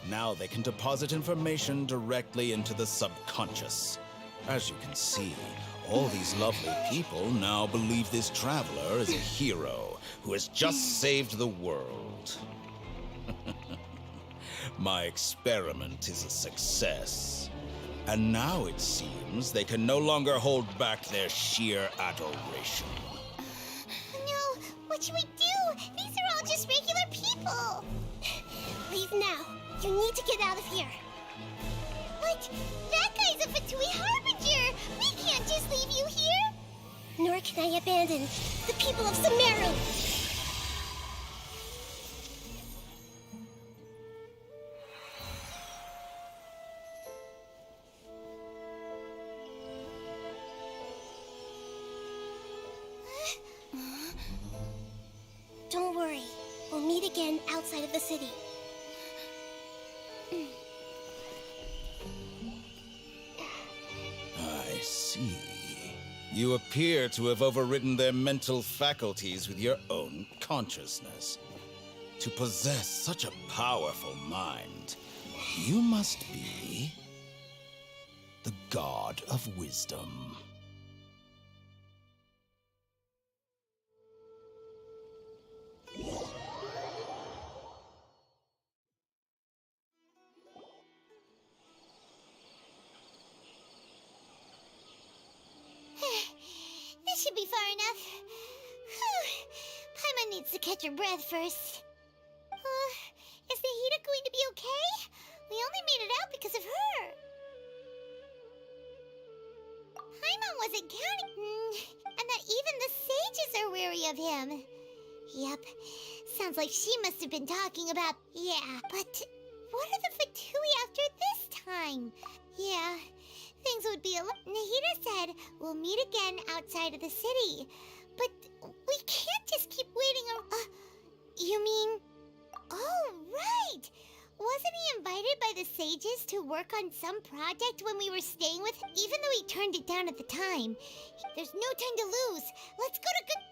Now they can deposit information directly into the subconscious. As you can see, all these lovely people now believe this traveler is a hero who has just saved the world. My experiment is a success. And now it seems they can no longer hold back their sheer adoration. No, what should we do? These are all just regular people. Leave now. You need to get out of here. But that guy's a Fatui Harbinger. We can't just leave you here. Nor can I abandon the people of Sumeru. Don't worry. We'll meet again outside of the city. I see. You appear to have overridden their mental faculties with your own consciousness. To possess such a powerful mind, you must be the God of Wisdom. This should be far enough. Whew. Paimon needs to catch her breath first. Is Nahida going to be okay? We only made it out because of her. Paimon wasn't counting, and that even the sages are wary of him. Yep, sounds like she must have been talking about... Yeah, but what are the Fatui after this time? Yeah, things would be a lot... Nahida said we'll meet again outside of the city. But we can't just keep waiting you mean... Oh, right! Wasn't he invited by the sages to work on some project when we were staying with him? Even though he turned it down at the time. There's no time to lose. Let's go to good...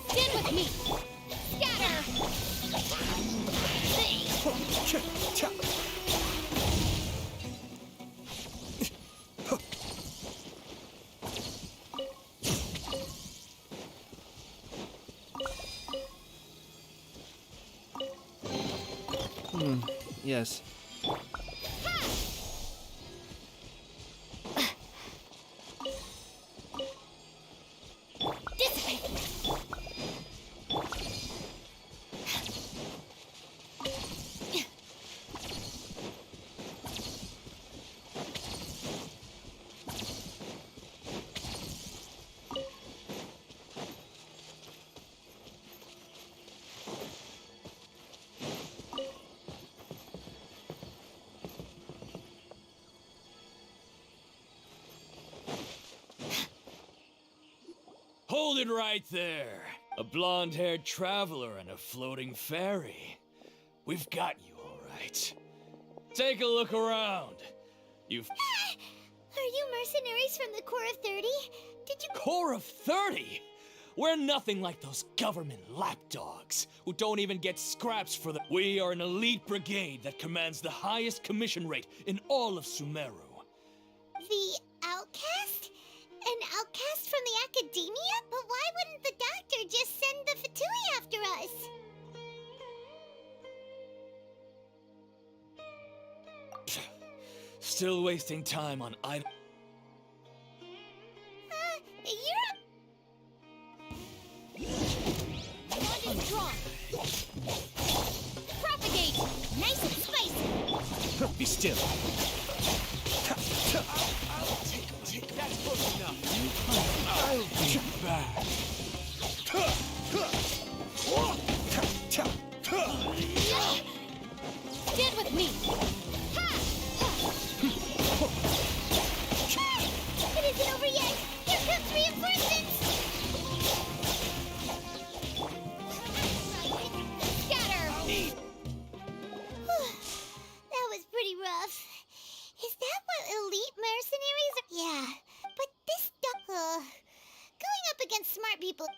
Stand with me! Scatter! Yes. Hold it right there. A blonde-haired traveler and a floating fairy. We've got you, all right. Take a look around. You've... Are you mercenaries from the Corps of 30? Did you... Corps of 30? We're nothing like those government lapdogs who don't even get scraps for the... We are an elite brigade that commands the highest commission rate in all of Sumeru. The outcast? An outcast from the academia? But why wouldn't the doctor just send the Fatui after us? Still wasting time on idle. You're Bond is strong. Propagate! Nice and spicy! Be still. That's close enough. I'll be back. Stand with me! Ha! It isn't over yet! Here comes reinforcements! Scatter! That was pretty rough. Is that what elite mercenaries are? Yeah, but this stuff... going up against smart people...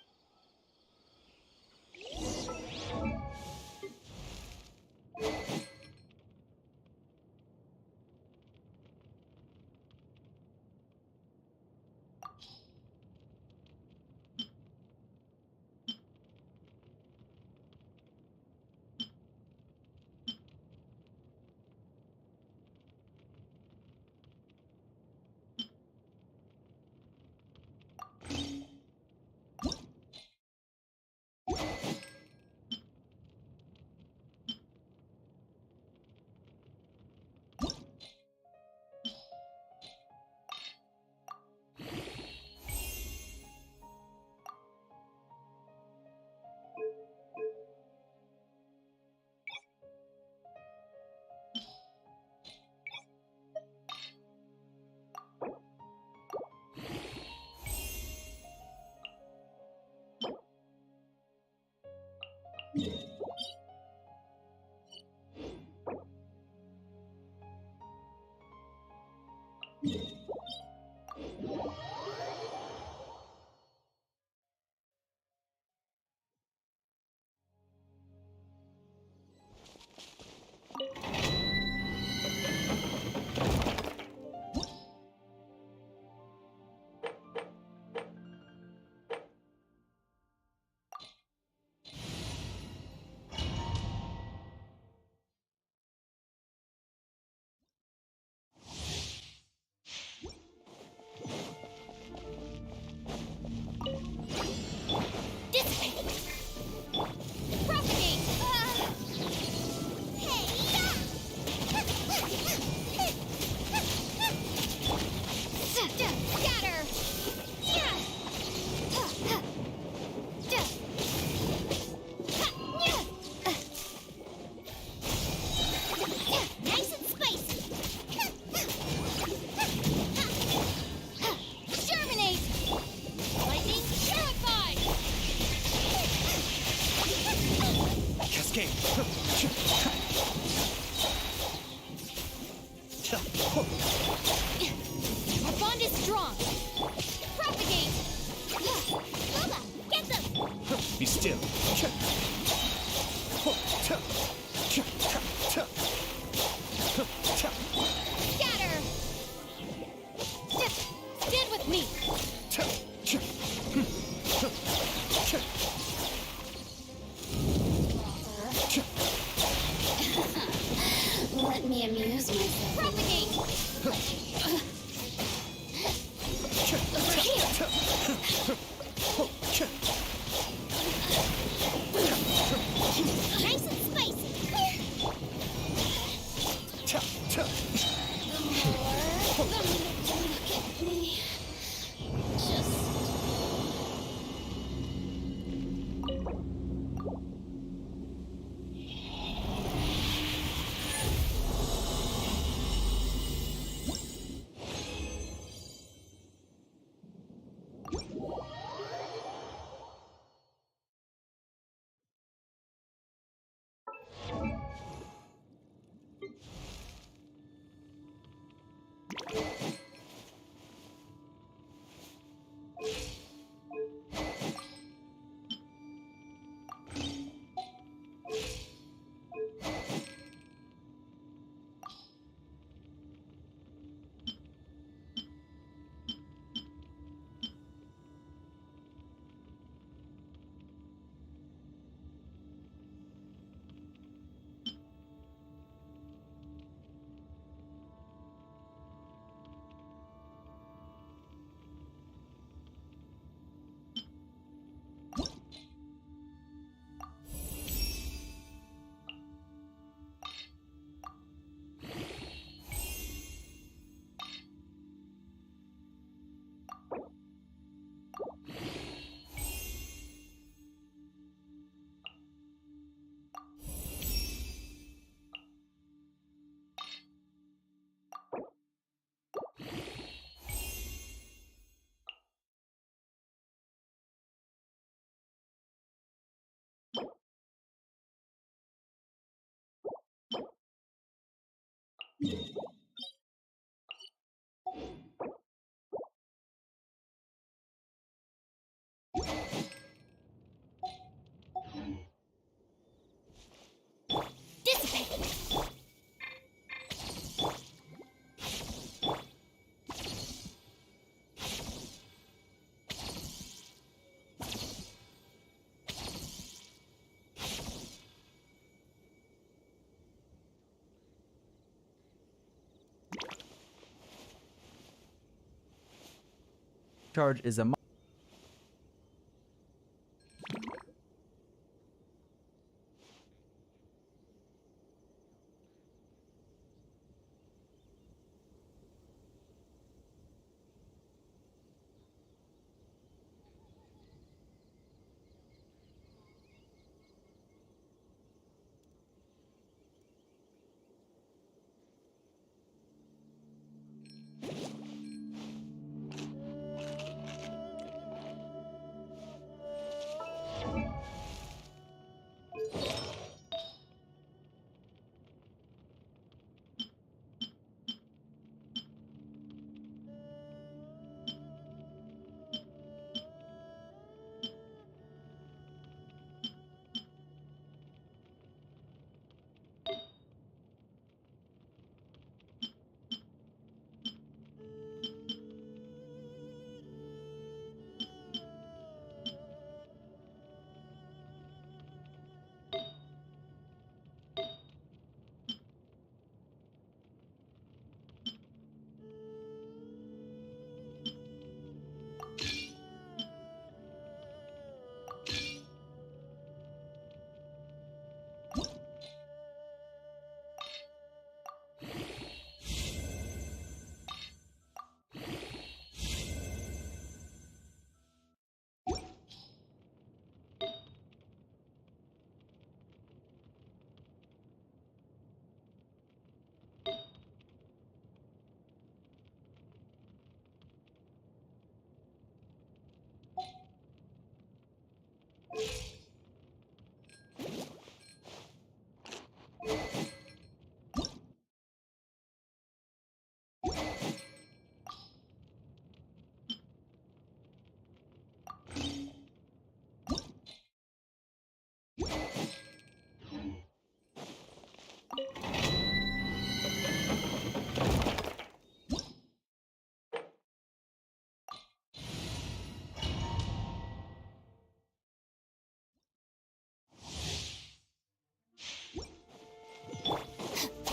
Our bond is strong. Propagate! Lola, get them! Be still. Scatter! Stand with me! Let me amuse myself. Propagate! Over here. Nice and spicy! Look at me. Just... Dissipate! Charge is a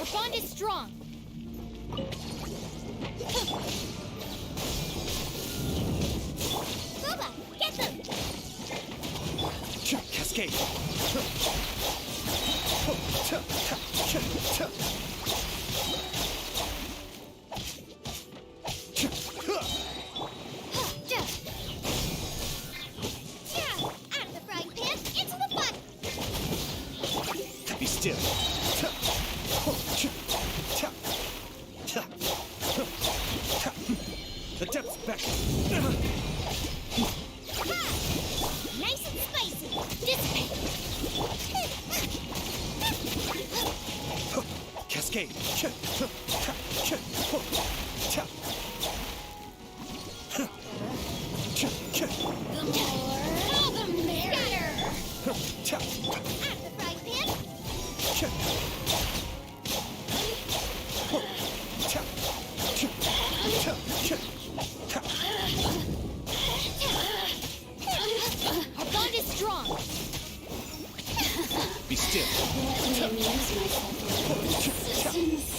Our bond is strong. Boba, get them! Cascade. Out of the frying pan, into the pot! Be still. The depth's back. Nice and spicy! Dissipate! Cascade. All the merrier! Out of the frying pan! Our bond is strong. Be still. Let me amuse myself with resistance.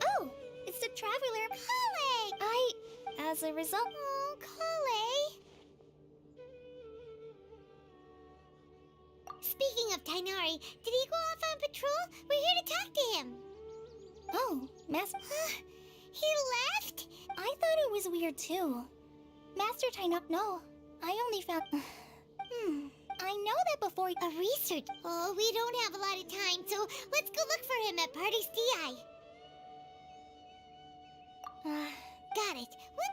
Oh, it's the traveler Kale! As a result... Oh, Kale! Speaking of Tainari, did he go off on patrol? We're here to talk to him. Oh, he left? I thought it was weird too. Master Tainok, no. I only found... I know that before... A research... Oh, we don't have a lot of time, so let's go look for him at Party's DI. Got it. What?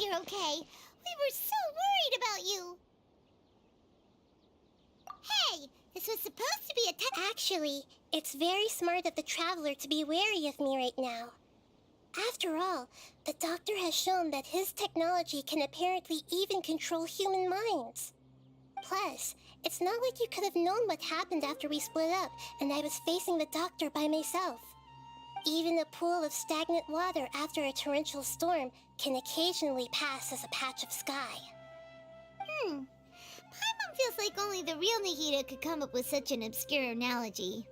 you're okay. We were so worried about you. Hey, this was supposed to be a Actually, it's very smart of the Traveler to be wary of me right now. After all, the Doctor has shown that his technology can apparently even control human minds. Plus, it's not like you could have known what happened after we split up and I was facing the Doctor by myself. Even a pool of stagnant water after a torrential storm can occasionally pass as a patch of sky. Paimon feels like only the real Nahida could come up with such an obscure analogy.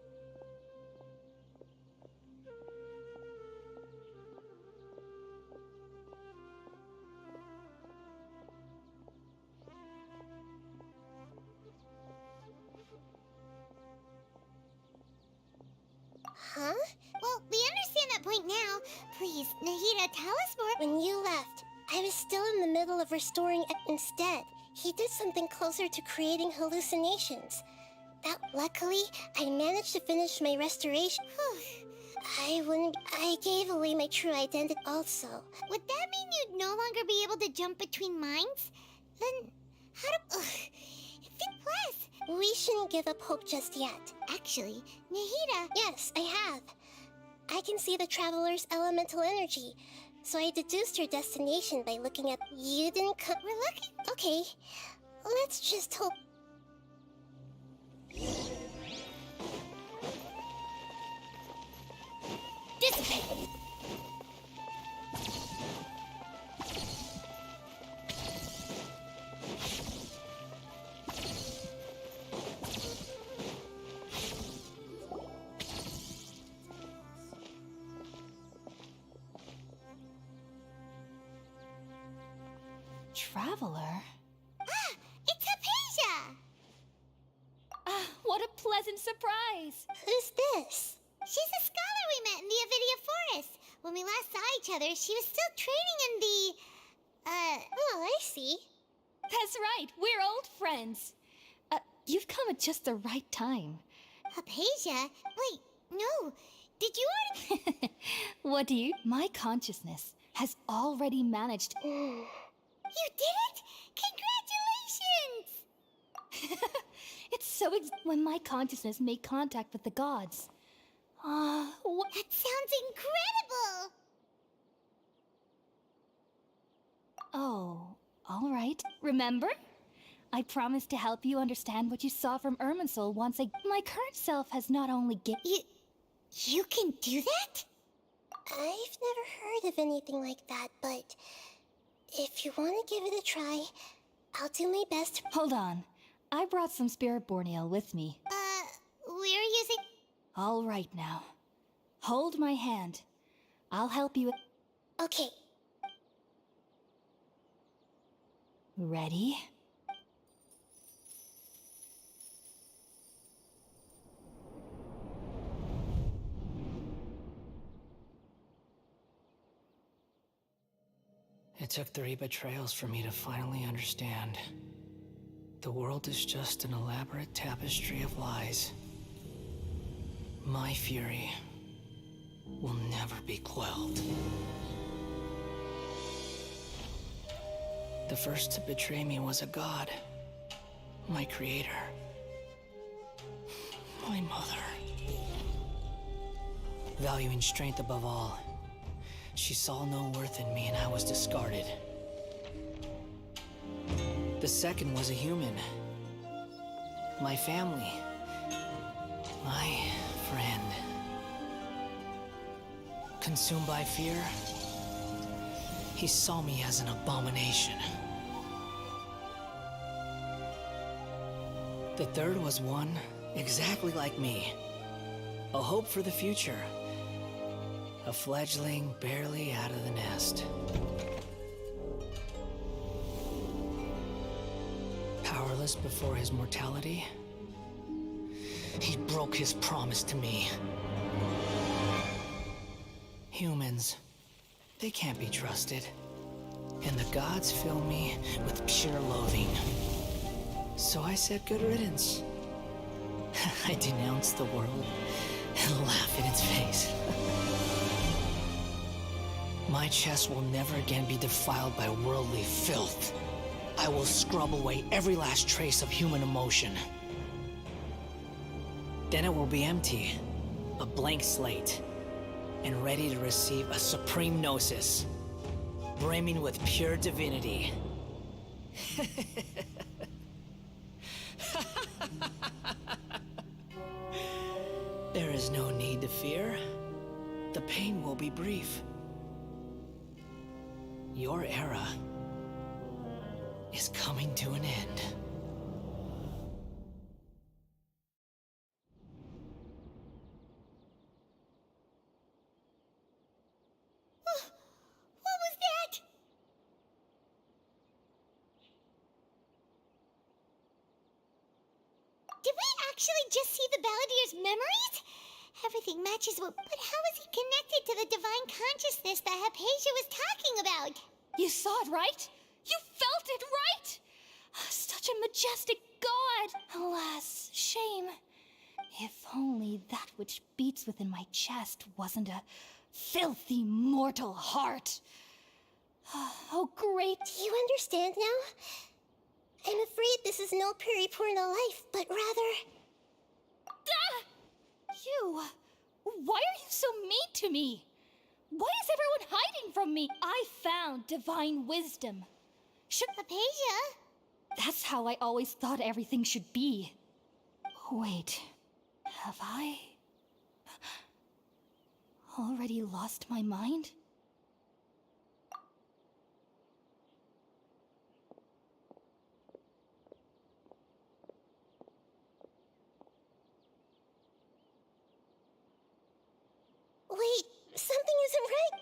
Huh? Well, we understand that point now. Please, Nahida, tell us more. When you left, I was still in the middle of restoring. Instead, he did something closer to creating hallucinations. Luckily, I managed to finish my restoration. I gave away my true identity also. Would that mean you'd no longer be able to jump between minds? Then, how to... Plus, we shouldn't give up hope just yet. Actually, Nahida... Yes, I have. I can see the Traveler's elemental energy, so I deduced her destination by looking at... You didn't come... We're looking... Okay, let's just hope... Dissipate! Traveler? Ah! It's Hypatia! Ah, what a pleasant surprise! Who's this? She's a scholar we met in the Avidia Forest. When we last saw each other, she was still training in the... Oh, I see. That's right, we're old friends. You've come at just the right time. Hypatia? Wait, no. Did you already... What do you... My consciousness has already managed... You did it? Congratulations! It's so when my consciousness made contact with the gods. What? That sounds incredible! Oh, all right. Remember? I promised to help you understand what you saw from Irminsul once My current self has not only You can do that? I've never heard of anything like that, but... If you want to give it a try, I'll do my best. Hold on. I brought some Spirit-born ale with me. We're using... All right now. Hold my hand. I'll help you. Okay. Ready? It took 3 betrayals for me to finally understand. The world is just an elaborate tapestry of lies. My fury will never be quelled. The first to betray me was a god. My creator. My mother. Valuing strength above all, she saw no worth in me and I was discarded. The second was a human. My family. My friend. Consumed by fear, he saw me as an abomination. The third was one exactly like me. A hope for the future. A fledgling barely out of the nest. Powerless before his mortality, he broke his promise to me. Humans, they can't be trusted. And the gods fill me with pure loathing. So I said good riddance. I denounced the world and laughed in its face. My chest will never again be defiled by worldly filth. I will scrub away every last trace of human emotion. Then it will be empty, a blank slate, and ready to receive a supreme gnosis, brimming with pure divinity. There is no need to fear. The pain will be brief. Your era is coming to an end. What was that? Did we actually just see the Balladier's memories? Everything matches what, but how is he connected to the divine consciousness that Hypatia was talking about? You saw it, right? You felt it, right? Such a majestic god! Alas, shame. If only that which beats within my chest wasn't a filthy mortal heart. Oh, great. Do you understand now? I'm afraid this is no Puripurna life, but rather... Ah! You! Why are you so mean to me? Why is everyone hiding from me? I found divine wisdom. Hypatia? That's how I always thought everything should be. Wait, have I already lost my mind? Wait, something isn't right.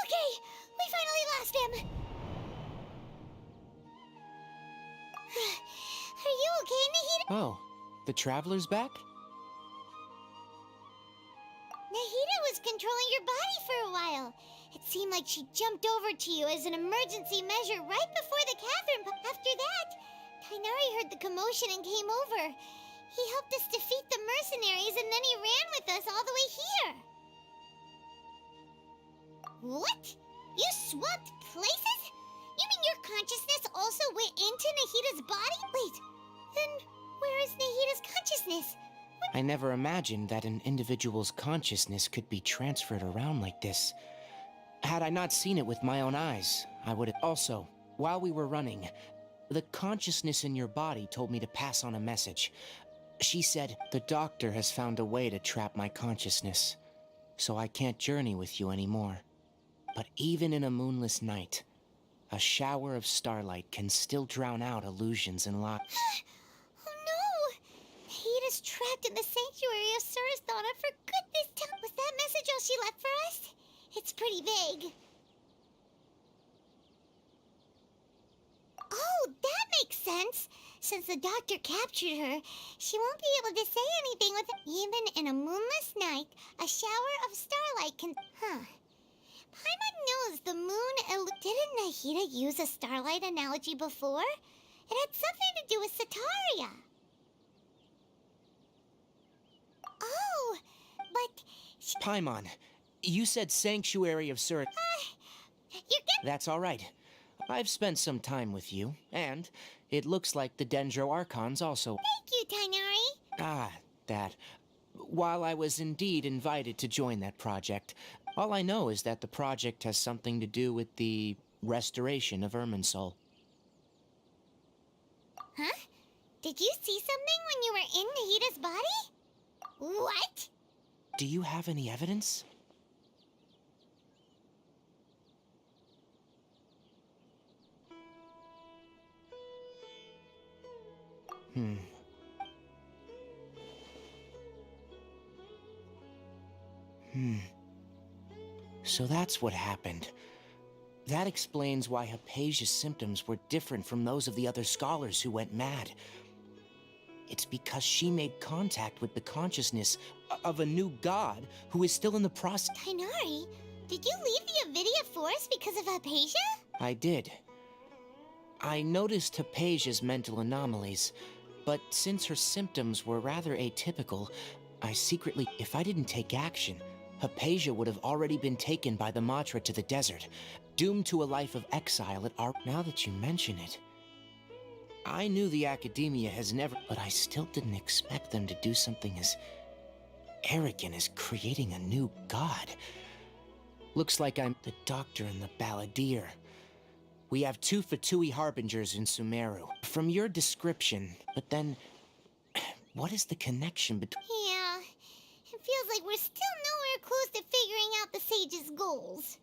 Okay, we finally lost him. Are you okay, Nahida? Oh, the Traveler's back? Nahida was controlling your body for a while. It seemed like she jumped over to you as an emergency measure right before the Catherine. After that, Tainari heard the commotion and came over. He helped us defeat the mercenaries and then he ran with us all the way here. What? You swapped places? You mean your consciousness also went into Nahida's body? Wait, then where is Nahida's consciousness? I never imagined that an individual's consciousness could be transferred around like this. Had I not seen it with my own eyes, I would have... Also, while we were running, the consciousness in your body told me to pass on a message. She said, the doctor has found a way to trap my consciousness, so I can't journey with you anymore. But even in a moonless night, a shower of starlight can still drown out illusions and lies. Oh no! Nahida's trapped in the sanctuary of Surasthana for good this time. Was that message all she left for us? It's pretty vague. Oh, that makes sense. Since the doctor captured her, she won't be able to say anything with even in a moonless night, a shower of starlight can. Huh. Paimon knows the moon. Didn't Nahida use a starlight analogy before? It had something to do with Sataria. Oh, but. Paimon, you said Sanctuary of Sur. You're good. That's all right. I've spent some time with you, and it looks like the Dendro Archons also. Thank you, Tainari. Ah, that. While I was indeed invited to join that project, all I know is that the project has something to do with the restoration of Irminsul. Huh? Did you see something when you were in Nahida's body? What? Do you have any evidence? So that's what happened. That explains why Hypatia's symptoms were different from those of the other scholars who went mad. It's because she made contact with the consciousness of a new god who is still in the process. Tainari, did you leave the Avidia Forest because of Hypatia? I did. I noticed Hypatia's mental anomalies, but since her symptoms were rather atypical, I secretly... If I didn't take action, Hypatia would have already been taken by the Matra to the desert, doomed to a life of exile at our... Now that you mention it, I knew the Academia has never... But I still didn't expect them to do something as arrogant as creating a new god. Looks like I'm the Doctor and the Balladeer. We have two Fatui Harbingers in Sumeru. From your description, but then... What is the connection between... Yeah, it feels like we're still nowhere close to figuring out the Sage's goals.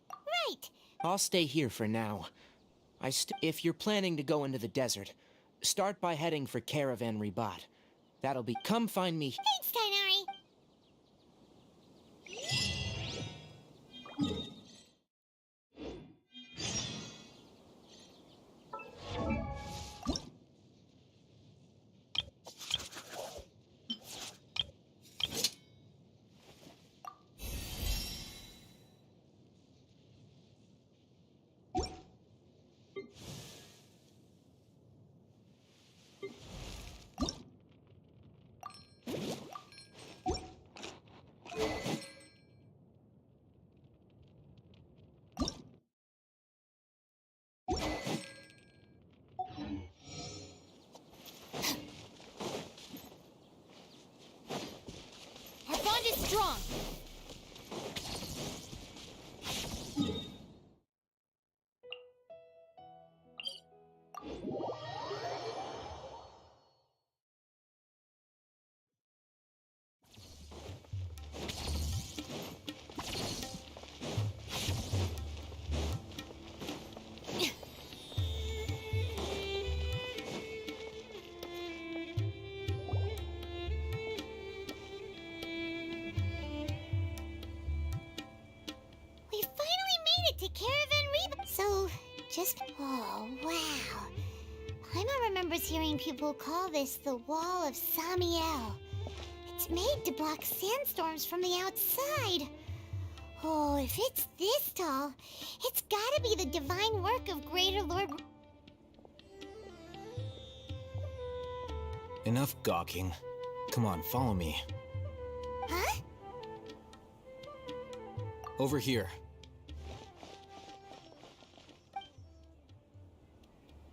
Right. I'll stay here for now. If you're planning to go into the desert, start by heading for Caravan Ribat. That'll be... Come find me. Thanks, Tainari. Our bond is strong. We finally made it to Caravan Reba. So, just... Oh, wow. Paimon remembers hearing people call this the Wall of Samiel. It's made to block sandstorms from the outside. Oh, if it's this tall, it's gotta be the divine work of Greater Lord... Enough gawking. Come on, follow me. Huh? Over here.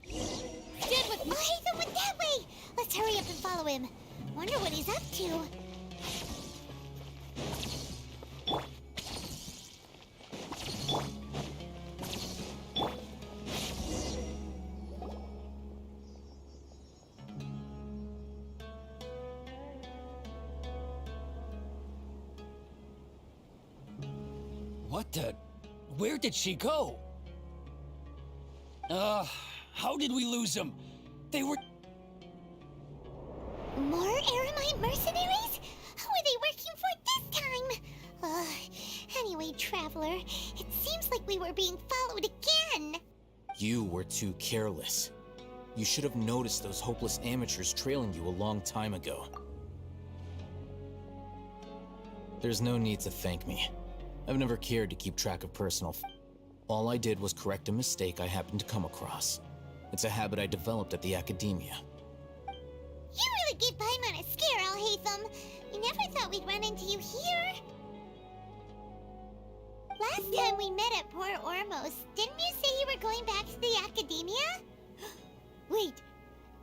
Oh, Hatham went that way! Let's hurry up and follow him. Wonder what he's up to. What the? Where did she go? How did we lose them? They were... More Aramite mercenaries? Who are they working for this time? Anyway, Traveler, it seems like we were being followed again. You were too careless. You should have noticed those hopeless amateurs trailing you a long time ago. There's no need to thank me. I've never cared to keep track of all I did was correct a mistake I happened to come across. It's a habit I developed at the academia. You really gave Paimon a scare, Alhaitham. We never thought we'd run into you here. Last time we met at Port Ormos, didn't you say you were going back to the academia? Wait,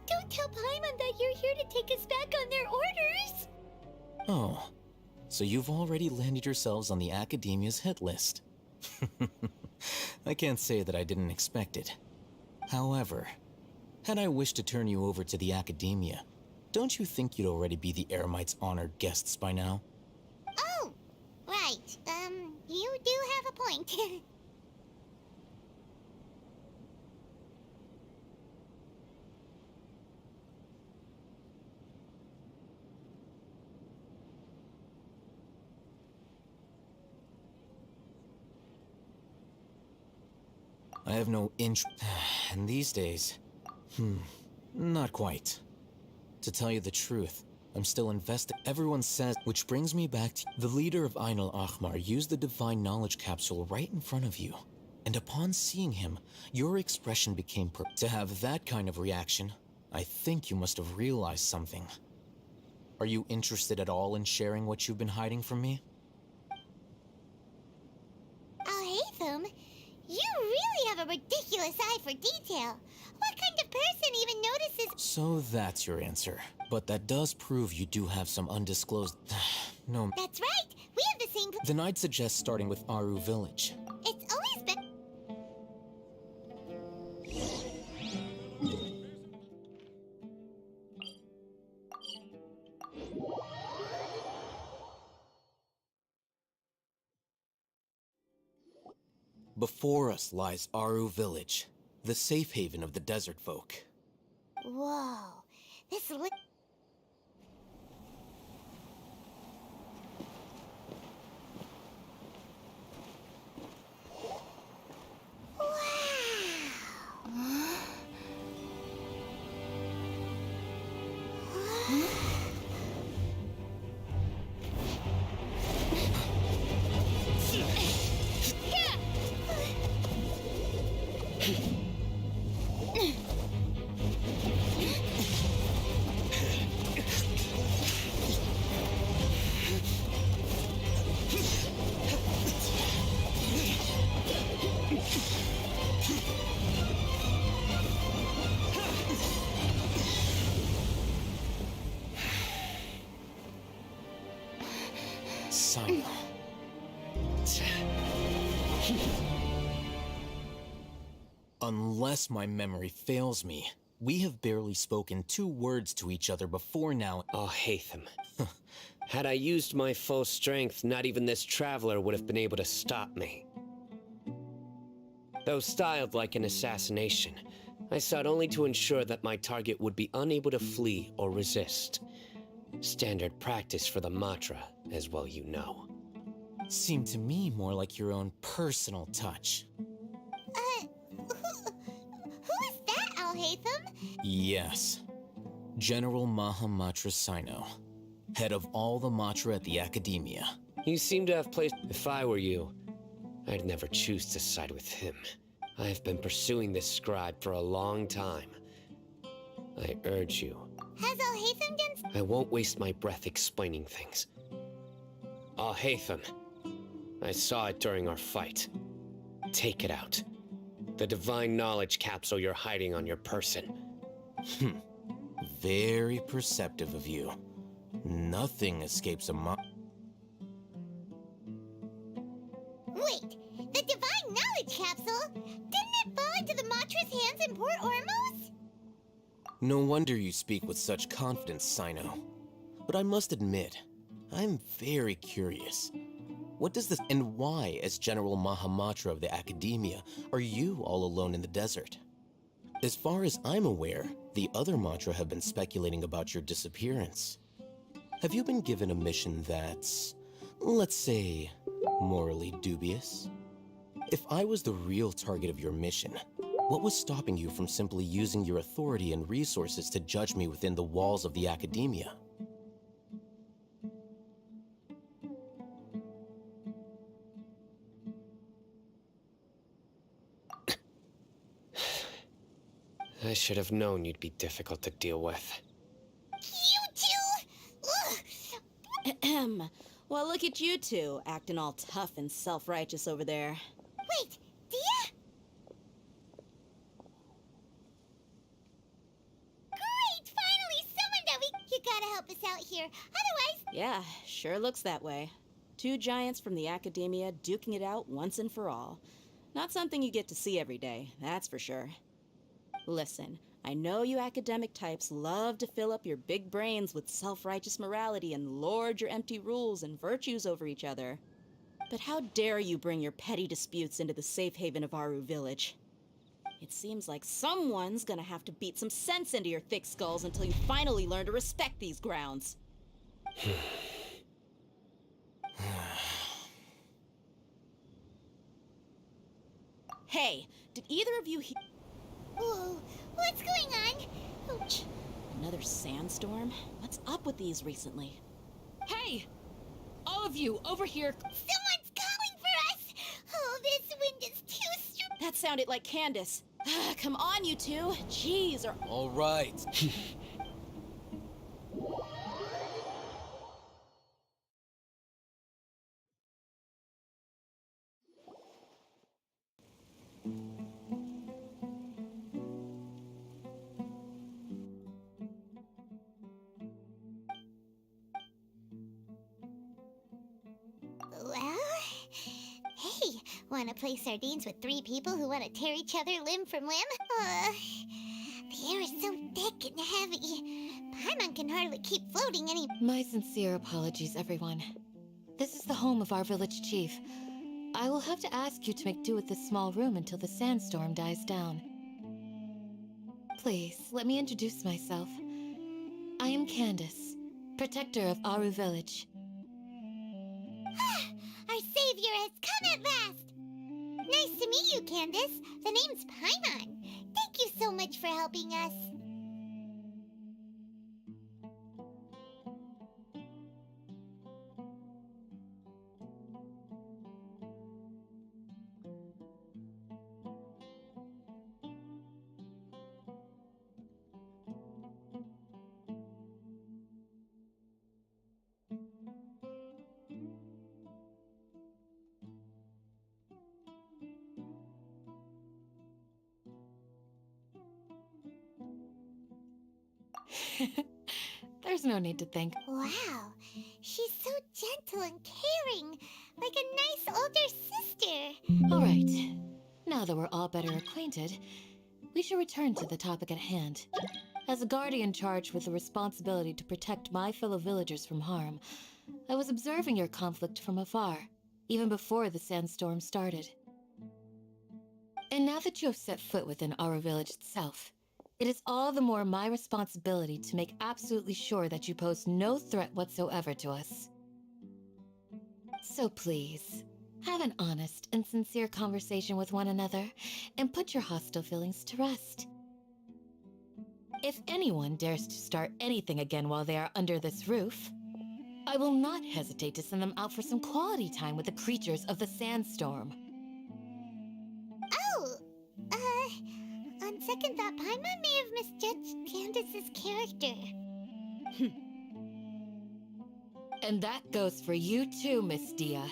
don't tell Paimon that you're here to take us back on their orders! Oh, so you've already landed yourselves on the academia's hit list. I can't say that I didn't expect it. However, had I wished to turn you over to the academia, don't you think you'd already be the Eremites' honored guests by now? Oh, right. You do have a point. I have no interest. And these days, not quite. To tell you the truth, I'm still invested. Everyone says, which brings me back to the leader of Ain al-Ahmar used the divine knowledge capsule right in front of you. And upon seeing him, your expression became to have that kind of reaction, I think you must have realized something. Are you interested at all in sharing what you've been hiding from me? Alhaitham, you really have a ridiculous eye for detail. What kind of person even notices— So that's your answer. But that does prove you do have some undisclosed— No. That's right! We have the same— Then I'd suggest starting with Aru Village. It's always been— Before us lies Aru Village, the safe haven of the desert folk. Whoa. This look— Simon. Unless my memory fails me, we have barely spoken 2 words to each other before now. Oh, Hatham. Had I used my full strength, not even this traveler would have been able to stop me. Though styled like an assassination, I sought only to ensure that my target would be unable to flee or resist. Standard practice for the Matra, as well you know. Seemed to me more like your own personal touch. Who is that, Alhaitham? Yes. General Mahamatra Sino, head of all the Matra at the Academia. You seem to have placed— If I were you, I'd never choose to side with him. I have been pursuing this scribe for a long time. I urge you. Has Alhaitham done— I won't waste my breath explaining things. Alhaitham, I saw it during our fight. Take it out. The divine knowledge capsule you're hiding on your person. Very perceptive of you. Nothing escapes a Wait, the divine knowledge capsule? Didn't it fall into the Matra's hands in Port Ormos? No wonder you speak with such confidence, Sino. But I must admit, I'm very curious. What does this— and why, as General Mahamatra of the Academia, are you all alone in the desert? As far as I'm aware, the other Matra have been speculating about your disappearance. Have you been given a mission that's, let's say, morally dubious? If I was the real target of your mission, What was stopping you from simply using your authority and resources to judge me within the walls of the academia? I should have known you'd be difficult to deal with. You two! Ahem. Well, look at you two, acting all tough and self-righteous over there. Wait, Dia? Great! Finally, someone that you gotta help us out here. Otherwise... Yeah, sure looks that way. Two giants from the academia duking it out once and for all. Not something you get to see every day, that's for sure. Listen, I know you academic types love to fill up your big brains with self-righteous morality and lord your empty rules and virtues over each other. But how dare you bring your petty disputes into the safe haven of Aru Village? It seems like someone's gonna have to beat some sense into your thick skulls until you finally learn to respect these grounds. Hey, did either of you Whoa, what's going on? Ouch. Another sandstorm? What's up with these recently? Hey! All of you, over here! Someone's calling for us! Oh, this wind is too strong. That sounded like Candace. Come on, you two. Jeez, or... All right. Well, hey, want to play sardines with three people who want to tear each other limb from limb? The air is so thick and heavy. Paimon can hardly keep floating any... My sincere apologies, everyone. This is the home of our village chief. I will have to ask you to make do with this small room until the sandstorm dies down. Please, let me introduce myself. I am Candace, protector of Aru Village. Our savior has come at last! Nice to meet you, Candace. The name's Paimon. Thank you so much for helping us. There's no need to thank. Wow, she's so gentle and caring, like a nice older sister. All right, now that we're all better acquainted, we should return to the topic at hand. As a guardian charged with the responsibility to protect my fellow villagers from harm, I was observing your conflict from afar, even before the sandstorm started. And now that you have set foot within our village itself, it is all the more my responsibility to make absolutely sure that you pose no threat whatsoever to us. So please, have an honest and sincere conversation with one another and put your hostile feelings to rest. If anyone dares to start anything again while they are under this roof, I will not hesitate to send them out for some quality time with the creatures of the sandstorm. Oh, on second thought, Paimon may have misjudged Candace's character. And that goes for you too, Miss Dia.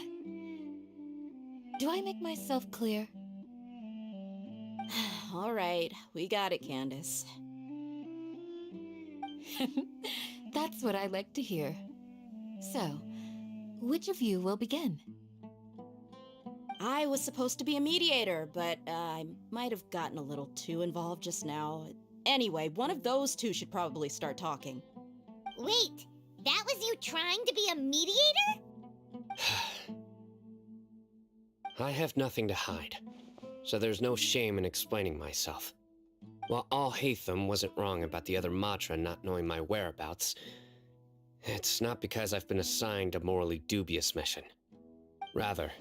Do I make myself clear? All right, we got it, Candace. That's what I like to hear. So, which of you will begin? I was supposed to be a mediator, but I might have gotten a little too involved just now. Anyway, one of those two should probably start talking. Wait, that was you trying to be a mediator? I have nothing to hide, so there's no shame in explaining myself. While Al-Haytham wasn't wrong about the other Matra not knowing my whereabouts, it's not because I've been assigned a morally dubious mission. Rather,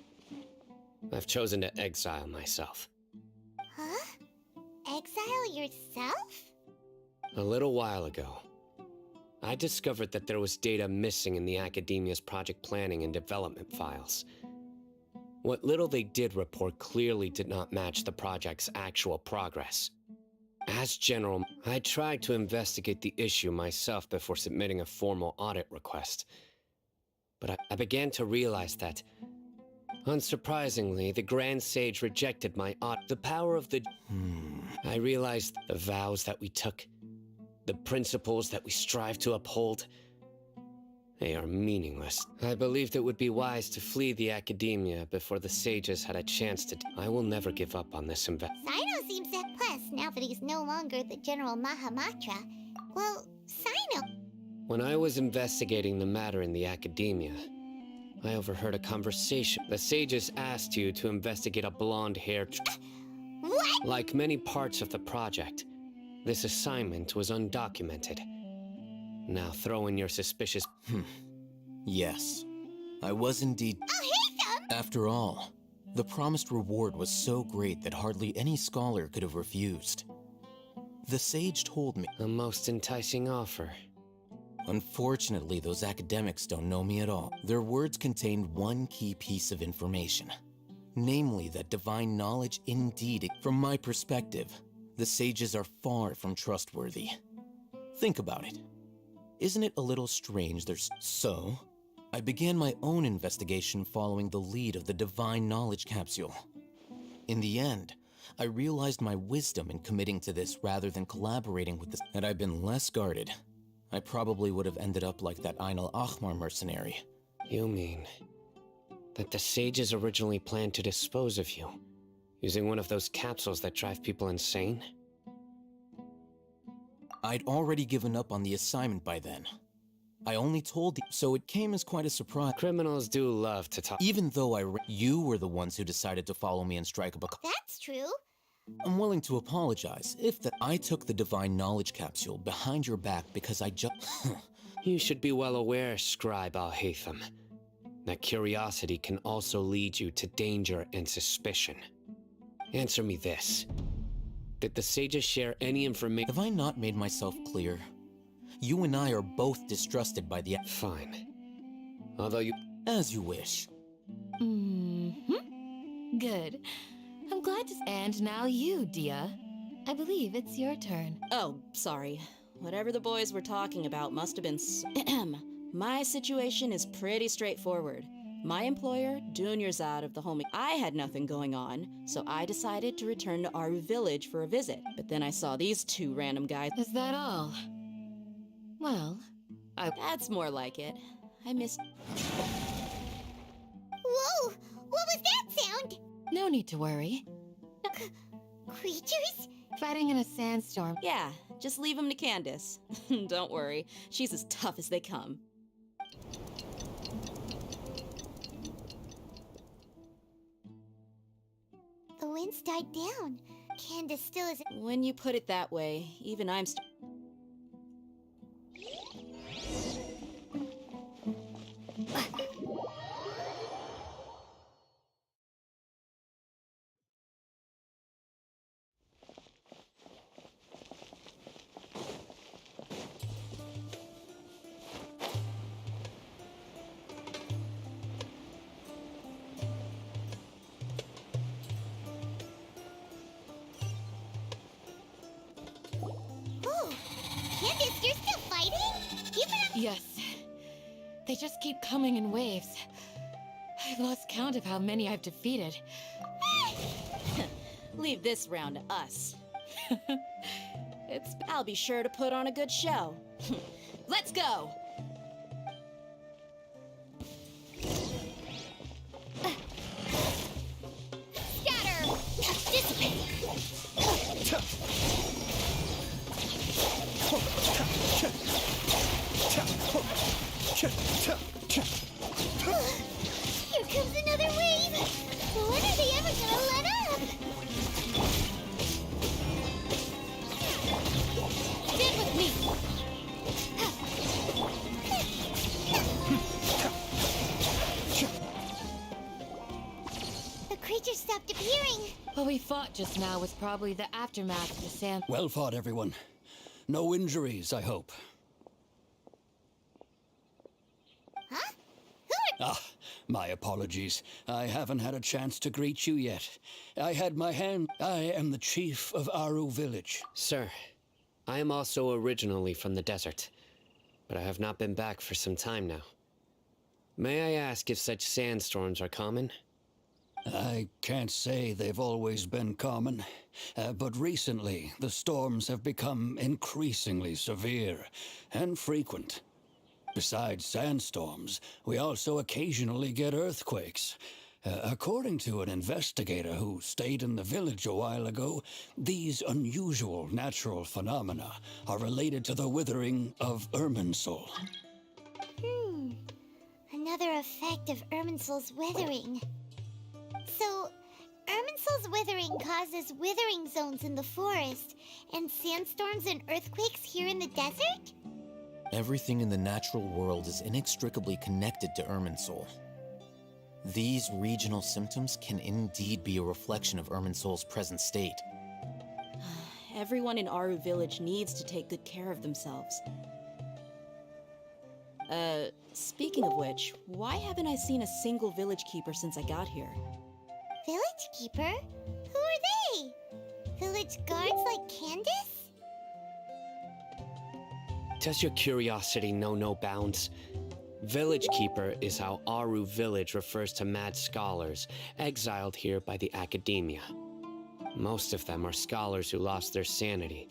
I've chosen to exile myself. Huh? exile yourself? A little while ago, I discovered that there was data missing in the Academia's project planning and development files. What little they did report clearly did not match the project's actual progress. As General, I tried to investigate the issue myself before submitting a formal audit request. But I began to realize that, unsurprisingly, the Grand Sage rejected my audit. The power of the... I realized the vows that we took, the principles that we strive to uphold, they are meaningless. I believed it would be wise to flee the Academia before the sages had a chance to... I will never give up on this investment. Sino seems set. Plus, now that he's no longer the General Mahamatra, well, Sino... When I was investigating the matter in the Academia, I overheard a conversation. The sages asked you to investigate a blonde-haired... What? Like many parts of the project, this assignment was undocumented. Now throw in your suspicious... Yes, I was indeed... After all, the promised reward was so great that hardly any scholar could have refused. The sage told me... A most enticing offer. Unfortunately, those academics don't know me at all. Their words contained one key piece of information. Namely, that divine knowledge indeed... From my perspective, the sages are far from trustworthy. Think about it. Isn't it a little strange there's... So, I began my own investigation following the lead of the divine knowledge capsule. In the end, I realized my wisdom in committing to this rather than collaborating with this. Had I been less guarded, I probably would have ended up like that Ain al-Ahmar mercenary. You mean that the sages originally planned to dispose of you, using one of those capsules that drive people insane? I'd already given up on the assignment by then. I only told you, so it came as quite a surprise. Criminals do love to talk. Even though you were the ones who decided to follow me and strike up a... That's true. I'm willing to apologize if that I took the divine knowledge capsule behind your back because I just... You should be well aware, Scribe Al-Haytham, that curiosity can also lead you to danger and suspicion. Answer me this. Did the sages share any information? Have I not made myself clear? You and I are both distrusted by the... Fine. Although you... As you wish. Good. I'm glad to... And now you, Dia. I believe it's your turn. Oh, sorry. Whatever the boys were talking about must have been My situation is pretty straightforward. My employer, Dunyarzad of the Homing... I had nothing going on, so I decided to return to our village for a visit. But then I saw these two random guys... Is that all? Well, That's more like it. I missed... Whoa! What was that sound? no need to worry. Creatures? Fighting in a sandstorm. Yeah, just leave them to Candace. Don't worry, she's as tough as they come. The winds died down. Candace still isn't... When you put it that way, even I'm Oh, Candace, you're still fighting? You've been... Yes. They just keep coming in waves. I've lost count of how many I've defeated. Leave this round to us. I'll be sure to put on a good show. Let's go! Scatter! Dissipate! Here comes another wave! When are they ever gonna let up? Stand with me! The creatures stopped appearing. What we fought just now was probably the aftermath of the sand. Well fought, everyone. No injuries, I hope. Huh? Ah, my apologies. I haven't had a chance to greet you yet. I am the chief of Aru Village. Sir, I am also originally from the desert, but I have not been back for some time now. May I ask if such sandstorms are common? I can't say they've always been common, but recently the storms have become increasingly severe and frequent. Besides sandstorms, we also occasionally get earthquakes. According to an investigator who stayed in the village a while ago, these unusual natural phenomena are related to the withering of Irminsul. Another effect of Irminsul's withering. So, Irminsul's withering causes withering zones in the forest, and sandstorms and earthquakes here in the desert? Everything in the natural world is inextricably connected to Irminsul. These regional symptoms can indeed be a reflection of Irminsul's present state. Everyone in Aru Village needs to take good care of themselves. Speaking of which, why haven't I seen a single village keeper since I got here? Village keeper? Who are they? Village guards like Candace? Does your curiosity know no bounds? Village Keeper is how Aru Village refers to mad scholars exiled here by the Academia. Most of them are scholars who lost their sanity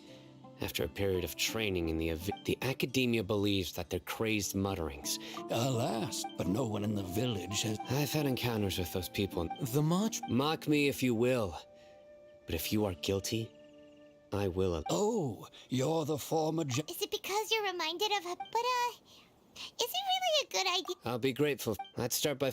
after a period of training in the Academia believes that their crazed mutterings. Alas, but no one in the village has... I've had encounters with those people. The much... Mock me if you will, but if you are guilty, I will... Oh, you're the former... Is it because you're reminded of her? But, is it really a good idea? I'll be grateful. Let's start by...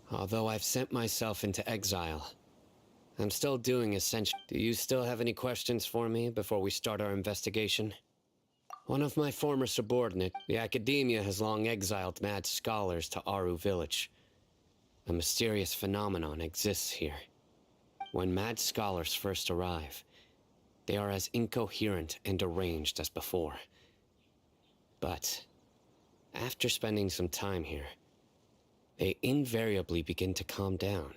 Although I've sent myself into exile, I'm still doing essential. Do you still have any questions for me before we start our investigation? One of my former subordinates, the Academia has long exiled mad scholars to Aru Village. A mysterious phenomenon exists here. When mad scholars first arrive, they are as incoherent and deranged as before. But after spending some time here, they invariably begin to calm down.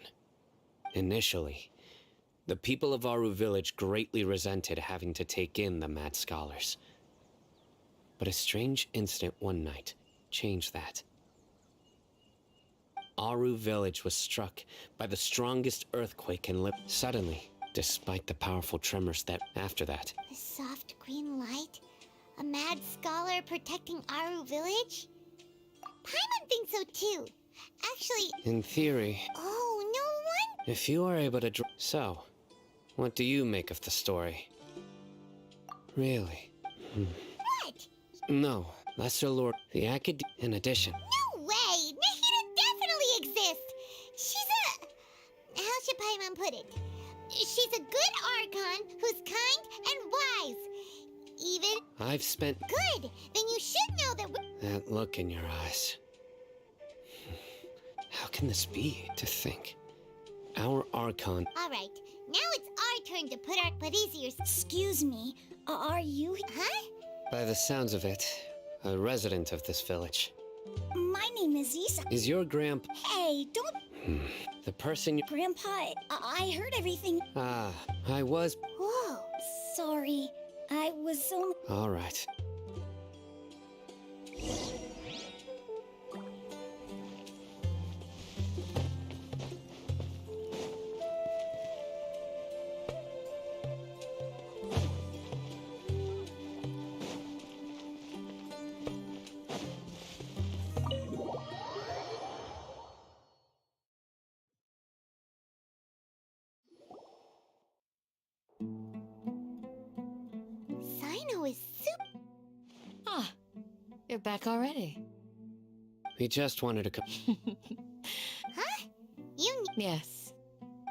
Initially, the people of Aru Village greatly resented having to take in the mad scholars. But a strange incident one night changed that. Aru Village was struck by the strongest earthquake in Suddenly, despite the powerful tremors that after that... The soft green light? A mad scholar protecting Aru Village? Paimon thinks so too. Actually... In theory... Oh, no one... If you are able to... So, what do you make of the story? Really? What? No, Lesser Lord... The Acad... In addition... No way! Nahida definitely exists! She's a... How should Paimon put it? She's a good Archon who's kind and wise. Even... I've spent... Good! Then you should know that we... That look in your eyes... How can this be? To think. Our Archon... Alright, now it's our turn to put these ears... Excuse me, are you... Huh? By the sounds of it, a resident of this village. My name is Isa. Is your grandpa... Hey, don't... The person you... Grandpa, I heard everything. Ah, I was... Whoa. Sorry, I was so... All right. Sino is super... You're back already. We just wanted to come. Huh? You... Yes.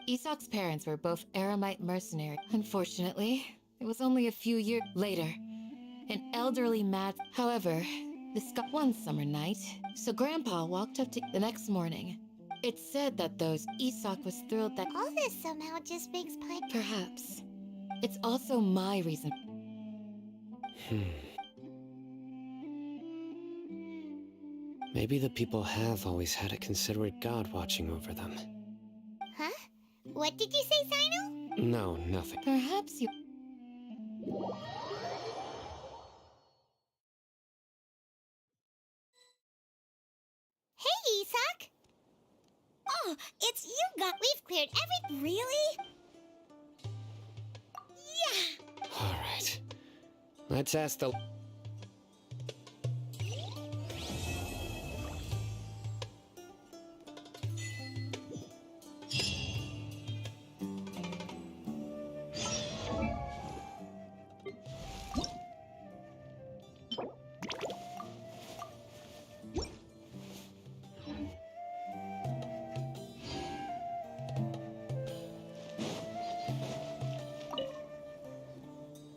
Isak's parents were both Aramite mercenaries. Unfortunately, it was only a few years later. An elderly mad... However, this got one summer night, so Grandpa walked up to the next morning. It's said that Isak was thrilled that... All this somehow just makes Pipe... Perhaps. It's also my reason. Maybe the people have always had a considerate god watching over them. Huh? What did you say, Sino? No, nothing. Perhaps you... Hey, Isak! Oh, it's you, We've cleared every... Really? Yeah! Alright. Let's ask the...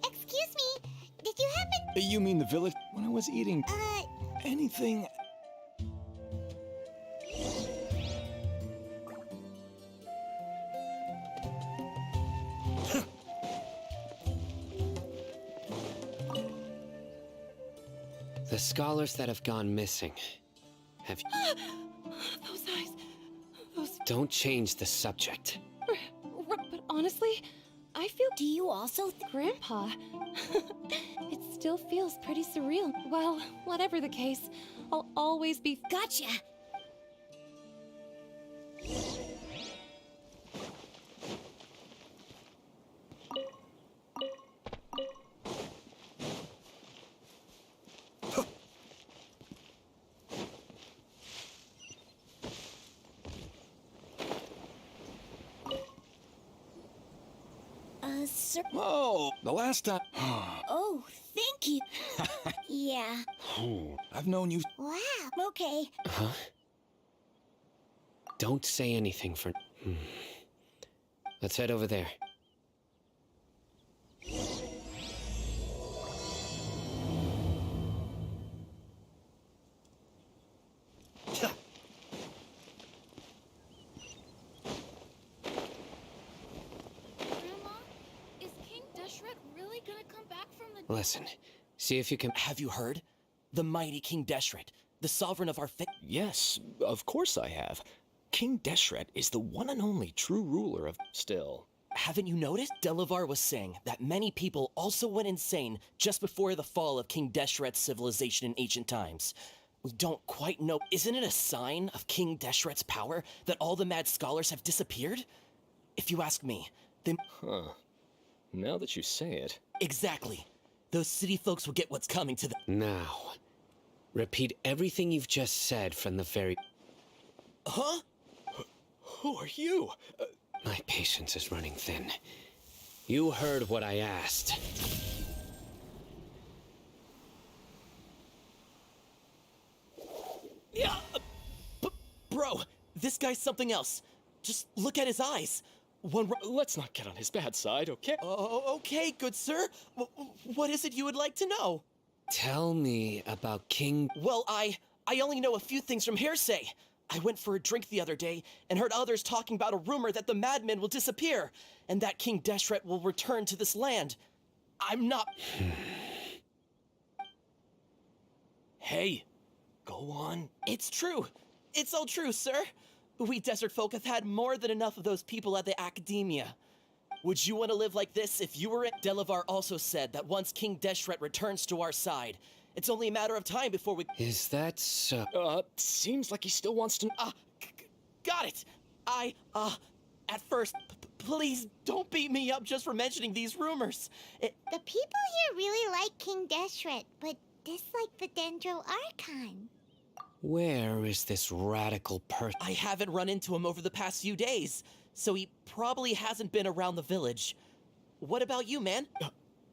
Excuse me, did you happen... You mean the village? When I was eating anything... The scholars that have gone missing. Have you... Those eyes... Those... Don't change the subject. But honestly, I feel... Do you also... Grandpa... It still feels pretty surreal. Well, whatever the case, I'll always be... Gotcha! Sir... Oh, the last time... Oh, thank you. Yeah. I've known you... Wow, okay. Huh? Don't say anything for... Let's head over there. Listen, see if you can... Have you heard? The mighty King Deshret, the sovereign of our Yes, of course I have. King Deshret is the one and only true ruler of... Still. Haven't you noticed? Delavar was saying that many people also went insane just before the fall of King Deshret's civilization in ancient times. We don't quite know. Isn't it a sign of King Deshret's power that all the mad scholars have disappeared? If you ask me, they... Huh. Now that you say it... Exactly. Those city folks will get what's coming to them. Now, repeat everything you've just said from the very... Huh? Who are you? My patience is running thin. You heard what I asked. Yeah, bro, this guy's something else. Just look at his eyes. Let's not get on his bad side, okay? Okay, good sir. What is it you would like to know? Tell me about King... Well, I only know a few things from hearsay. I went for a drink the other day and heard others talking about a rumor that the madmen will disappear and that King Deshret will return to this land. I'm not... Hey, go on. It's true. It's all true, sir. We desert folk have had more than enough of those people at the academia. Would you want to live like this if you were it? Delavar also said that once King Deshret returns to our side, it's only a matter of time before we... Is that so? Seems like he still wants to... Got it! At first, please don't beat me up just for mentioning these rumors. The people here really like King Deshret, but dislike the Dendro Archon. Where is this radical person? I haven't run into him over the past few days, so he probably hasn't been around the village. What about you, man?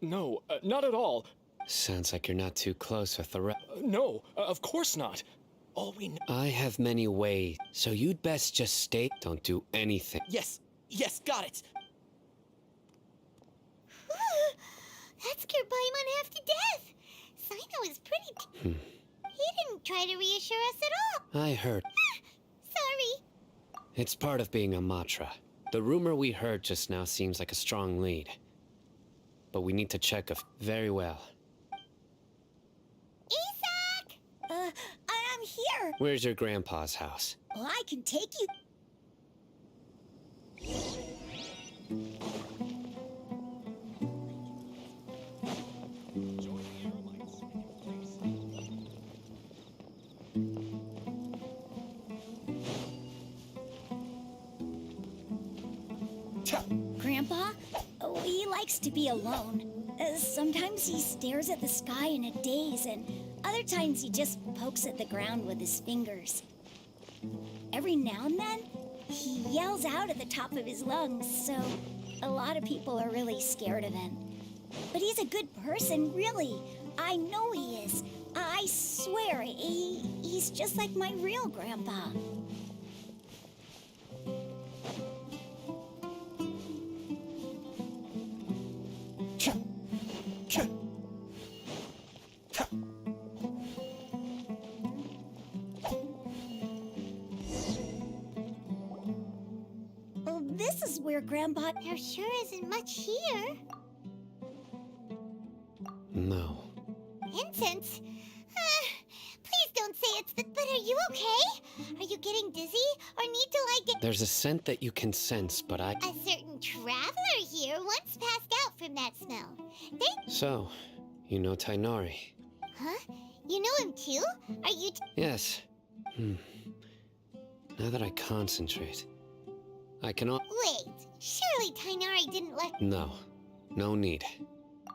No, not at all. Sounds like you're not too close with the No, of course not. All we know. I have many ways, so you'd best just stay. Don't do anything. Yes, got it. That scared Paimon half to death. Sino is pretty. He didn't try to reassure us at all. I heard. Sorry. It's part of being a Matra. The rumor we heard just now seems like a strong lead. But we need to check if very well. Isak! I'm here. Where's your grandpa's house? Well, I can take you. Grandpa, he likes to be alone. Sometimes he stares at the sky in a daze, and other times he just pokes at the ground with his fingers. Every now and then, he yells out at the top of his lungs, so a lot of people are really scared of him. But he's a good person, really. I know he is. I swear, he's just like my real grandpa. Oh, this is where Grandpa... There sure isn't much here. No. Incense? Please don't say it's the... But are you okay? Are you getting dizzy? Or need to, like, get... There's a scent that you can sense, but I... A certain traveler here once passed out from that smell. They... So, you know Tainari? Huh? You know him too? Are you... Yes. Now that I concentrate, I cannot... Wait, surely Tainari didn't let... No. No need.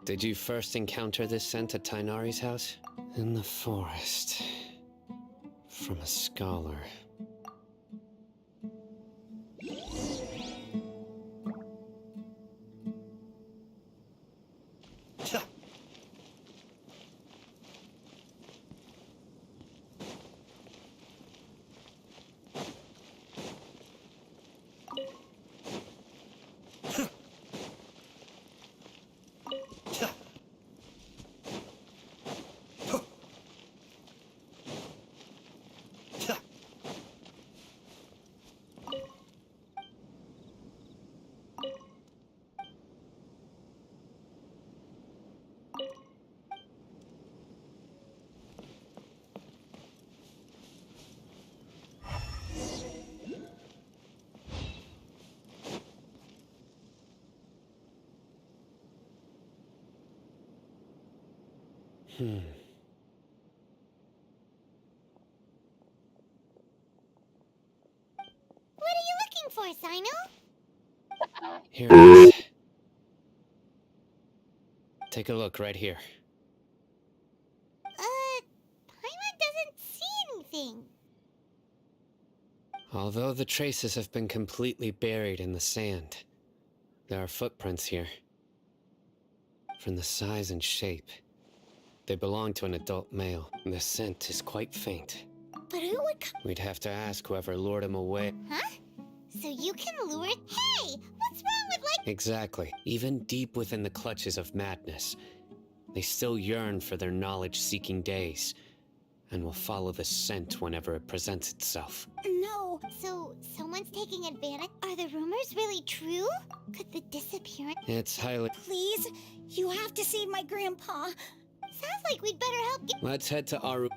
Did you first encounter this scent at Tainari's house? In the forest. From a scholar. What are you looking for, Sino? Here it is. Take a look right here. Paimon doesn't see anything. Although the traces have been completely buried in the sand, there are footprints here. From the size and shape, they belong to an adult male. The scent is quite faint. But who would come? We'd have to ask whoever lured him away. Huh? So you can lure... Hey! What's wrong with, like... Exactly. Even deep within the clutches of madness, they still yearn for their knowledge-seeking days, and will follow the scent whenever it presents itself. No. So, someone's taking advantage? Are the rumors really true? Could the disappearance... It's highly... Please, you have to save my grandpa. Sounds like we'd better help get... Let's head to Aru.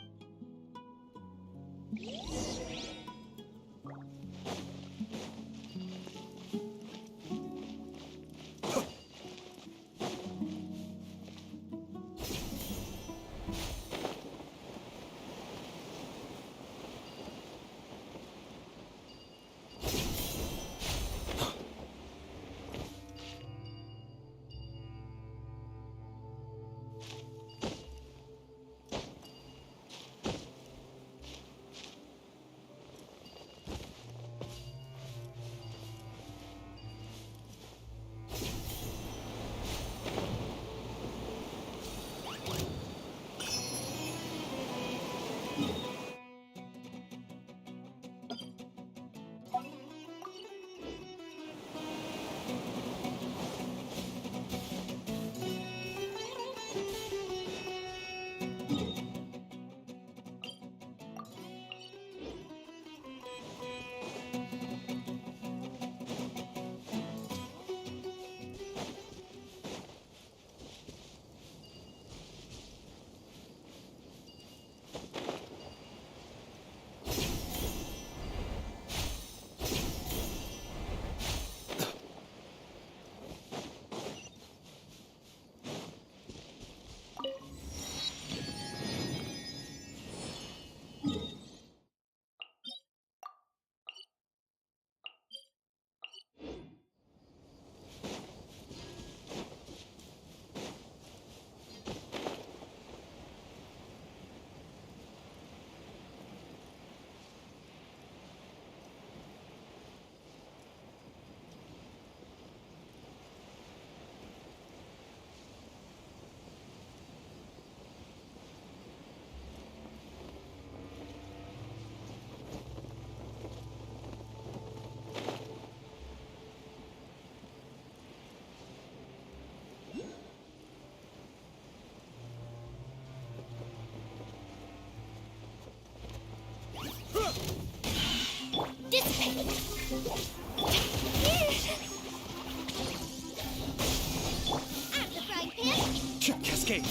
Out of the frying pan. Cascade.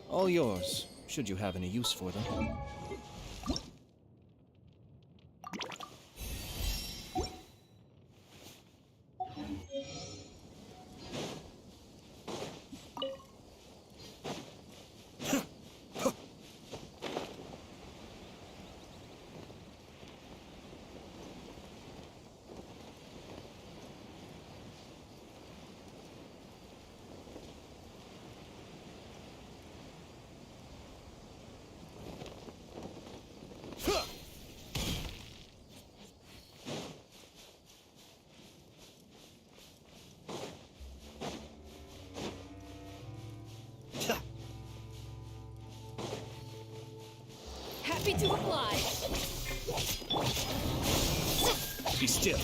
All yours, should you have any use for them. Happy to oblige. Be still.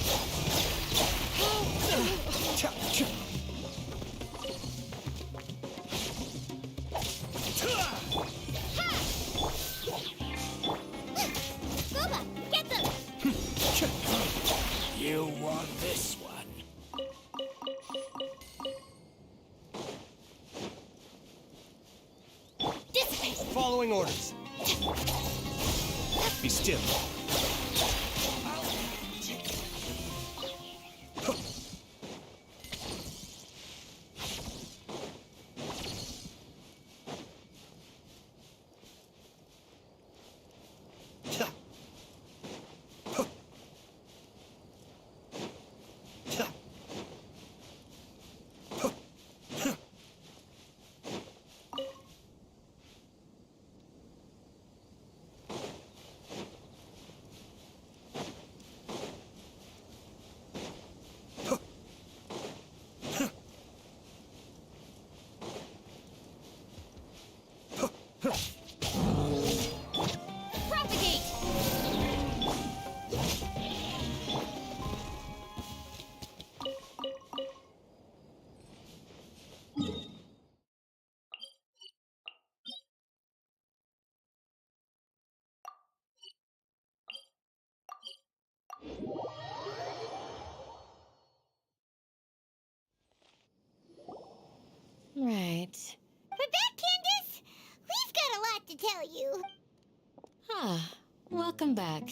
Booba, get them! You want this one? Dissipate! Following orders. Be still. Propagate! Right. We're back, Candace! We've got a lot to tell you. Ah, welcome back.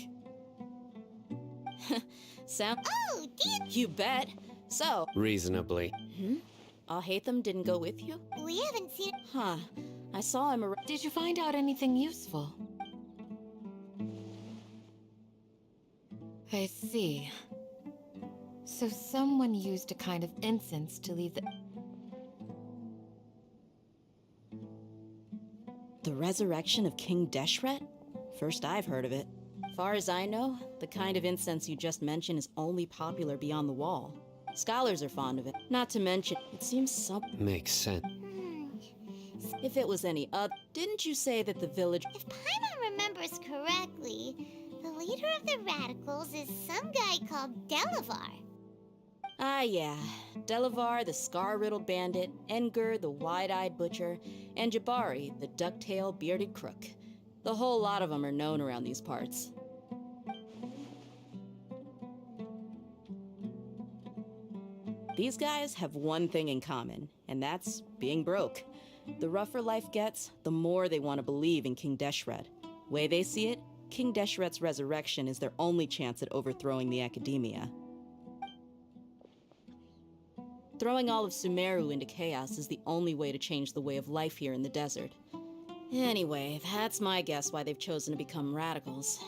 Sound? Oh, dear! You bet. So, Reasonably. Alhaitham didn't go with you? We haven't seen... Huh. I saw him around. Did you find out anything useful? I see. So someone used a kind of incense to leave the... The resurrection of King Deshret? First I've heard of it. Far as I know, the kind of incense you just mentioned is only popular beyond the wall. Scholars are fond of it. Not to mention, it seems Makes sense. If it was any other... Didn't you say that the village... If Paimon remembers correctly, the leader of the radicals is some guy called Delavar. Ah, yeah. Delavar, the scar-riddled bandit, Engur, the wide-eyed butcher, and Jabari, the duck-tailed bearded crook. The whole lot of them are known around these parts. These guys have one thing in common, and that's being broke. The rougher life gets, the more they want to believe in King Deshret. Way they see it, King Deshret's resurrection is their only chance at overthrowing the Academia. Throwing all of Sumeru into chaos is the only way to change the way of life here in the desert. Anyway, that's my guess why they've chosen to become radicals.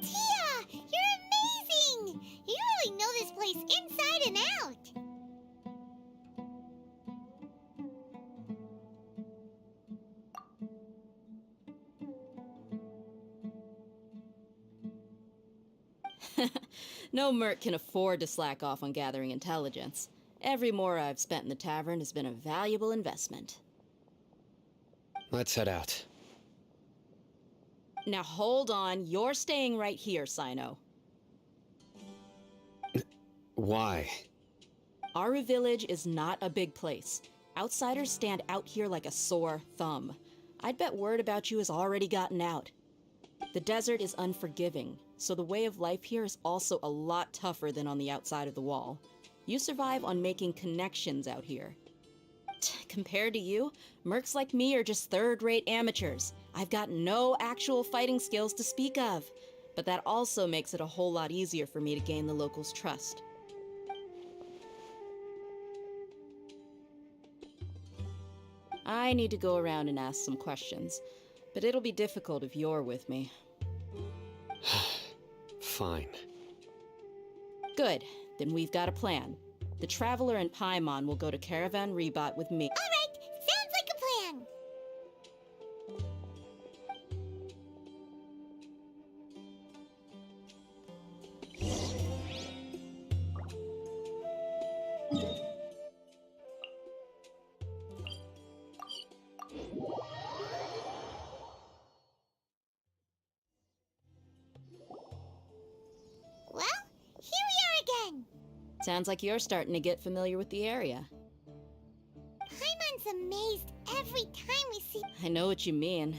Tia! You're amazing! You really know this place inside and out! No merc can afford to slack off on gathering intelligence. Every mora I've spent in the tavern has been a valuable investment. Let's head out. Now hold on, you're staying right here, Sino. Why? Aru Village is not a big place. Outsiders stand out here like a sore thumb. I'd bet word about you has already gotten out. The desert is unforgiving, so the way of life here is also a lot tougher than on the outside of the wall. You survive on making connections out here. Compared to you, mercs like me are just third-rate amateurs. I've got no actual fighting skills to speak of, but that also makes it a whole lot easier for me to gain the locals' trust. I need to go around and ask some questions, but it'll be difficult if you're with me. Fine. Good, then we've got a plan. The Traveler and Paimon will go to Caravan Rebot with me. All right, sounds like a plan. Well, here we are again. Sounds like you're starting to get familiar with the area. Paimon's amazed every time we see... I know what you mean.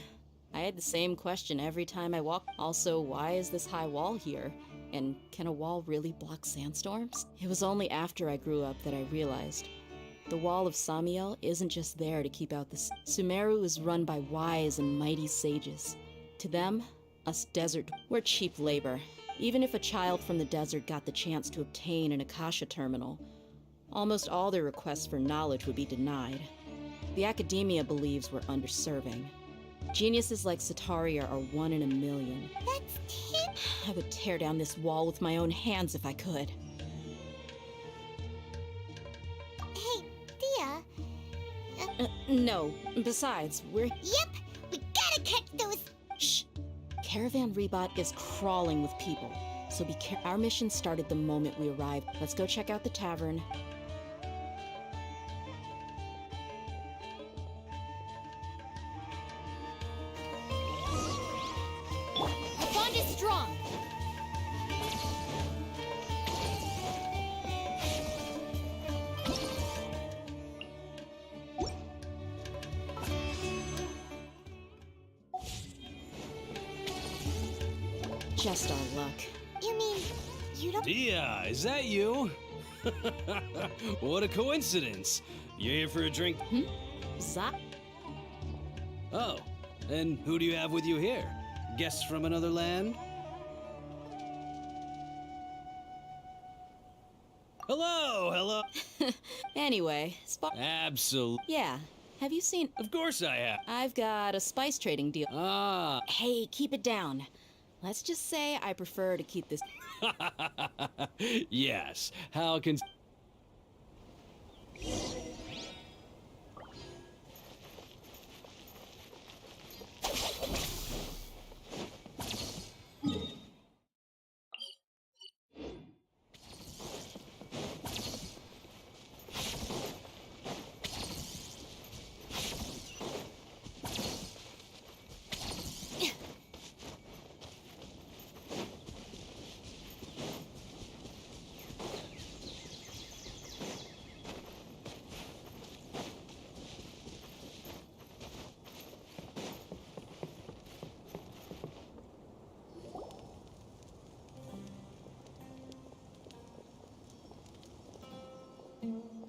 I had the same question every time I walked. Also, why is this high wall here? And can a wall really block sandstorms? It was only after I grew up that I realized. The Wall of Samiel isn't just there to keep out the... Sumeru is run by wise and mighty sages. To them, us desert, we're cheap labor. Even if a child from the desert got the chance to obtain an Akasha terminal, almost all their requests for knowledge would be denied. The academia believes we're underserving. Geniuses like Sataria are 1 in a million. That's Tim. I would tear down this wall with my own hands if I could. Hey, Dia. No. Besides, we're... Yep, we gotta catch those... Shh. Caravan Rebot is crawling with people, so be careful. Our mission started the moment we arrived. Let's go check out the tavern. Our bond is strong. Just our luck. You mean, you don't... Dia, is that you? What a coincidence. You here for a drink? Zap. Oh, and who do you have with you here? Guests from another land? Hello. Anyway, Absolutely. Yeah. Have you seen... Of course I have. I've got a spice trading deal. Ah. Hey, keep it down. Let's just say I prefer to keep this... Yes. How can...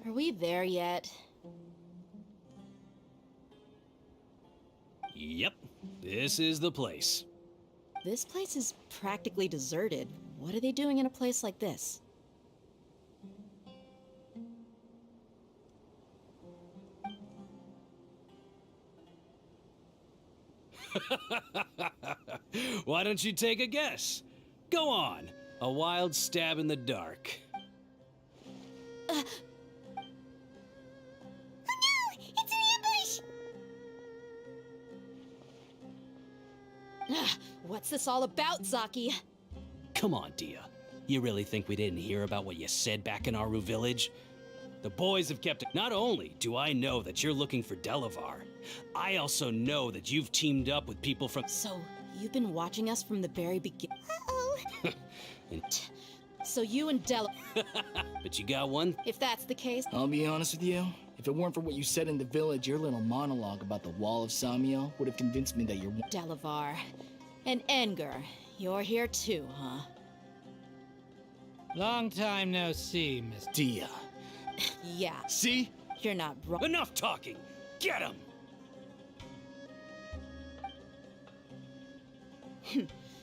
Are we there yet? Yep. This is the place. This place is practically deserted. What are they doing in a place like this? Why don't you take a guess? Go on. A wild stab in the dark. Oh no! It's an ambush! What's this all about, Zaki? Come on, Dia. You really think we didn't hear about what you said back in Aru Village? The boys have kept it. Not only do I know that you're looking for Delavar, I also know that you've teamed up with people from... So, you've been watching us from the very beginning? Uh-oh. So you and Della... But you got one? If that's the case... I'll be honest with you. If it weren't for what you said in the village, your little monologue about the Wall of Samiel would have convinced me that you're... Delavar. And Enger. You're here too, huh? Long time no see, Miss Dia. Yeah. See? You're not wrong. Enough talking! Get him!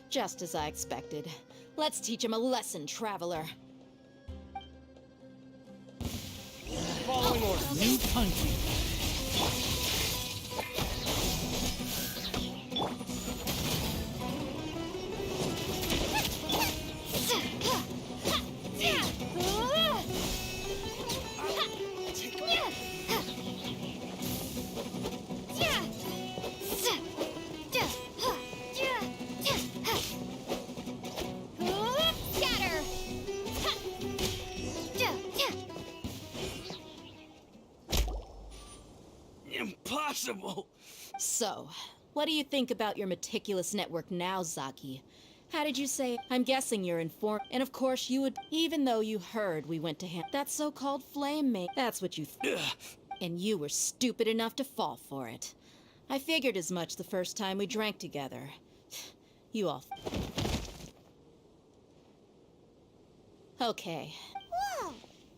Just as I expected. Let's teach him a lesson, traveler. Following orders. New punching. Impossible! So, what do you think about your meticulous network now, Zaki? How did you say? I'm guessing you're informed. And of course you would, even though you heard we went to him. That so-called flame mate. That's what you and you were stupid enough to fall for it. I figured as much the first time we drank together. You all... Okay. Whoa!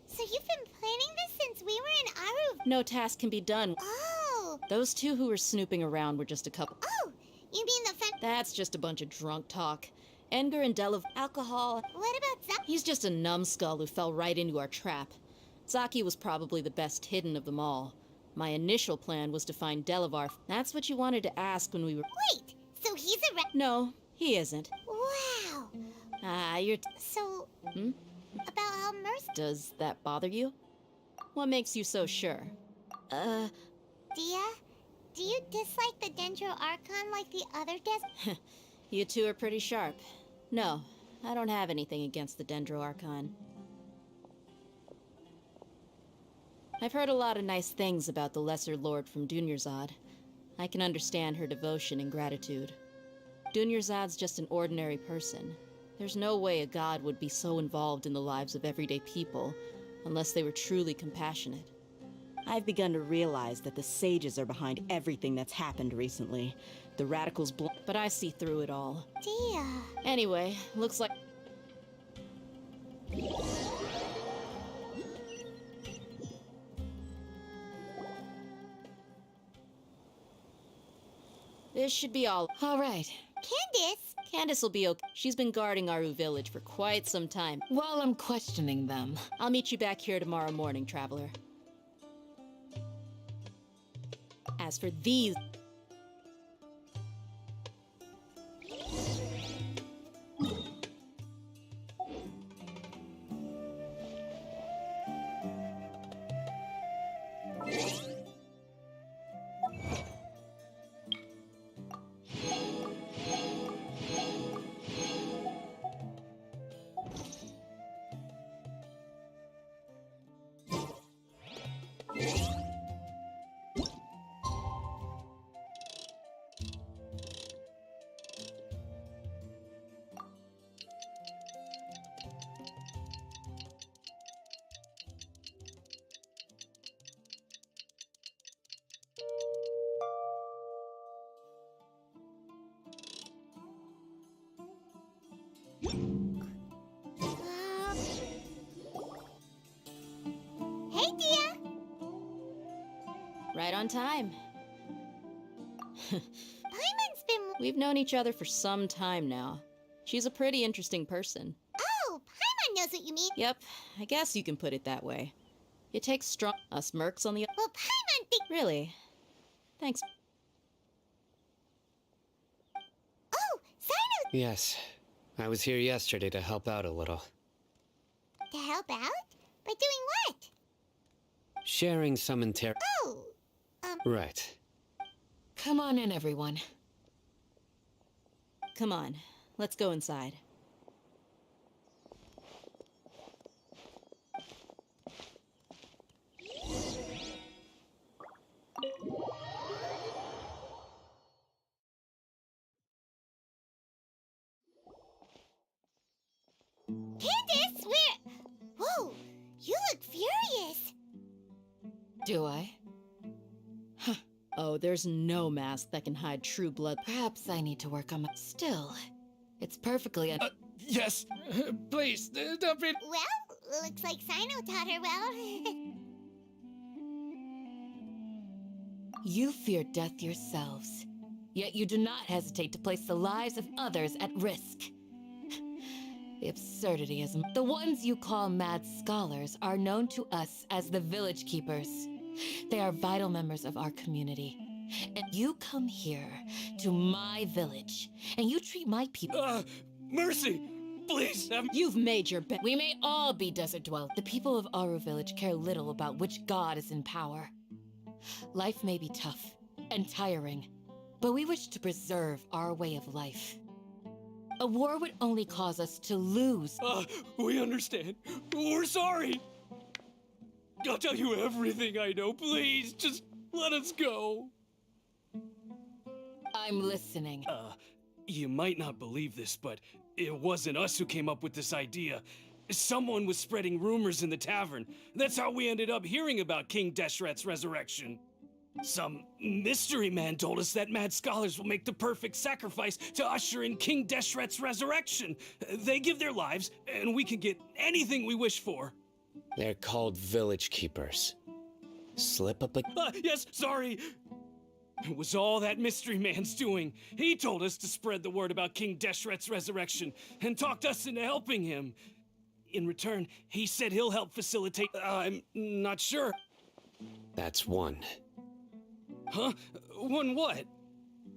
So you've been planning this since we were in Aru... No task can be done. Oh! Those two who were snooping around were just a couple... Oh! You mean the That's just a bunch of drunk talk. Enger and Delav... Alcohol... What about Zaki? He's just a numbskull who fell right into our trap. Zaki was probably the best hidden of them all. My initial plan was to find Delavar. That's what you wanted to ask when we were... Wait! So he's a No, he isn't. Wow! Ah, you're... So... Hmm? About how merciful... Does that bother you? What makes you so sure? Dia? Do you dislike the Dendro Archon like the other You two are pretty sharp. No, I don't have anything against the Dendro Archon. I've heard a lot of nice things about the Lesser Lord from Dunyarzad. I can understand her devotion and gratitude. Dunyarzad's just an ordinary person. There's no way a god would be so involved in the lives of everyday people, unless they were truly compassionate. I've begun to realize that the sages are behind everything that's happened recently. The radicals but I see through it all. Dia. Anyway, looks like... This should be all. All right. Candace will be okay. She's been guarding Aru village for quite some time. While I'm questioning them. I'll meet you back here tomorrow morning, traveler. As for these... Hey, Dia! Right on time. Paimon's been... We've known each other for some time now. She's a pretty interesting person. Oh, Paimon knows what you mean. Yep, I guess you can put it that way. It takes strong... Us mercs on the... Well, Paimon think... Really? Thanks. Oh, Sino... Yes, I was here yesterday to help out a little. To help out? By doing what? Sharing some Oh, Right. Come on in, everyone. Come on, let's go inside. Candace, Do I? Oh, there's no mask that can hide true blood. Perhaps I need to work on my... Still, it's perfectly... Yes, please, don't be... Well, looks like Sino taught her well. You fear death yourselves, yet you do not hesitate to place the lives of others at risk. The absurdity is... The ones you call mad scholars are known to us as the Village Keepers. They are vital members of our community. And you come here, to my village, and you treat my people... Mercy! Please, You've made your bet. We may all be desert dwellers. The people of Aru Village care little about which god is in power. Life may be tough and tiring, but we wish to preserve our way of life. A war would only cause us to lose. We understand. We're sorry. I'll tell you everything I know. Please, just let us go. I'm listening. You might not believe this, but it wasn't us who came up with this idea. Someone was spreading rumors in the tavern. That's how we ended up hearing about King Deshret's resurrection. Some mystery man told us that mad scholars will make the perfect sacrifice to usher in King Deshret's resurrection. They give their lives, and we can get anything we wish for. They're called Village Keepers. Slip up a... Yes, sorry. It was all that mystery man's doing. He told us to spread the word about King Deshret's resurrection and talked us into helping him. In return, he said he'll help facilitate... I'm not sure. That's one. Huh? One what?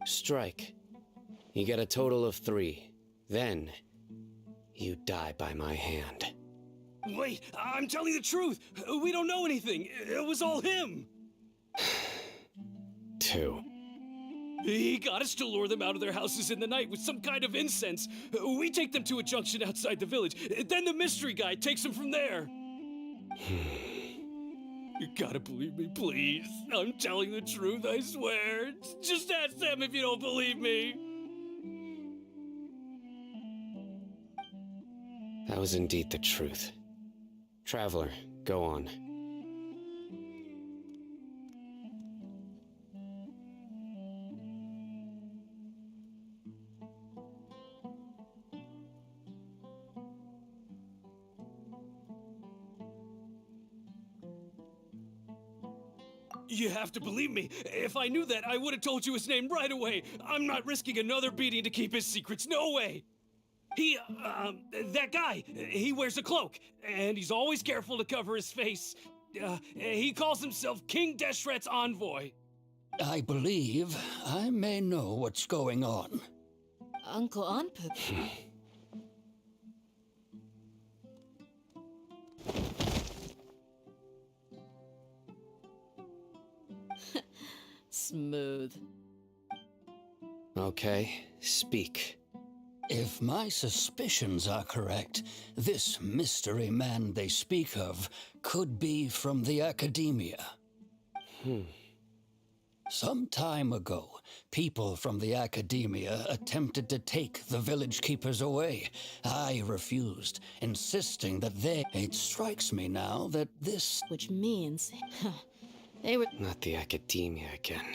Strike. You get a total of 3. Then, you die by my hand. Wait, I'm telling the truth. We don't know anything. It was all him. 2. He got us to lure them out of their houses in the night with some kind of incense. We take them to a junction outside the village. Then the mystery guy takes them from there. You gotta believe me, please. I'm telling the truth, I swear. Just ask them if you don't believe me. That was indeed the truth. Traveler, go on. You have to believe me. If I knew that, I would have told you his name right away. I'm not risking another beating to keep his secrets. No way. That guy, he wears a cloak, and he's always careful to cover his face. He calls himself King Deshret's envoy. I believe I may know what's going on. Uncle Anpu. Smooth. Okay, speak. If my suspicions are correct, this mystery man they speak of could be from the Academia. Some time ago, people from the Academia attempted to take the Village Keepers away. I refused, insisting that they... It strikes me now that this... Which means... they were... Not the Academia again.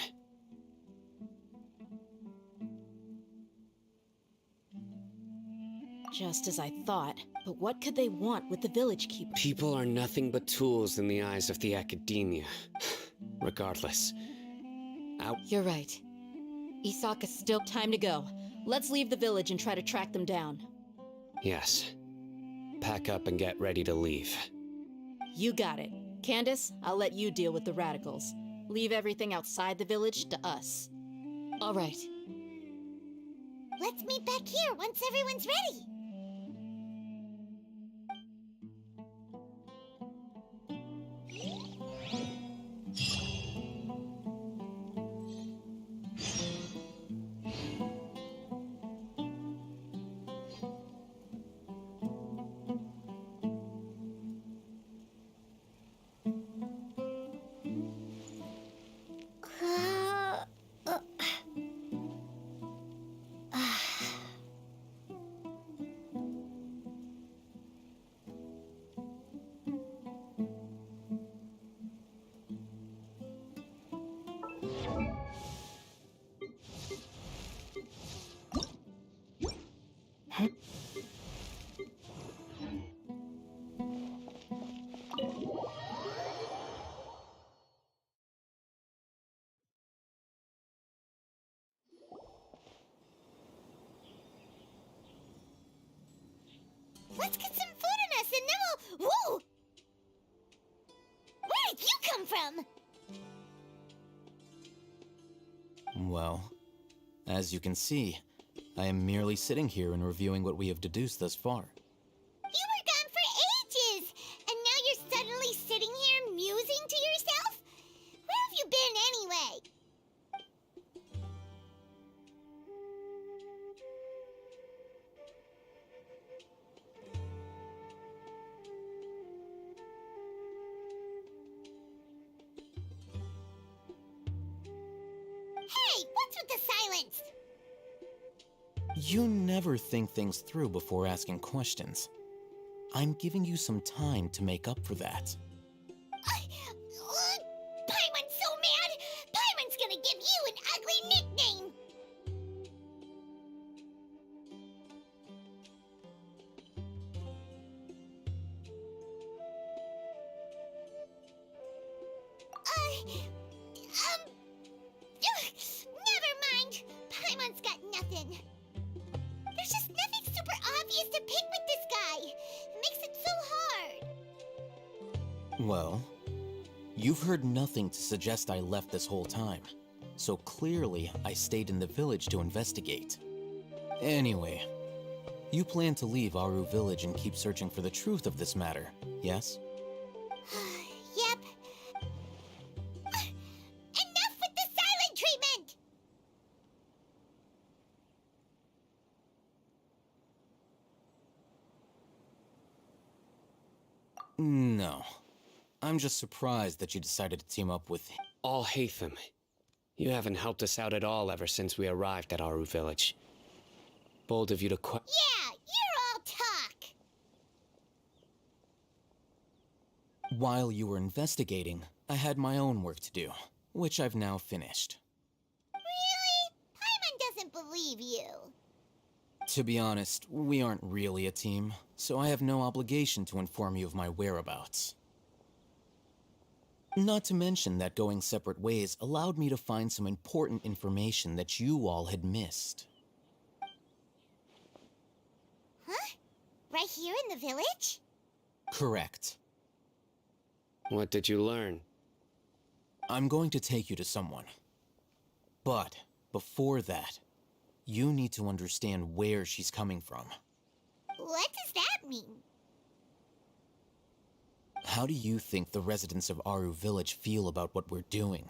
Just as I thought. But what could they want with the Village Keeper? People are nothing but tools in the eyes of the Academia. Regardless. You're right. Isaka's still... Time to go. Let's leave the village and try to track them down. Yes. Pack up and get ready to leave. You got it. Candace, I'll let you deal with the radicals. Leave everything outside the village to us. All right. Let's meet back here once everyone's ready. come from? Well, as you can see, I am merely sitting here and reviewing what we have deduced thus far. You were gone for ages, and now you're suddenly sitting here musing to yourself? Where have you been anyway? Hey, what's with the silence? You never think things through before asking questions. I'm giving you some time to make up for that. Paimon's so mad! Paimon's gonna give you an ugly nickname! Never mind. Paimon's got nothing. There's just nothing super obvious to pick with this guy. It makes it so hard. Well, you've heard nothing to suggest I left this whole time, so clearly I stayed in the village to investigate. Anyway, you plan to leave Aru Village and keep searching for the truth of this matter, yes? Yep. Enough with the silent treatment! No. I'm just surprised that you decided to team up with... Alhaitham, you haven't helped us out at all ever since we arrived at Aru Village. Bold of you to Yeah, you're all talk! While you were investigating, I had my own work to do, which I've now finished. Really? Paimon doesn't believe you. To be honest, we aren't really a team, so I have no obligation to inform you of my whereabouts. Not to mention that going separate ways allowed me to find some important information that you all had missed. Huh? Right here in the village? Correct. What did you learn? I'm going to take you to someone. But before that, you need to understand where she's coming from. What does that mean? How do you think the residents of Aru Village feel about what we're doing?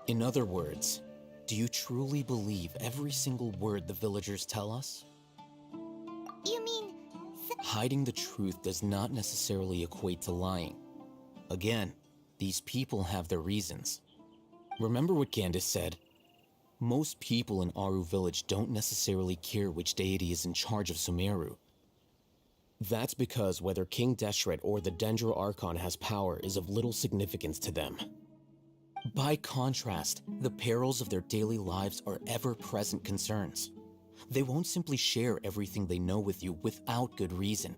In other words, do you truly believe every single word the villagers tell us? You mean... Hiding the truth does not necessarily equate to lying. Again, these people have their reasons. Remember what Candace said? Most people in Aru Village don't necessarily care which deity is in charge of Sumeru. That's because whether King Deshret or the Dendro Archon has power is of little significance to them. By contrast, the perils of their daily lives are ever-present concerns. They won't simply share everything they know with you without good reason.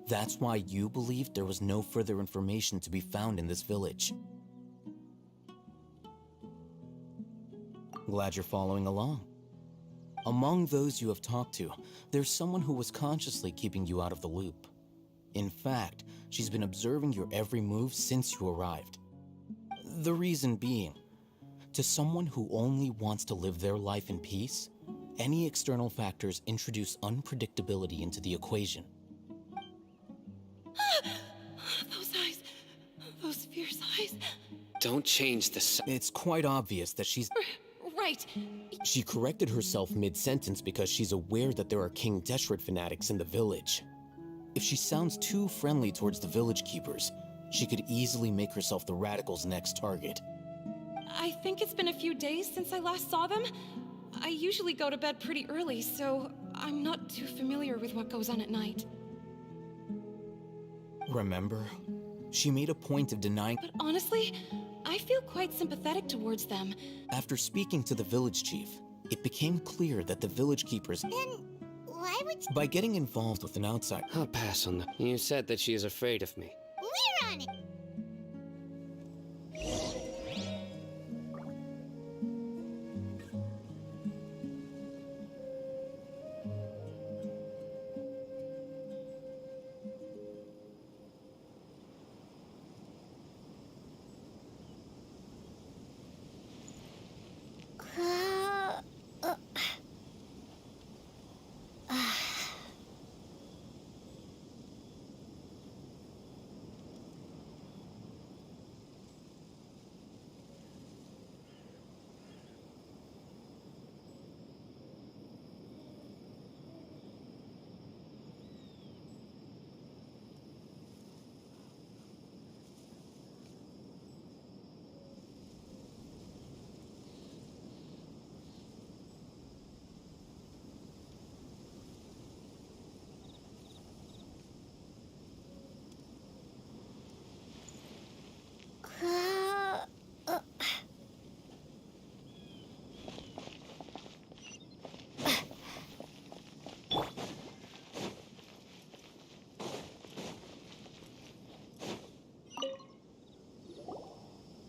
That's why you believed there was no further information to be found in this village. Glad you're following along. Among those you have talked to, there's someone who was consciously keeping you out of the loop. In fact, she's been observing your every move since you arrived. The reason being, to someone who only wants to live their life in peace, any external factors introduce unpredictability into the equation. Those eyes. Those fierce eyes. Don't change the It's quite obvious that she's... Right. right. She corrected herself mid-sentence because she's aware that there are King Deshret fanatics in the village. If she sounds too friendly towards the village keepers, she could easily make herself the radicals' next target. I think it's been a few days since I last saw them. I usually go to bed pretty early, so I'm not too familiar with what goes on at night. Remember? She made a point of denying— But honestly, I feel quite sympathetic towards them. After speaking to the village chief, it became clear that the village keepers— Then why would you— by getting involved with an outsider— I'll pass on that. You said that she is afraid of me. We're on it!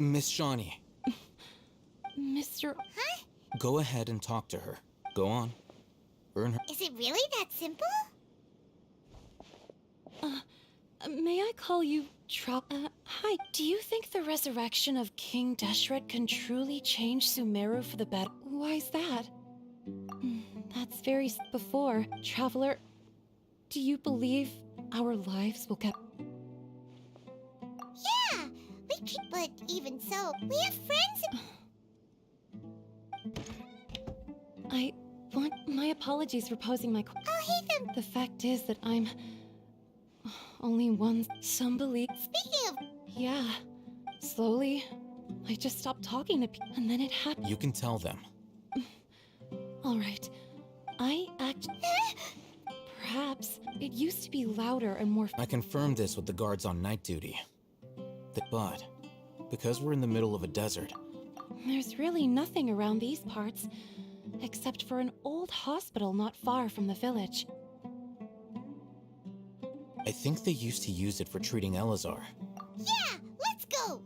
Miss Shawnee, Mr. Huh? go ahead and talk to her. Go on. Earn her— Is it really that simple? May I call you hi. Do you think the resurrection of King Deshret can truly change Sumeru for the better? Why's that? That's very before. Traveler, do you believe our lives will get— Yeah, but even so, we have friends. I want my apologies for posing my I'll hate them. The fact is that I'm only one. Some believe. Speaking of, Yeah. Slowly, I just stopped talking to people, and then it happened. You can tell them. All right. Perhaps it used to be louder and more. I confirmed this with the guards on night duty. But because we're in the middle of a desert, There's really nothing around these parts, except for an old hospital not far from the village. I think they used to use it for treating Elazar. yeah, let's go.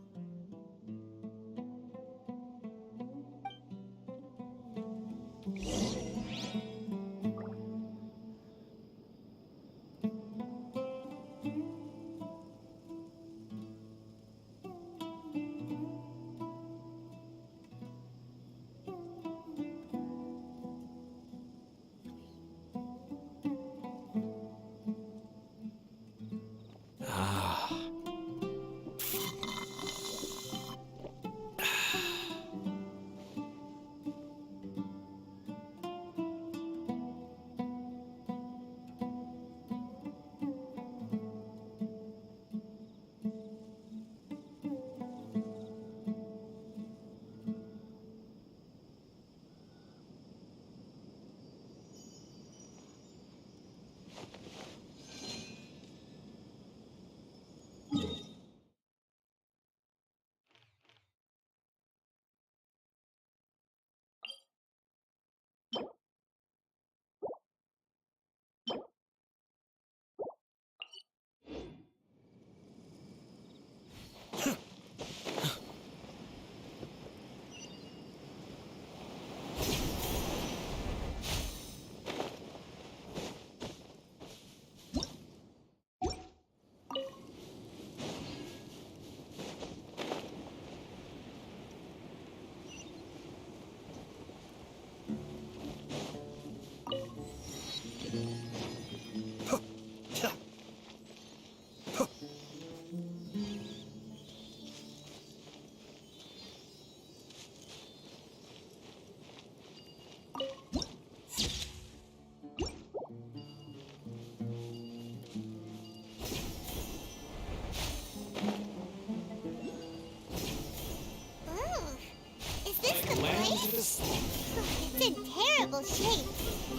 It's in terrible shape.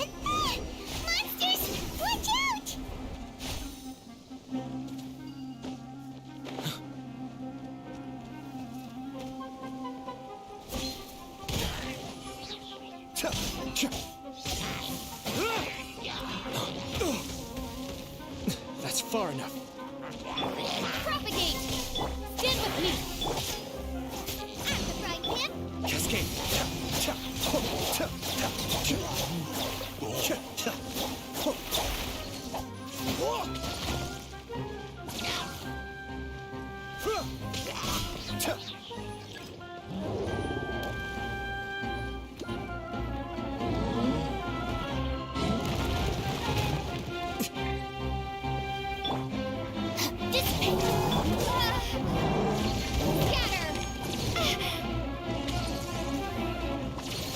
And, monsters! Watch out! That's far enough. Propagate! Stand with me! I'm the frying pan. Cascade. Dissipate! Scatter!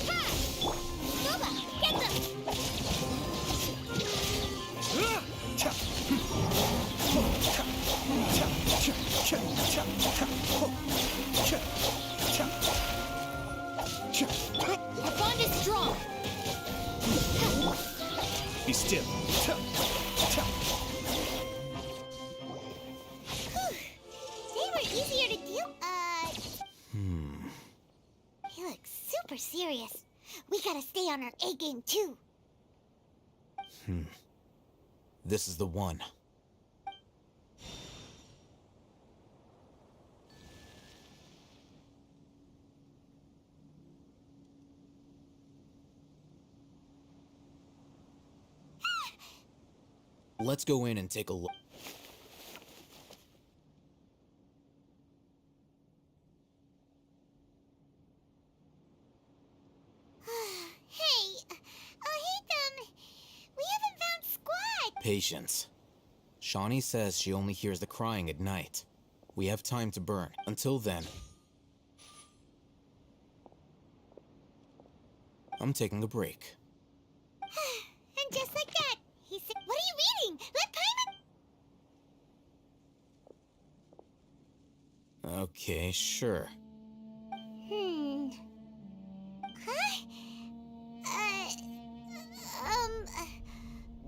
Ha! Boba, get them! Our bond is strong! Be still. They were easier to deal. He looks super serious. We gotta stay on our A game too. This is the one. Let's go in and take a look. Hey, we haven't found Squad. Patience. Shawnee says she only hears the crying at night. We have time to burn. Until then, I'm taking a break. And just like that, he said, "What are you reading? Let Paimon." Okay, sure. Huh?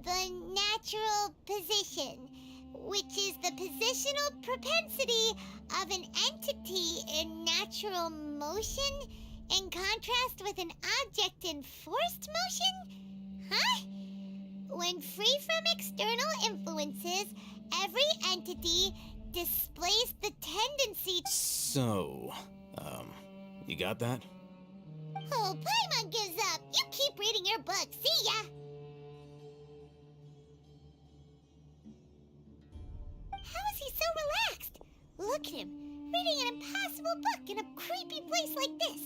The natural position, which is the positional propensity of an entity in natural motion in contrast with an object in forced motion? Huh? When free from external influences, every entity displays the tendency. So, you got that? Oh, Paimon gives up. You keep reading your book. See ya. How is he so relaxed? Look at him, reading an impossible book in a creepy place like this.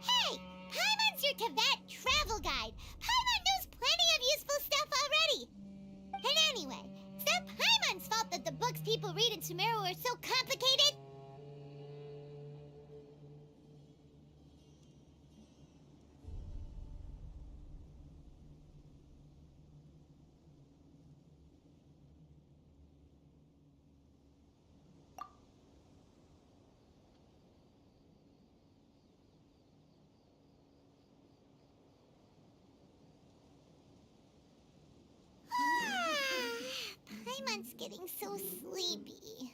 Hey, Paimon's your Tibet travel guide. Paimon knows plenty of useful stuff already. And anyway, it's not Paimon's fault that the books people read in Sumeru are so complicated. Paimon's getting so sleepy.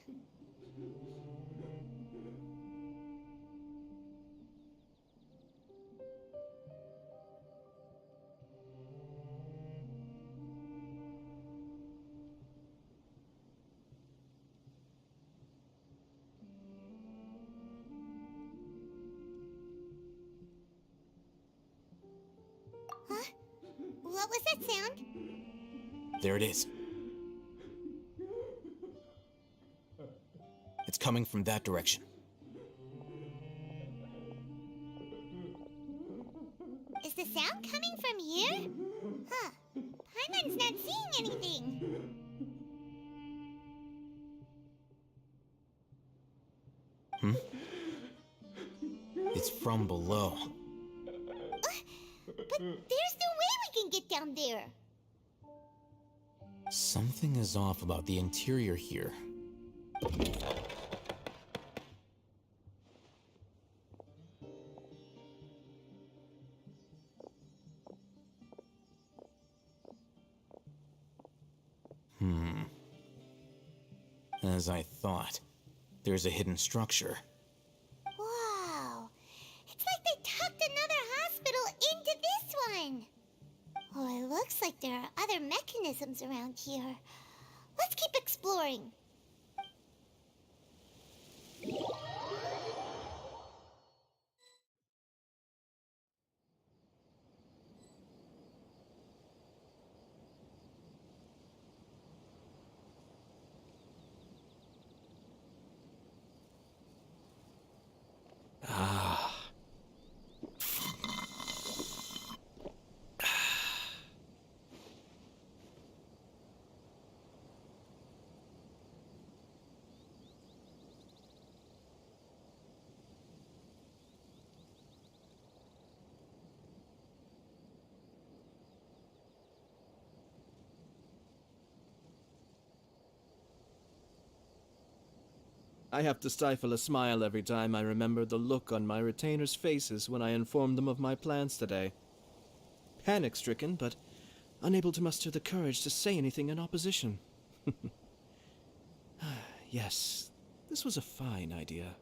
Huh? What was that sound? There it is. It's coming from that direction. Is the sound coming from here? Huh. Paimon's not seeing anything. Hmm? It's from below. But there's no way we can get down there. Something is off about the interior here. As I thought, there's a hidden structure. Wow. It's like they tucked another hospital into this one. Oh, it looks like there are other mechanisms around here. Let's keep exploring. I have to stifle a smile every time I remember the look on my retainers' faces when I informed them of my plans today. Panic-stricken, but unable to muster the courage to say anything in opposition. Yes, this was a fine idea.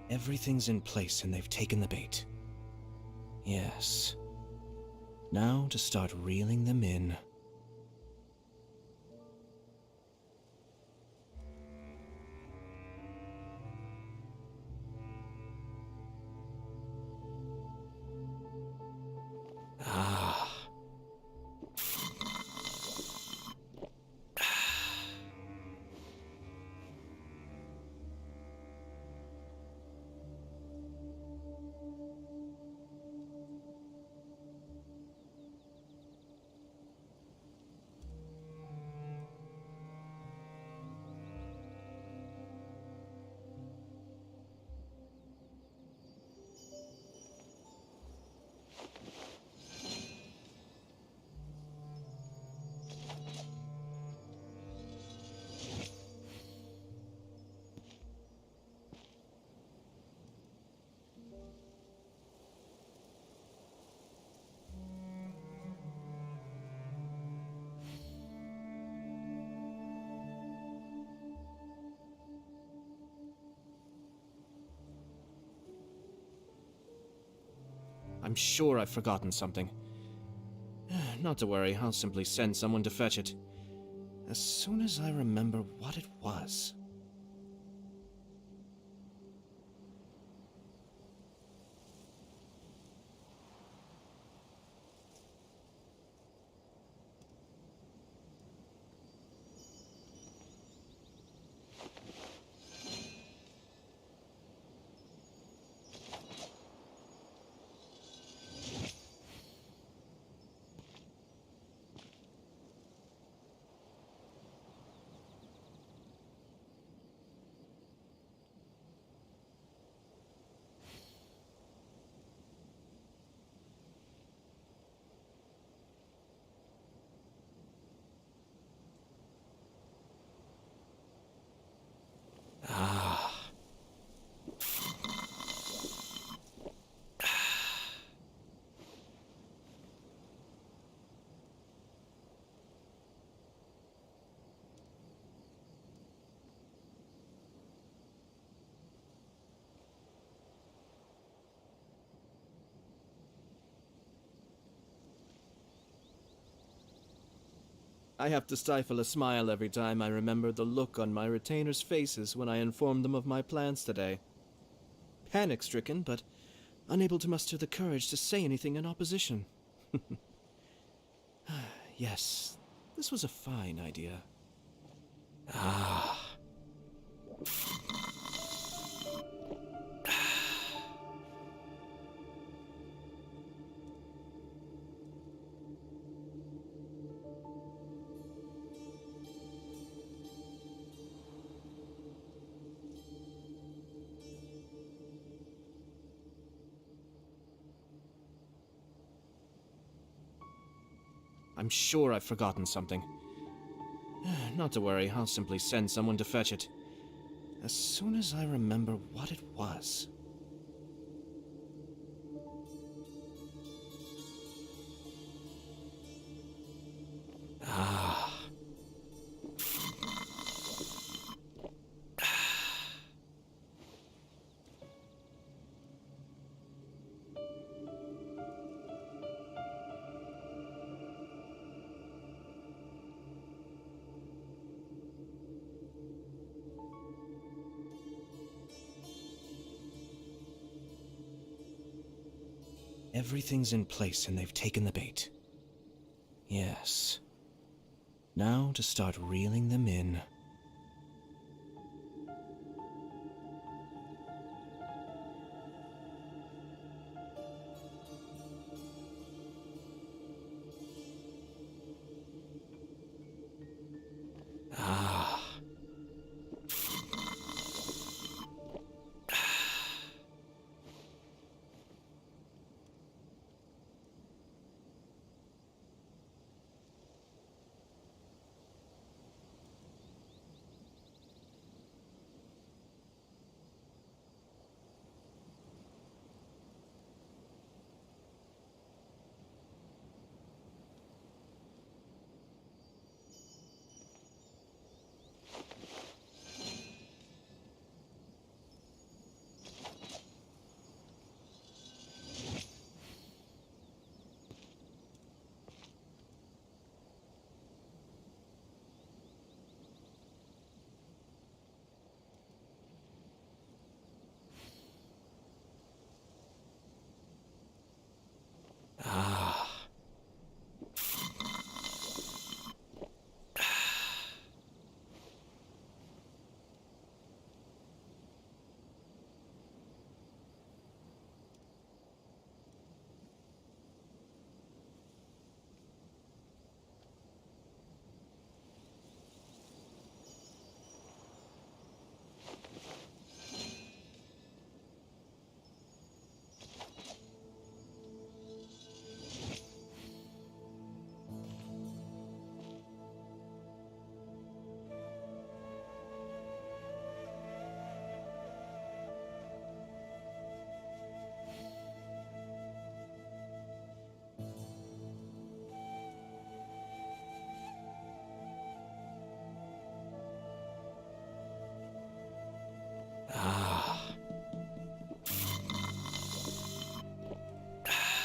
Everything's in place and they've taken the bait. Yes. Now to start reeling them in. I'm sure I've forgotten something. Not to worry, I'll simply send someone to fetch it. As soon as I remember what it was. I have to stifle a smile every time I remember the look on my retainers' faces when I informed them of my plans today. Panic-stricken, but unable to muster the courage to say anything in opposition. Yes, this was a fine idea. Ah. I'm sure I've forgotten something. Not to worry, I'll simply send someone to fetch it. As soon as I remember what it was. Ah. Everything's in place and they've taken the bait. Yes. Now to start reeling them in. Ah. Ah. Ah.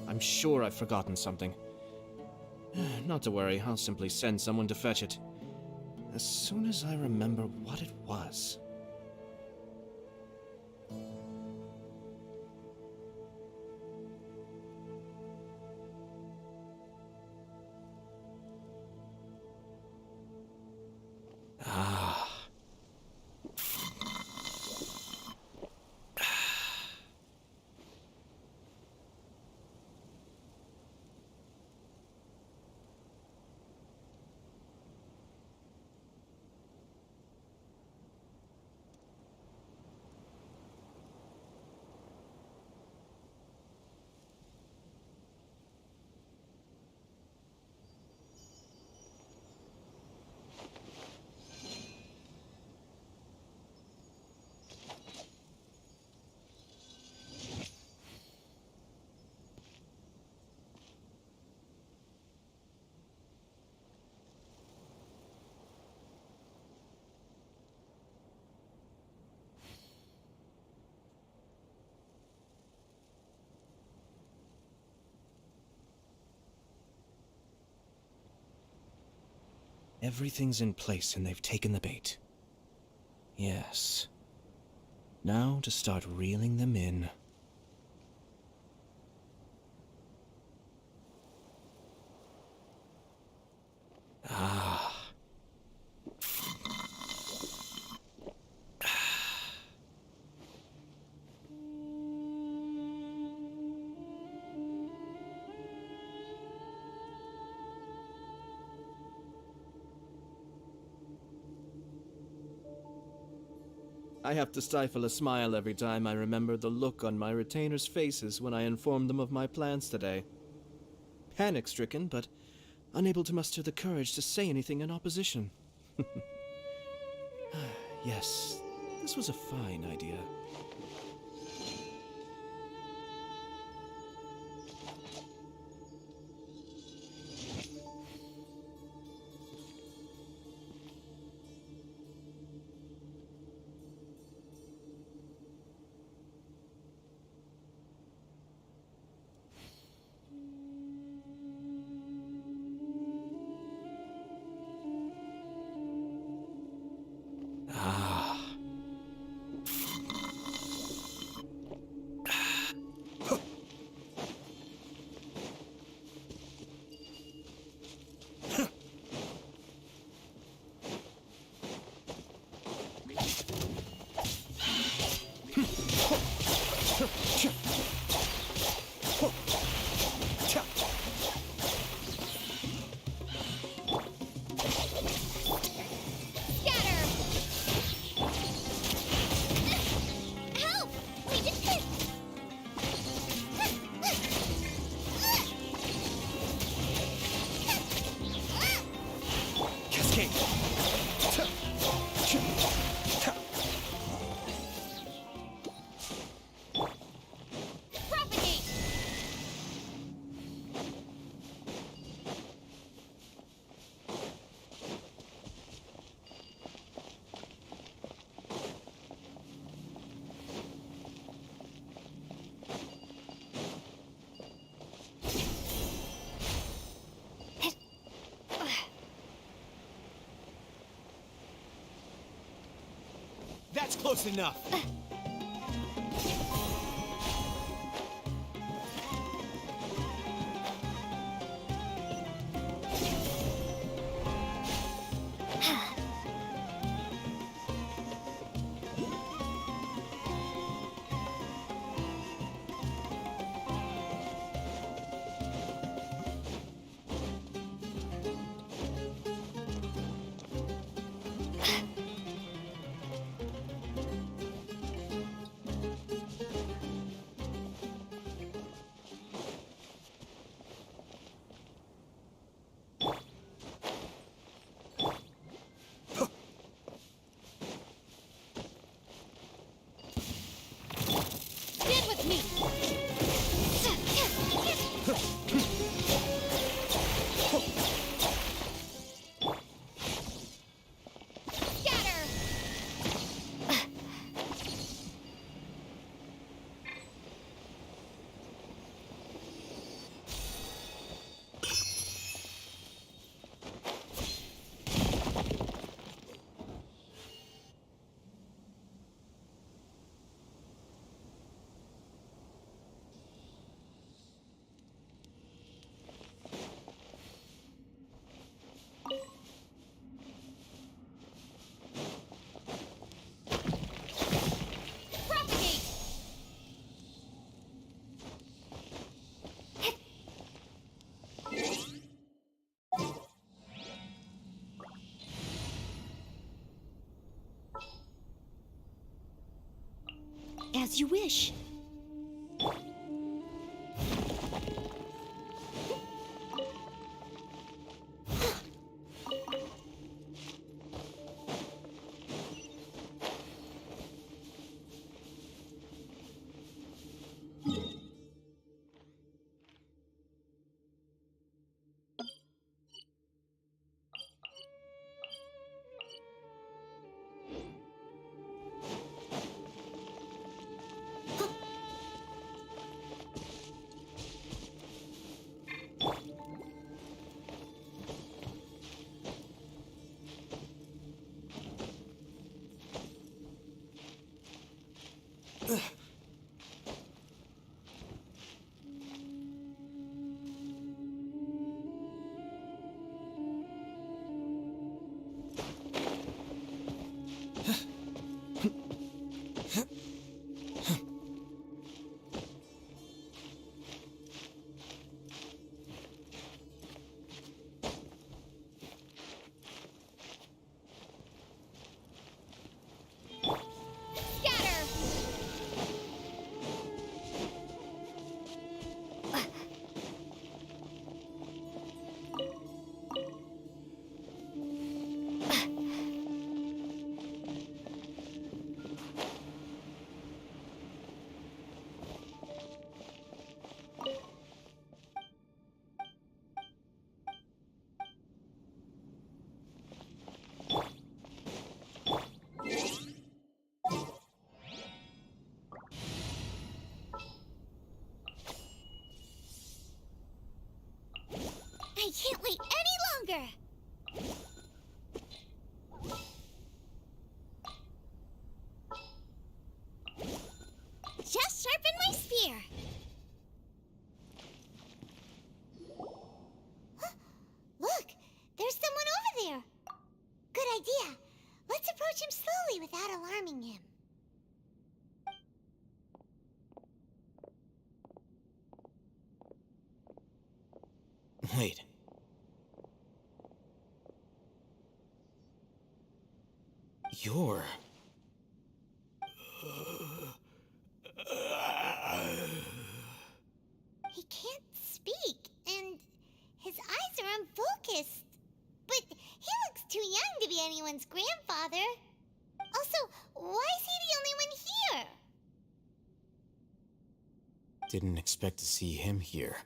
I'm sure I've forgotten something. Not to worry, I'll simply send someone to fetch it. As soon as I remember what it was. Ah. Everything's in place and they've taken the bait. Yes. Now to start reeling them in. Ah. I have to stifle a smile every time I remember the look on my retainers' faces when I informed them of my plans today. Panic-stricken, but unable to muster the courage to say anything in opposition. Yes, this was a fine idea. That's close enough. Stand with me! Scatter! Propagate! As you wish. I can't wait any longer! Just sharpen my spear! Huh? Look! There's someone over there! Good idea! Let's approach him slowly without alarming him. Wait. You're... He can't speak, and his eyes are unfocused. But he looks too young to be anyone's grandfather. Also, why is he the only one here? Didn't expect to see him here.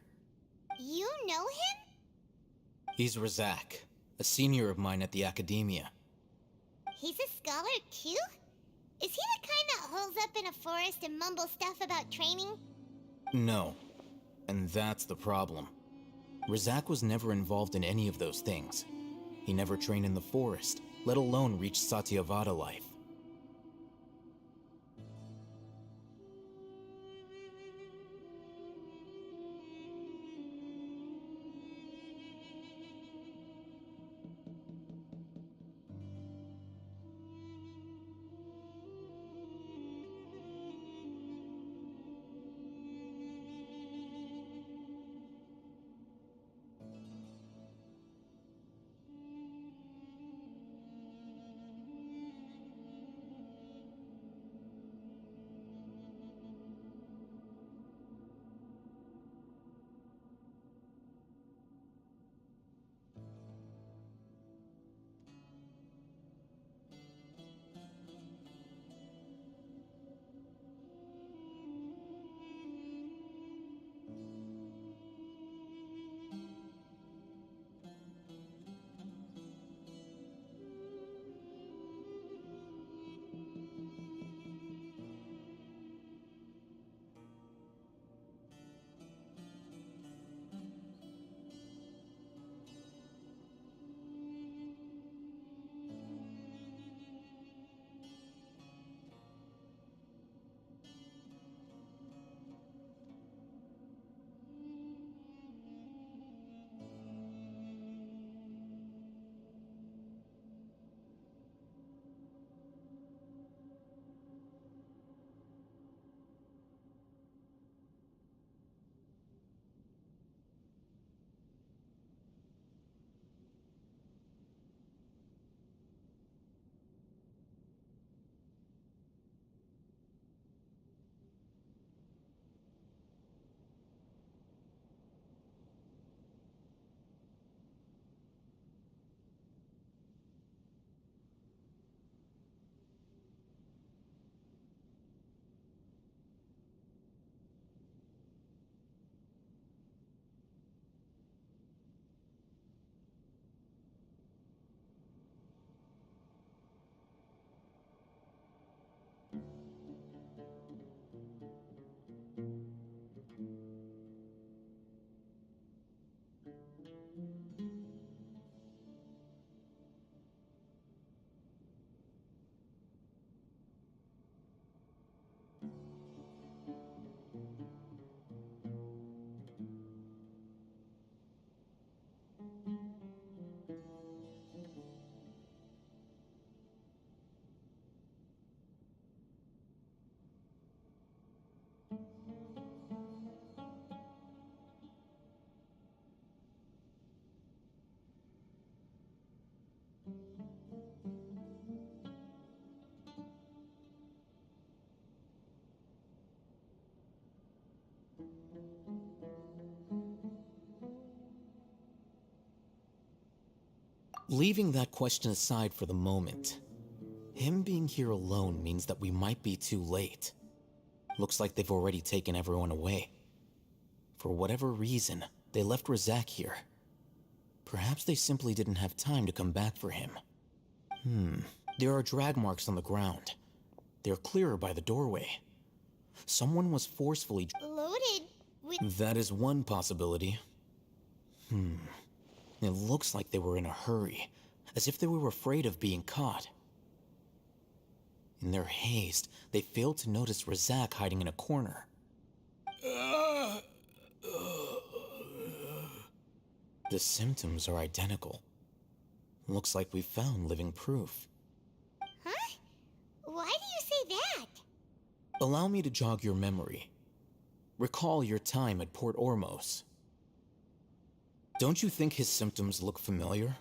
You know him? He's Razak, a senior of mine at the Academia. He's a scholar too? Is he the kind that holes up in a forest and mumbles stuff about training? No. And that's the problem. Razak was never involved in any of those things. He never trained in the forest, let alone reach Satyavada life. Leaving that question aside for the moment, him being here alone means that we might be too late. Looks like they've already taken everyone away. For whatever reason, they left Razak here. Perhaps they simply didn't have time to come back for him. There are drag marks on the ground. They're clearer by the doorway. Someone was forcefully Loaded with... That is one possibility. It looks like they were in a hurry, as if they were afraid of being caught. In their haste, they failed to notice Razak hiding in a corner. The symptoms are identical. Looks like we found living proof. Huh? Why do you say that? Allow me to jog your memory. Recall your time at Port Ormos. Don't you think his symptoms look familiar?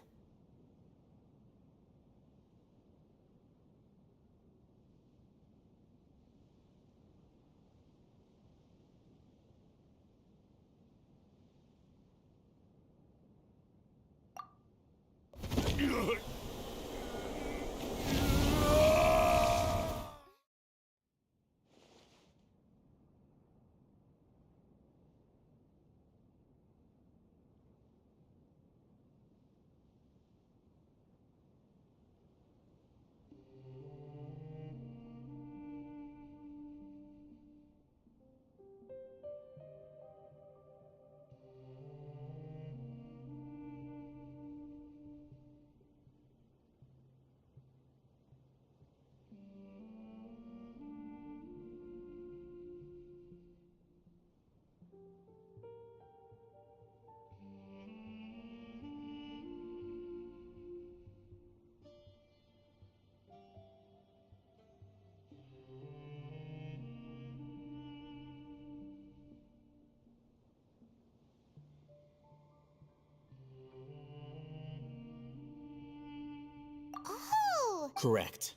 Oh! Correct.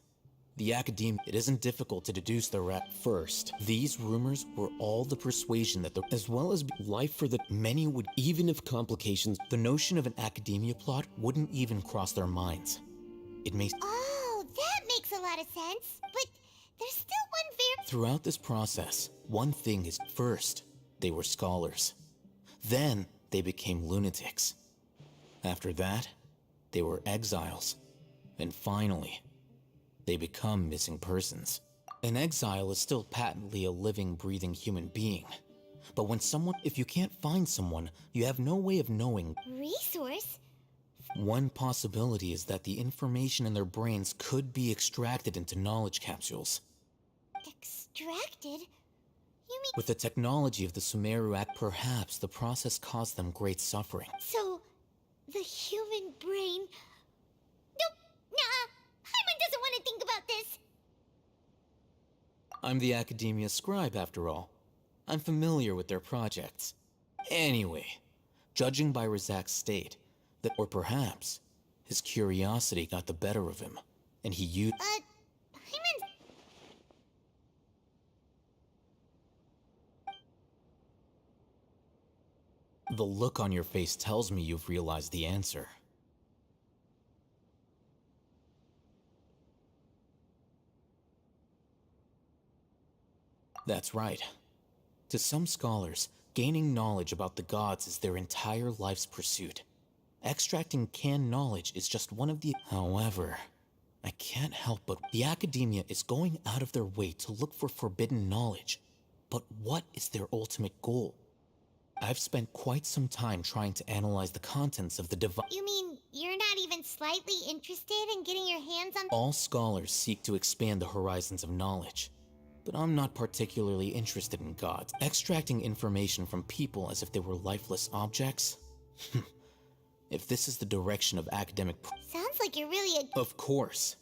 The Academe, it isn't difficult to deduce the first. These rumors were all the persuasion that as well as life for the many would, even if complications, the notion of an Academia plot wouldn't even cross their minds. It may. Oh, that makes a lot of sense. But there's still one very. Throughout this process, one thing is first, they were scholars. Then, they became lunatics. After that, they were exiles. And finally, they become missing persons. An exile is still patently a living, breathing human being. But when if you can't find someone, you have no way of knowing. Resource? One possibility is that the information in their brains could be extracted into knowledge capsules. Extracted? You mean... With the technology of the Sumeru Act, perhaps the process caused them great suffering. So, the human brain... Nope! Nuh-uh! Hyman doesn't want to think about this! I'm the Academia scribe, after all. I'm familiar with their projects. Anyway, judging by Razak's state, or perhaps his curiosity got the better of him, and he used. Hyman. The look on your face tells me you've realized the answer. That's right. To some scholars, gaining knowledge about the gods is their entire life's pursuit. Extracting canned knowledge is just one of the... However, I can't help but... The Academia is going out of their way to look for forbidden knowledge. But what is their ultimate goal? I've spent quite some time trying to analyze the contents of the divine... You mean you're not even slightly interested in getting your hands on... All scholars seek to expand the horizons of knowledge. But I'm not particularly interested in gods. Extracting information from people as if they were lifeless objects? If this is the direction of academic... Sounds like you're really a... Of course.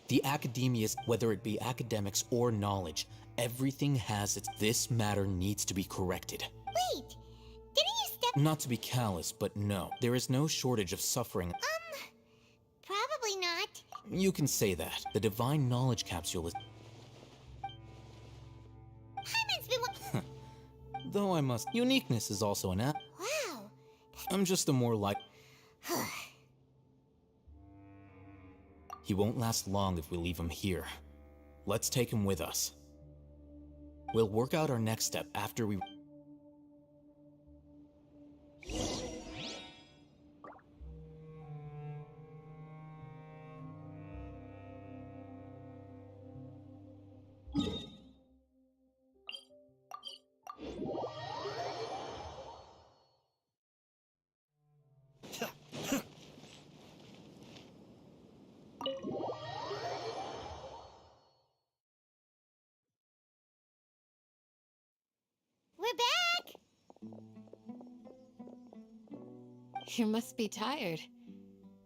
The Academia is, whether it be academics or knowledge, everything has its... This matter needs to be corrected. Wait! Didn't you step... Not to be callous, but no. There is no shortage of suffering. Probably not. You can say that. The divine knowledge capsule is... Hyman's been... Though I must... Uniqueness is also an app. Wow. I'm just a more like... He won't last long if we leave him here. Let's take him with us. We'll work out our next step after we... You must be tired.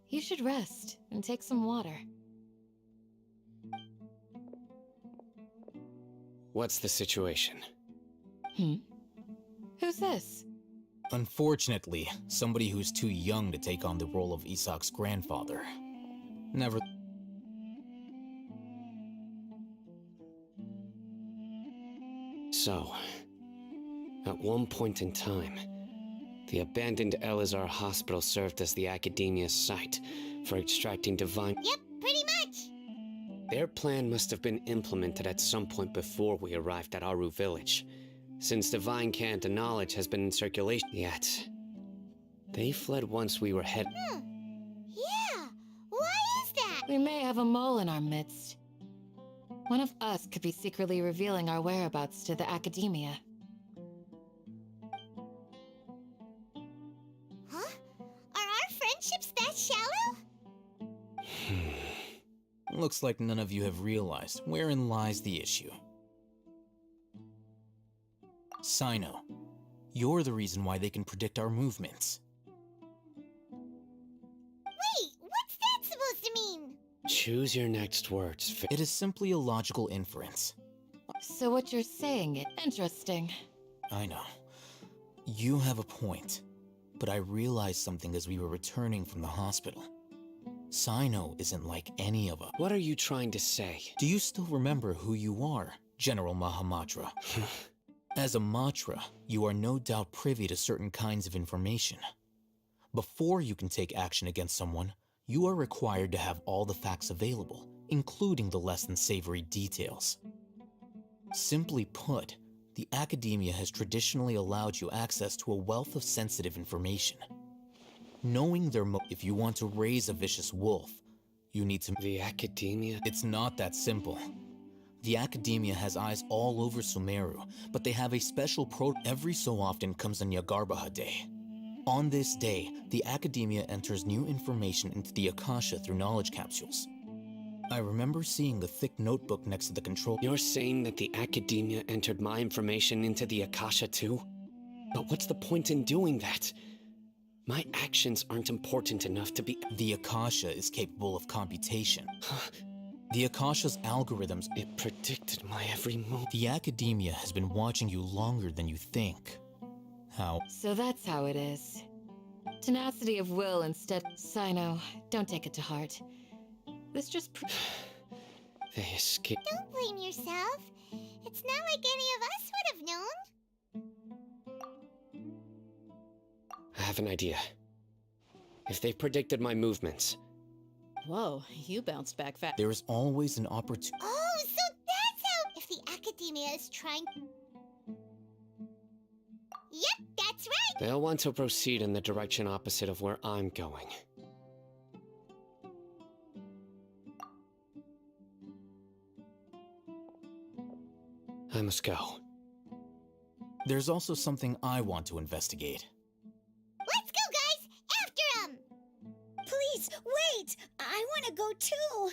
You should rest and take some water. What's the situation? Who's this? Unfortunately, somebody who's too young to take on the role of Isak's grandfather. Never. So, at one point in time, the abandoned Elazar Hospital served as the Academia's site for extracting divine. Yep, pretty much. Their plan must have been implemented at some point before we arrived at Aru Village, since divine cant and knowledge has been in circulation yet. They fled once we were head. Yeah, why is that? We may have a mole in our midst. One of us could be secretly revealing our whereabouts to the Academia. Huh? Are our friendships that shallow? Looks like none of you have realized wherein lies the issue. Sino, you're the reason why they can predict our movements. Wait, what's that supposed to mean? Choose your next words. It is simply a logical inference. So what you're saying is interesting. I know. You have a point. But I realized something as we were returning from the hospital. Sino isn't like any of us. What are you trying to say? Do you still remember who you are, General Mahamatra? As a Matra, you are no doubt privy to certain kinds of information. Before you can take action against someone, you are required to have all the facts available, including the less than savory details. Simply put, the Academia has traditionally allowed you access to a wealth of sensitive information. Knowing their if you want to raise a vicious wolf, you need to— The Academia? It's not that simple. The Academia has eyes all over Sumeru, but they have a special every so often comes on Yagarbaha Day. On this day, the Academia enters new information into the Akasha through knowledge capsules. I remember seeing a thick notebook next to the control— You're saying that the Academia entered my information into the Akasha too? But what's the point in doing that? My actions aren't important enough to be— The Akasha is capable of computation. The Akasha's algorithms— It predicted my every move. The Academia has been watching you longer than you think. How? So that's how it is. Tenacity of will instead— Sino, don't take it to heart. This just They escaped. Don't blame yourself. It's not like any of us would have known. I have an idea. If they predicted my movements. Whoa, you bounced back fast. There is always an opportunity. Oh, so that's how— If the Academia is trying— Yep, that's right! They'll want to proceed in the direction opposite of where I'm going. I must go. There's also something I want to investigate. Let's go, guys! After him! Please, wait! I want to go too!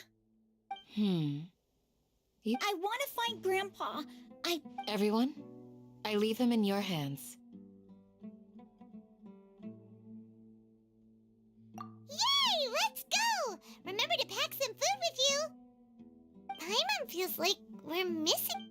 I want to find Grandpa. Everyone, I leave him in your hands. Yay! Let's go! Remember to pack some food with you! Paimon feels like we're missing—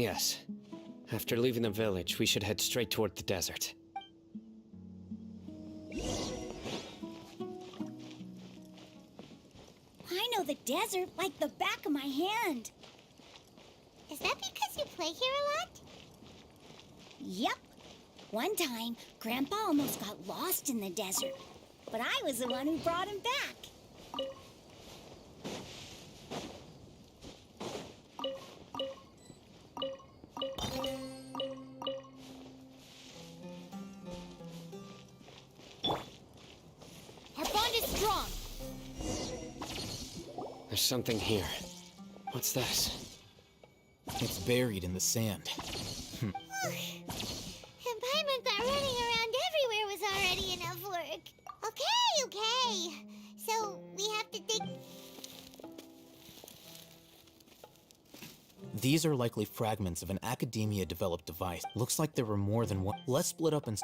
Yes. After leaving the village, we should head straight toward the desert. I know the desert like the back of my hand. Is that because you play here a lot? Yep. One time, Grandpa almost got lost in the desert, but I was the one who brought him back. Our bond is strong. There's something here. What's this? It's buried in the sand. And Paimon thought running around everywhere was already enough work. Okay. So we have to dig. These are likely fragments of an academia-developed device. Looks like there were more than one. Let's split up and...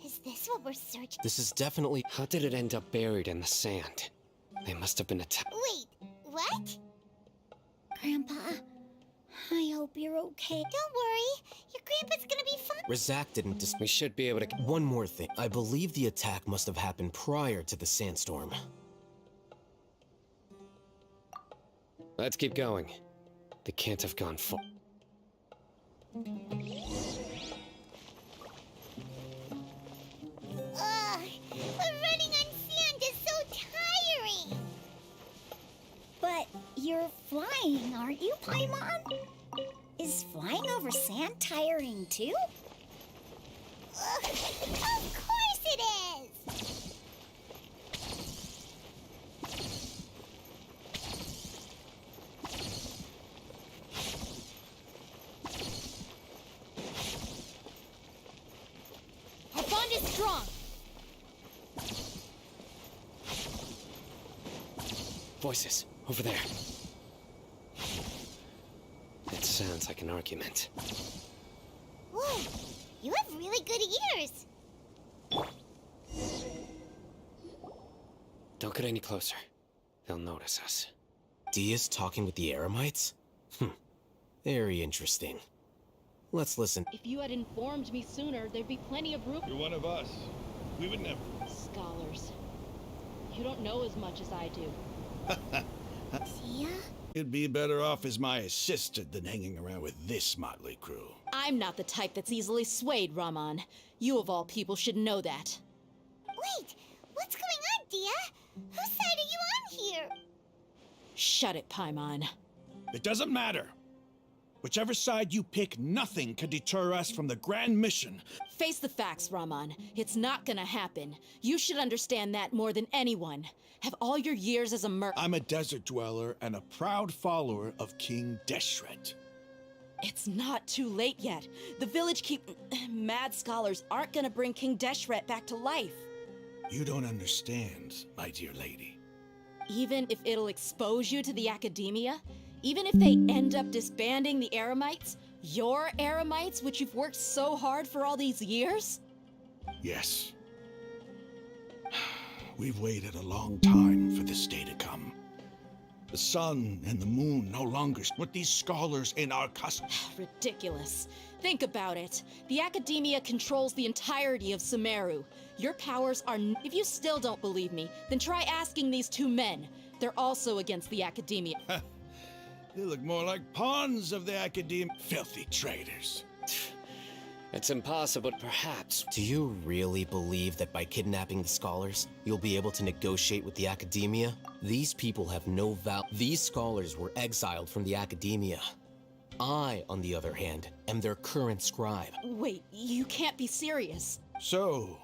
Is this what we're searching? This is definitely... How did it end up buried in the sand? They must have been attacked. Wait, what? Grandpa, I hope you're okay. Don't worry. Your grandpa's gonna be fine. Razak didn't We should be able to... One more thing. I believe the attack must have happened prior to the sandstorm. Let's keep going. They can't have gone far. But running on sand is so tiring. But you're flying, aren't you, Paimon? Is flying over sand tiring too? Of course it is. Our bond is strong. Voices, over there. It sounds like an argument. Whoa, you have really good ears. Don't get any closer. They'll notice us. Dia's talking with the Eremites? Very interesting. Let's listen. If you had informed me sooner, there'd be plenty of room. You're one of us. We would never. Scholars. You don't know as much as I do. Dia? You'd be better off as my assistant than hanging around with this motley crew. I'm not the type that's easily swayed, Raman. You of all people should know that. Wait, what's going on, Dia? Whose side are you on here? Shut it, Paimon. It doesn't matter. Whichever side you pick, nothing can deter us from the grand mission. Face the facts, Raman. It's not gonna happen. You should understand that more than anyone. Have all your years as a I'm a desert dweller and a proud follower of King Deshret. It's not too late yet. The village mad scholars aren't gonna bring King Deshret back to life. You don't understand, my dear lady. Even if it'll expose you to the academia, even if they end up disbanding the Eremites, your Eremites, which you've worked so hard for all these years? Yes. We've waited a long time for this day to come. The sun and the moon no longer put these scholars in our custody. Ridiculous. Think about it. The academia controls the entirety of Sumeru. Your powers are if you still don't believe me, then try asking these two men. They're also against the academia. They look more like pawns of the academia. Filthy traitors. It's impossible, perhaps. Do you really believe that by kidnapping the scholars, you'll be able to negotiate with the academia? These people have no value. These scholars were exiled from the academia. I, on the other hand, am their current scribe. Wait, you can't be serious. So,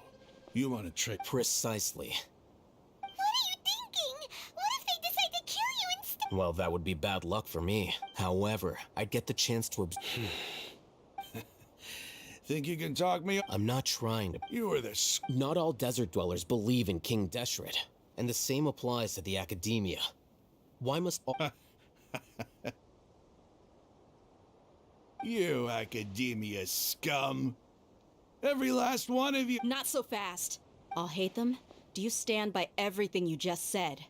you want to trick? Precisely. What are you thinking? What if they decide to kill you instead? Well, that would be bad luck for me. However, I'd get the chance to Think you can talk me? I'm not trying to. You are this. Not all desert dwellers believe in King Deshret, and the same applies to the academia. Why must all... You academia scum. Every last one of you. Not so fast. I'll hate them. Do you stand by everything you just said?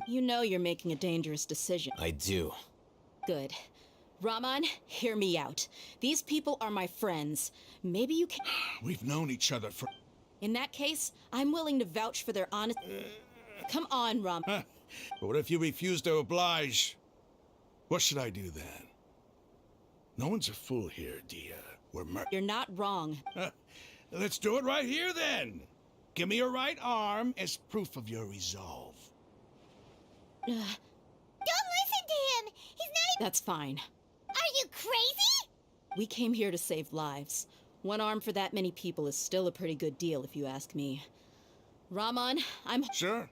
You know you're making a dangerous decision. I do. Good. Raman, hear me out. These people are my friends. Maybe you can... We've known each other for... In that case, I'm willing to vouch for their honest... Come on, Ram. But what if you refuse to oblige? What should I do then? No one's a fool here, Dia. We're You're not wrong. Let's do it right here, then. Give me your right arm as proof of your resolve. Don't listen to him! He's not even... That's fine. Are you crazy? We came here to save lives. One arm for that many people is still a pretty good deal, if you ask me. Raman, I'm... Sure.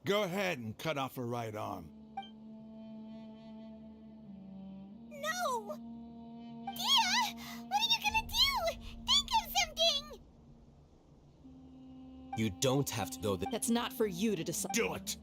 Go ahead and cut off her right arm. No! Dia! What are you gonna do? Think of something! You don't have to go That's not for you to decide. Do it!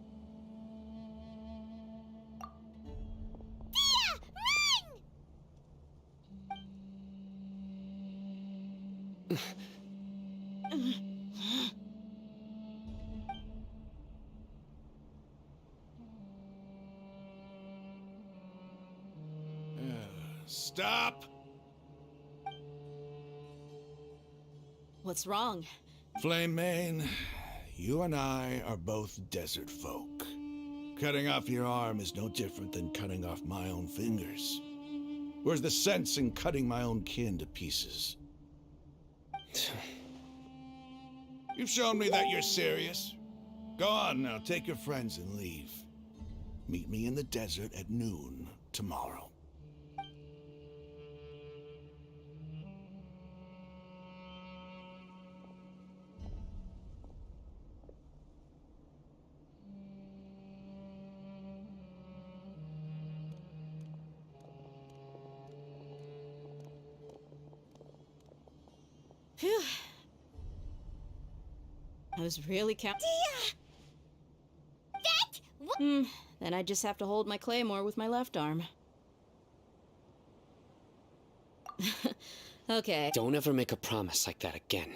Stop! What's wrong? Flame Mane, you and I are both desert folk. Cutting off your arm is no different than cutting off my own fingers. Where's the sense in cutting my own kin to pieces? You've shown me that you're serious. Go on now, take your friends and leave. Meet me in the desert at noon tomorrow. Phew. I was really counting. Then I just have to hold my claymore with my left arm. Okay. Don't ever make a promise like that again.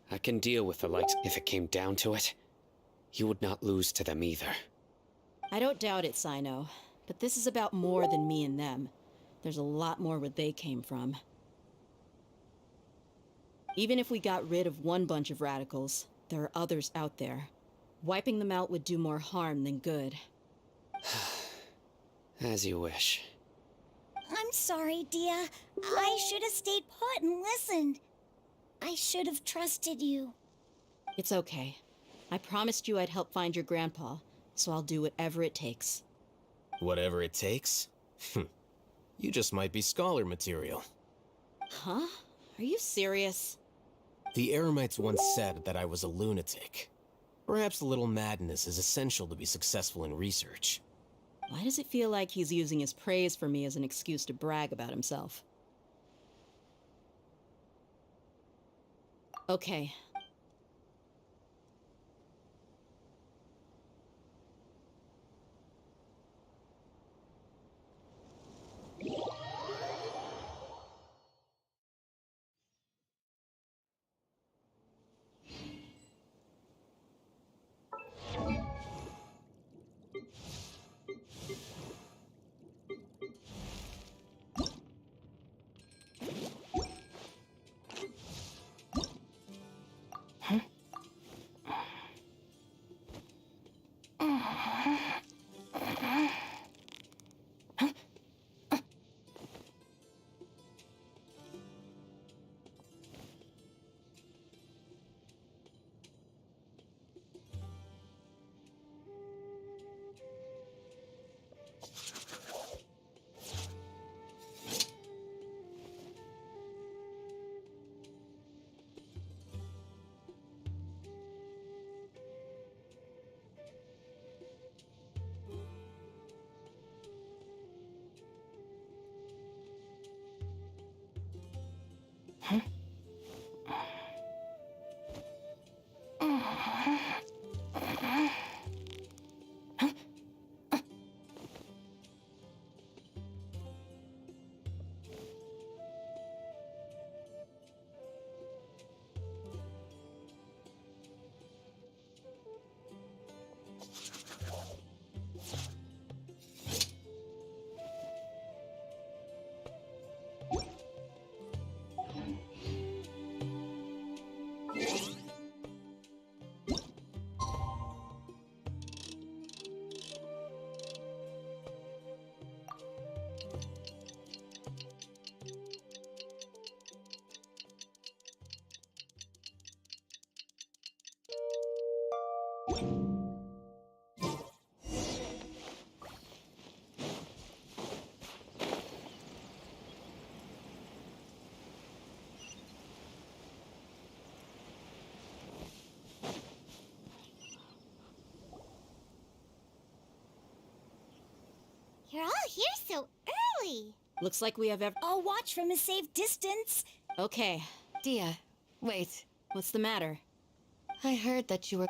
I can deal with the likes. If it came down to it, you would not lose to them either. I don't doubt it, Sino. But this is about more than me and them. There's a lot more where they came from. Even if we got rid of one bunch of radicals, there are others out there. Wiping them out would do more harm than good. As you wish. I'm sorry, Dia. I should have stayed put and listened. I should have trusted you. It's okay. I promised you I'd help find your grandpa, so I'll do whatever it takes. Whatever it takes? You just might be scholar material. Huh? Are you serious? The Eremites once said that I was a lunatic. Perhaps a little madness is essential to be successful in research. Why does it feel like he's using his praise for me as an excuse to brag about himself? Okay. y'all here so early? Looks like we have I'll watch from a safe distance. Okay. Dia, wait. What's the matter? I heard that you were...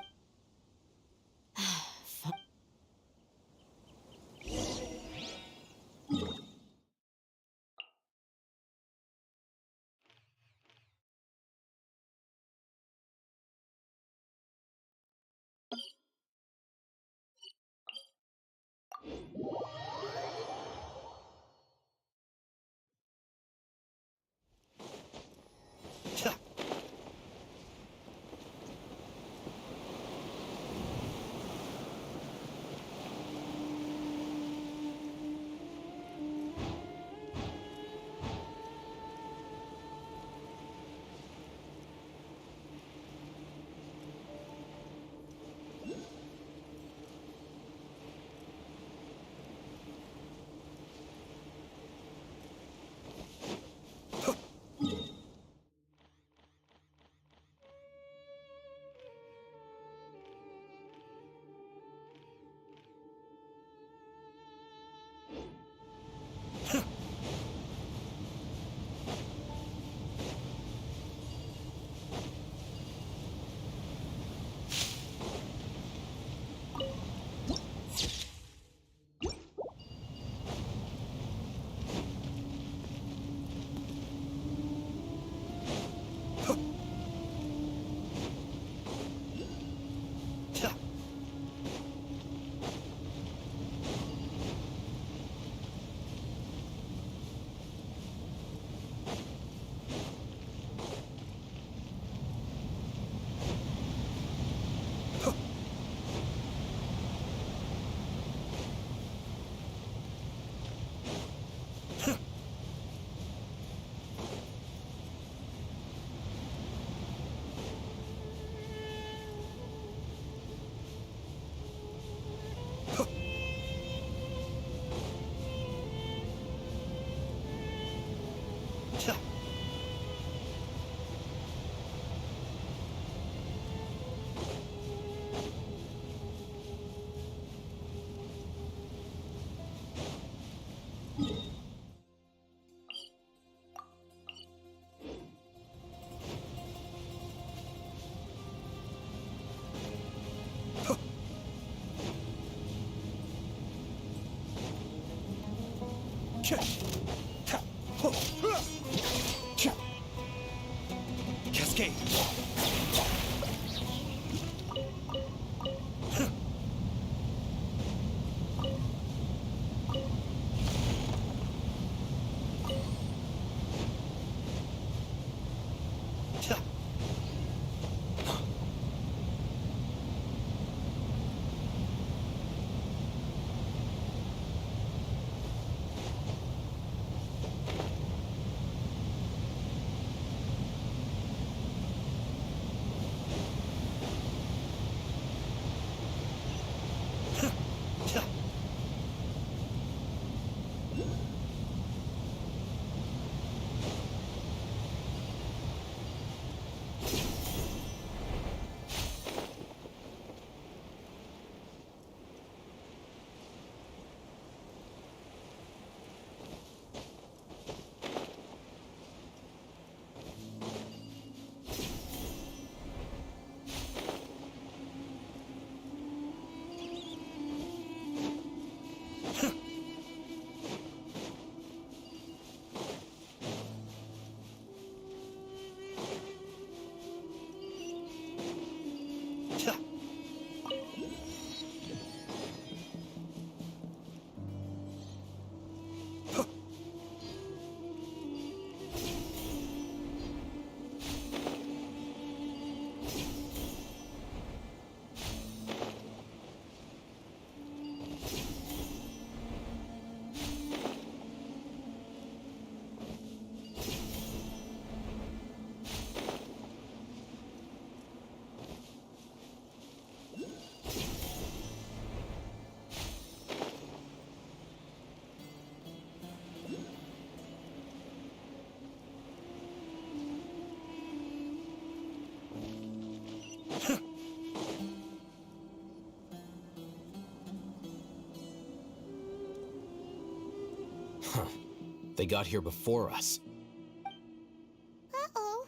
Cascade. They got here before us. Uh-oh.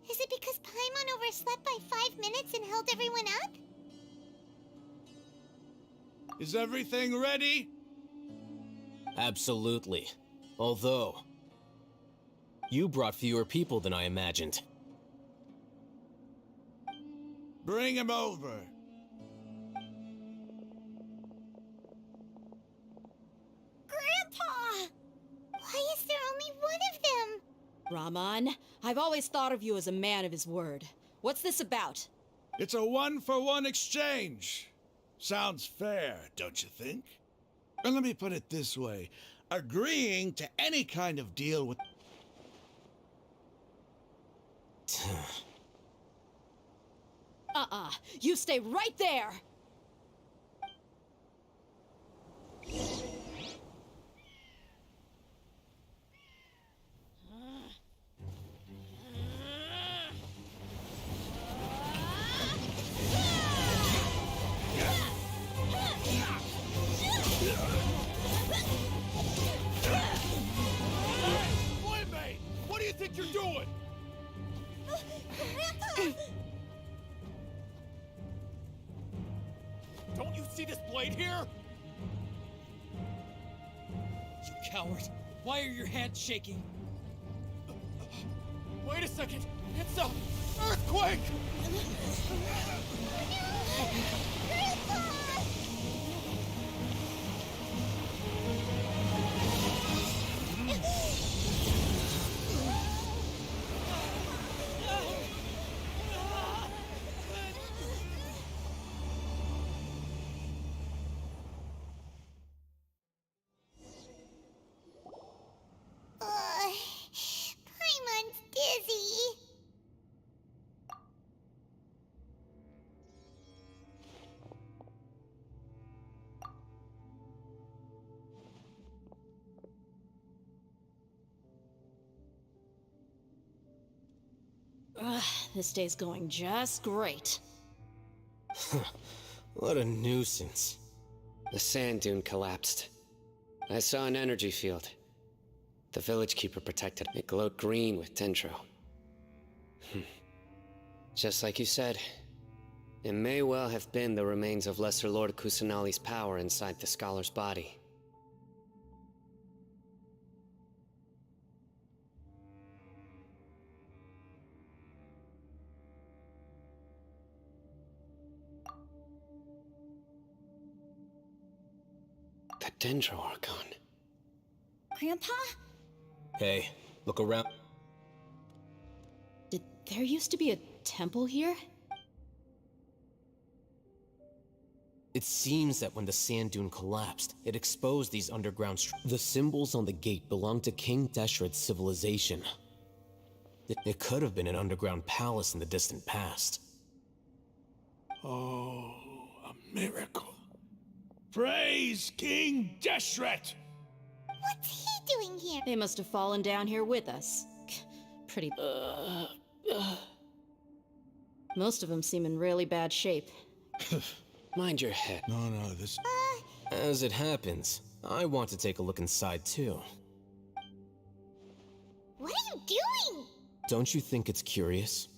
Is it because Paimon overslept by 5 minutes and held everyone up? Is everything ready? Absolutely. Although, you brought fewer people than I imagined. Bring him over. Grandpa! Why is there only one of them? Raman, I've always thought of you as a man of his word. What's this about? It's a one-for-one exchange. Sounds fair, don't you think? And let me put it this way. Agreeing to any kind of deal with... You stay right there! Playmate! What do you think you're doing? Grandpa! Don't you see this blade here? You coward! Why are your hands shaking? Wait a second! It's a earthquake! Paimon's dizzy. This day's going just great. What a nuisance. The sand dune collapsed. I saw an energy field. The village keeper protected it. It glowed green with dendro. Just like you said, it may well have been the remains of Lesser Lord Kusanali's power inside the scholar's body. The Dendro Archon. Grandpa? Hey, look around. Did there used to be a temple here? It seems that when the sand dune collapsed, it exposed these underground the symbols on the gate belonged to King Deshret's civilization. It could have been an underground palace in the distant past. Oh, a miracle. Praise King Deshret! What's he doing here? They must have fallen down here with us. Pretty... Most of them seem in really bad shape. Mind your head. No, this... As it happens, I want to take a look inside too. What are you doing? Don't you think it's curious?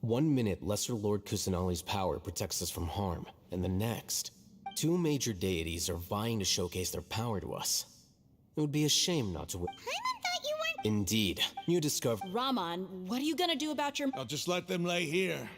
1 minute, Lesser Lord Kusanali's power protects us from harm, and the next, 2 major deities are vying to showcase their power to us. It would be a shame not to win. Paimon thought you weren't... Indeed. You discover... Raman, what are you gonna do about your... I'll just let them lay here.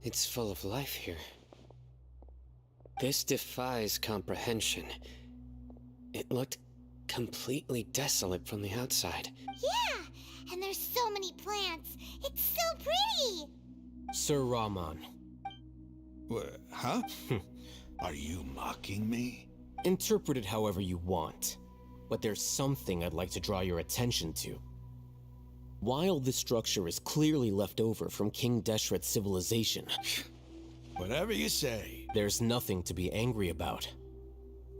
It's full of life here. This defies comprehension. It looked completely desolate from the outside. Yeah, and there's so many plants. It's so Sir Rahman. Huh? Are you mocking me? Interpret it however you want. But there's something I'd like to draw your attention to. While this structure is clearly left over from King Deshret's civilization... Whatever you say. There's nothing to be angry about.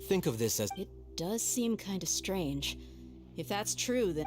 Think of this as... It does seem kind of strange. If that's true, then...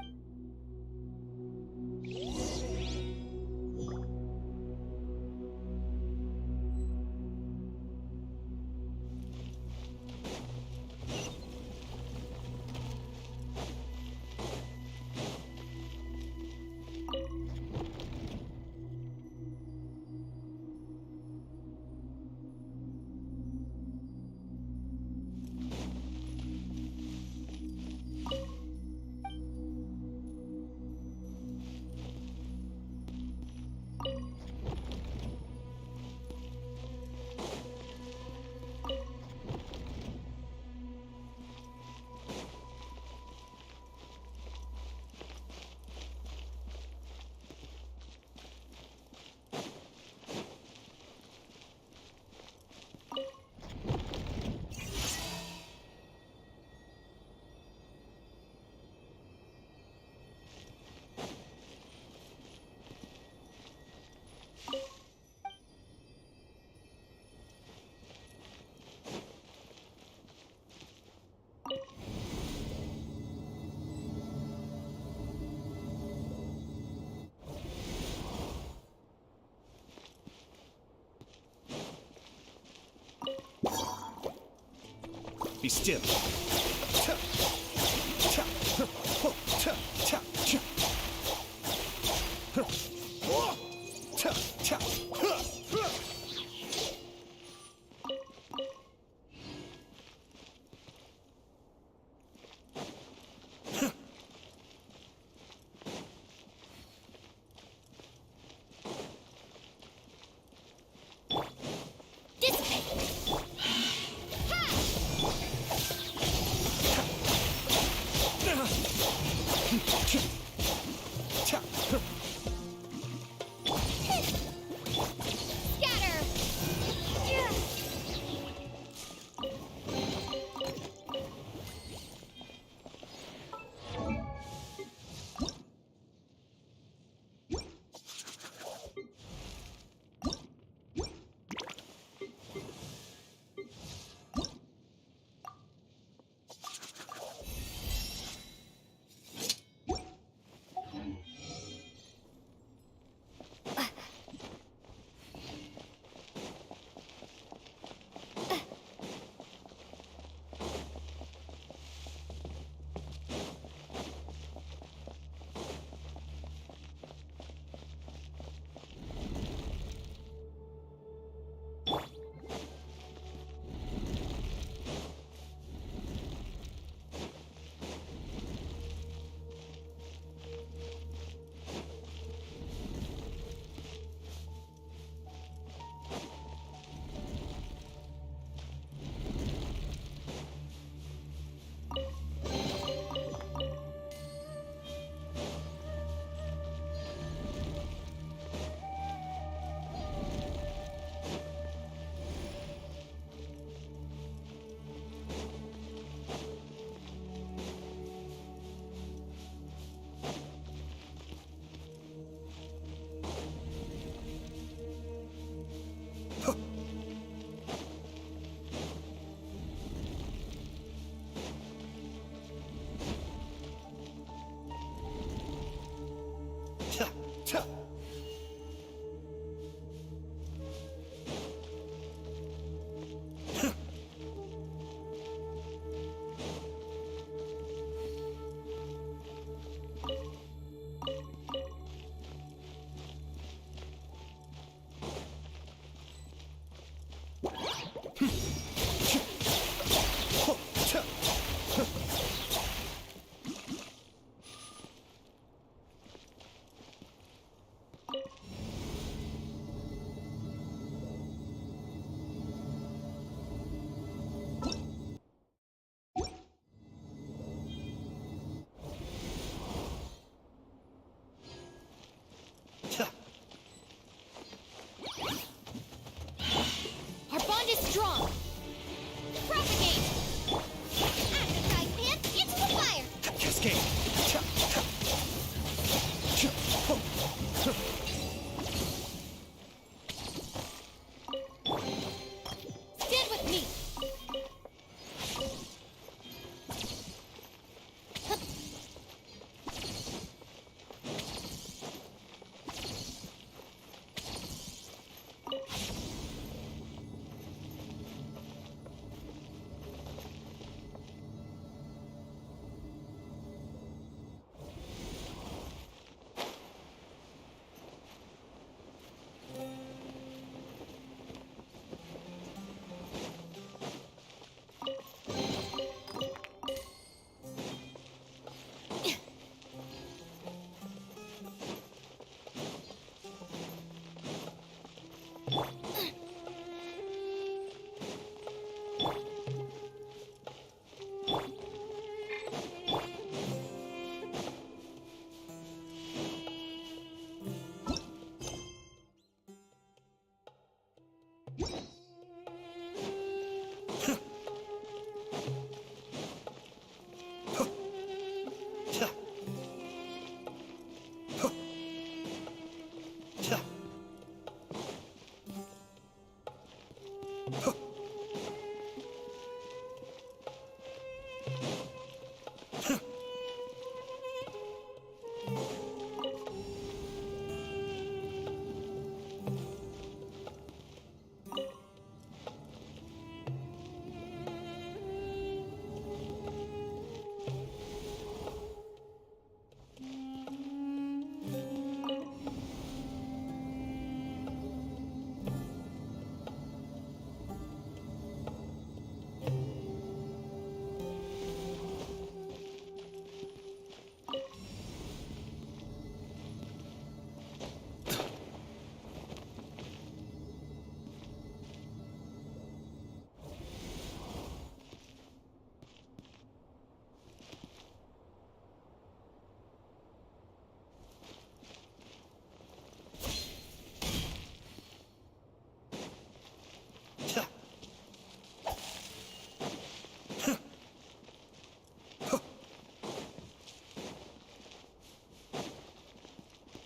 Be still.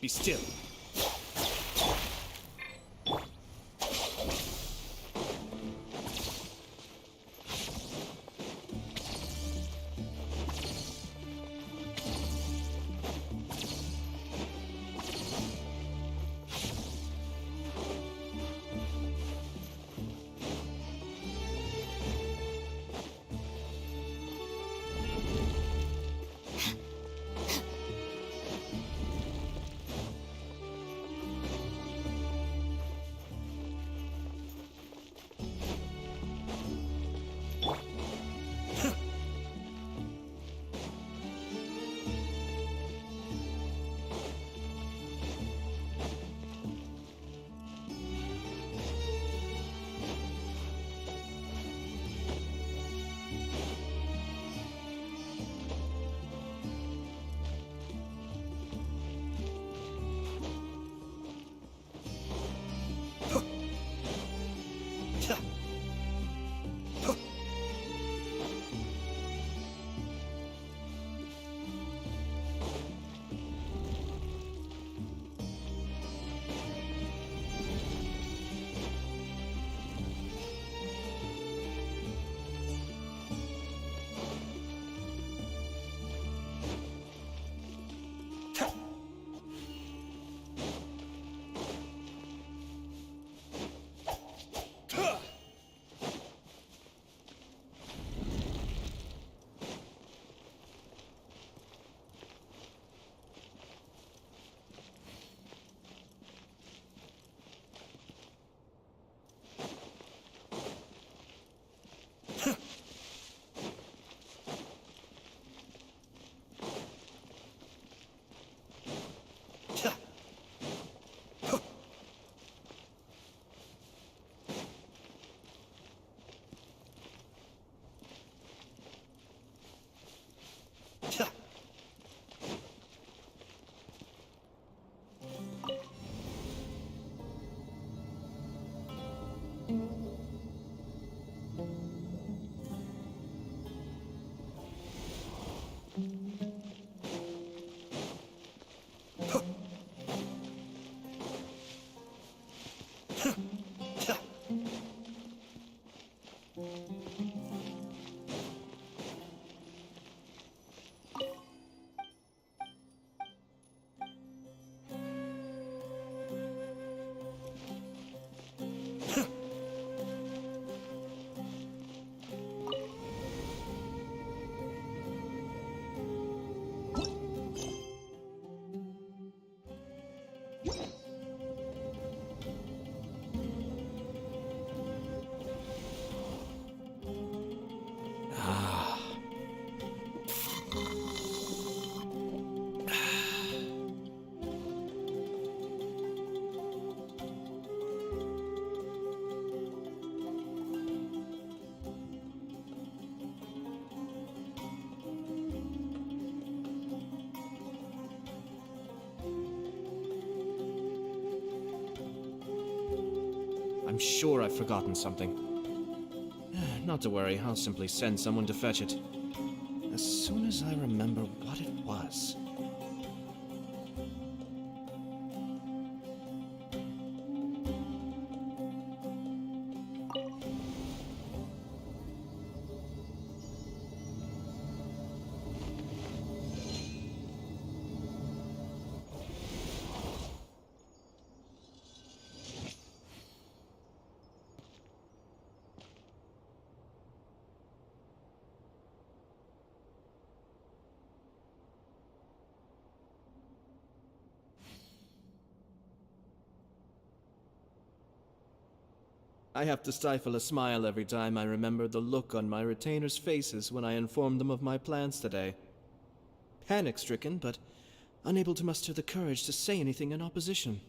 Be still. I'm sure I've forgotten something. Not to worry, I'll simply send someone to fetch it. As soon as I remember what it was. I have to stifle a smile every time I remember the look on my retainers' faces when I informed them of my plans today. Panic-stricken, but unable to muster the courage to say anything in opposition.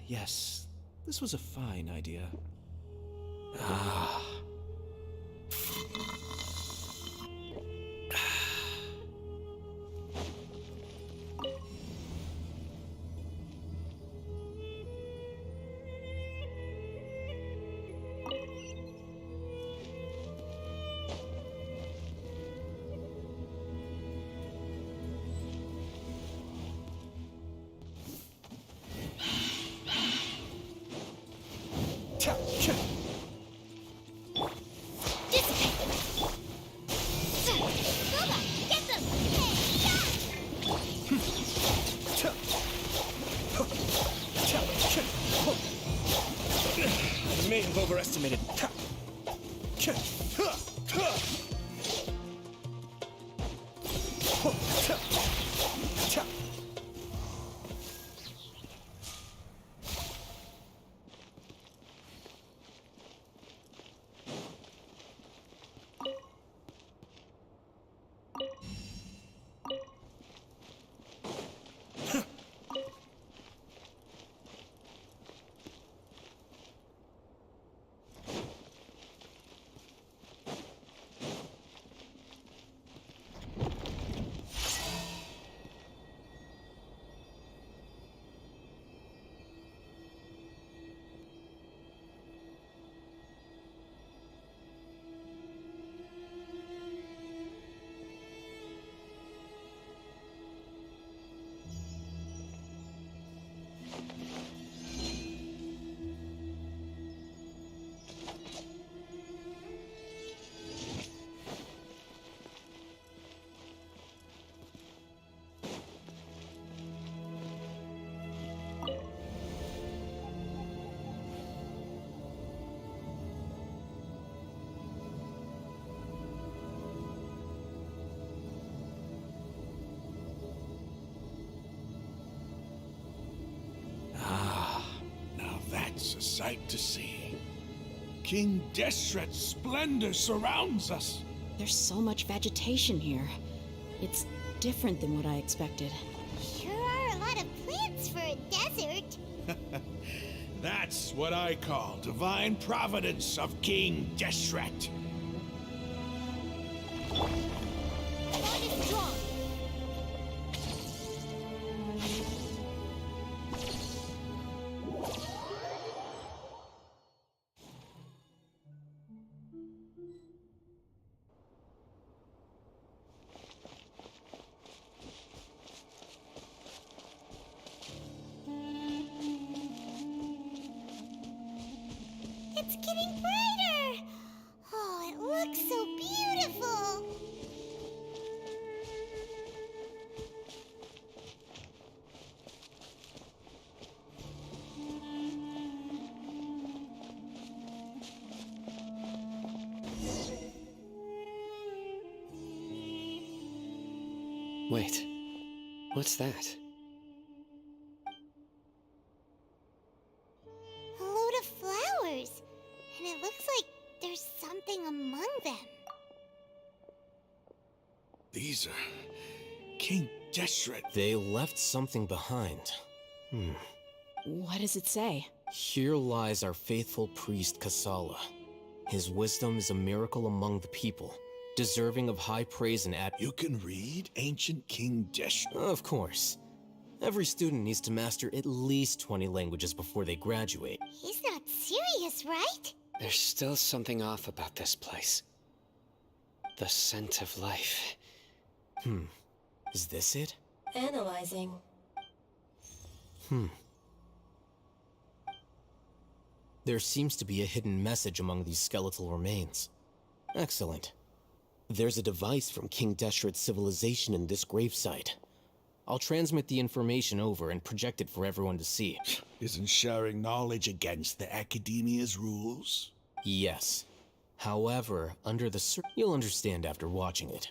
Yes, this was a fine idea. Ah. I may have overestimated. It's a sight to see. King Deshret's splendor surrounds us. There's so much vegetation here. It's different than what I expected. Sure are a lot of plants for a desert. That's what I call divine providence of King Deshret. Bond is strong. It's getting brighter! Oh, it looks so beautiful! Wait, what's that? A load of flowers. And it looks like there's something among them. These are King Deshret. They left something behind. What does it say? Here lies our faithful priest Kasala. His wisdom is a miracle among the people, deserving of high praise and You can read ancient King Deshret. Of course. Every student needs to master at least 20 languages before they graduate. He's not serious, right? There's still something off about this place. The scent of life. Is this it? Analyzing. There seems to be a hidden message among these skeletal remains. Excellent. There's a device from King Deshret's civilization in this gravesite. I'll transmit the information over and project it for everyone to see. Isn't sharing knowledge against the Academia's rules? Yes. However, under the you'll understand after watching it.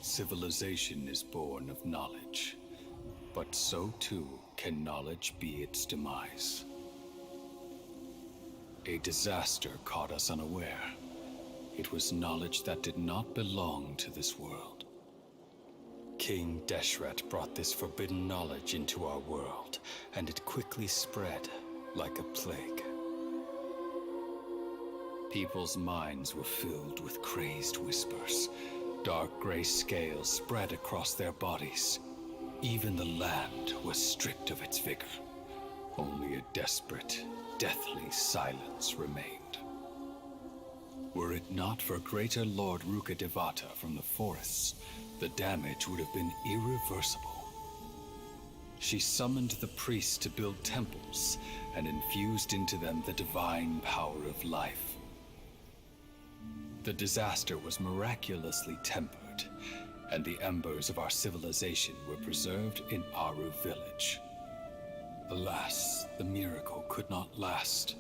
Civilization is born of knowledge, but so too can knowledge be its demise. A disaster caught us unaware. It was knowledge that did not belong to this world. King Deshret brought this forbidden knowledge into our world, and it quickly spread like a plague. People's minds were filled with crazed whispers. Dark gray scales spread across their bodies. Even the land was stripped of its vigor. Only a desperate, deathly silence remained. Were it not for greater Lord Rukkhadevata from the forests, the damage would have been irreversible. She summoned the priests to build temples and infused into them the divine power of life. The disaster was miraculously tempered, and the embers of our civilization were preserved in Aru village. Alas, the miracle could not last.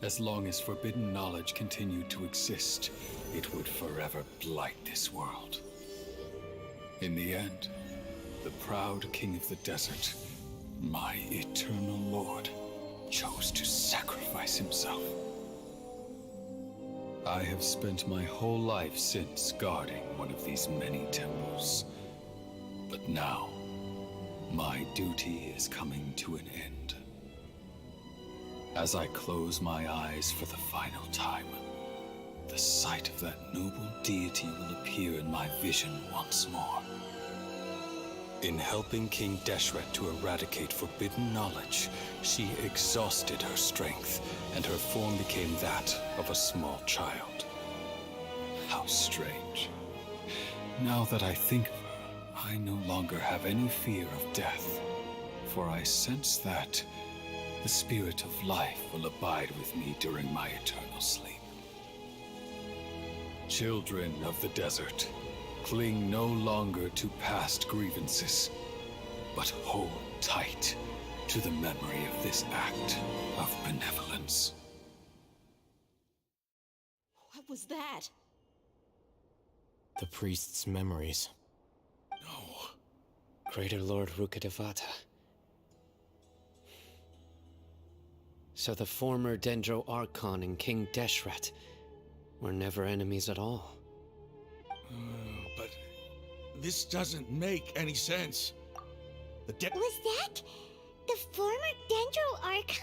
As long as forbidden knowledge continued to exist, it would forever blight this world. In the end, the proud king of the desert, my eternal lord, chose to sacrifice himself. I have spent my whole life since guarding one of these many temples. But now, my duty is coming to an end. As I close my eyes for the final time, the sight of that noble deity will appear in my vision once more. In helping King Deshret to eradicate forbidden knowledge, she exhausted her strength, and her form became that of a small child. How strange. Now that I think of her, I no longer have any fear of death, for I sense that the spirit of life will abide with me during my eternal sleep. Children of the desert, cling no longer to past grievances, but hold tight to the memory of this act of benevolence. What was that? The priest's memories. No. Greater Lord Rukkhadevata. So the former Dendro Archon and King Deshret were never enemies at all. But this doesn't make any sense. Was that the former Dendro Archon?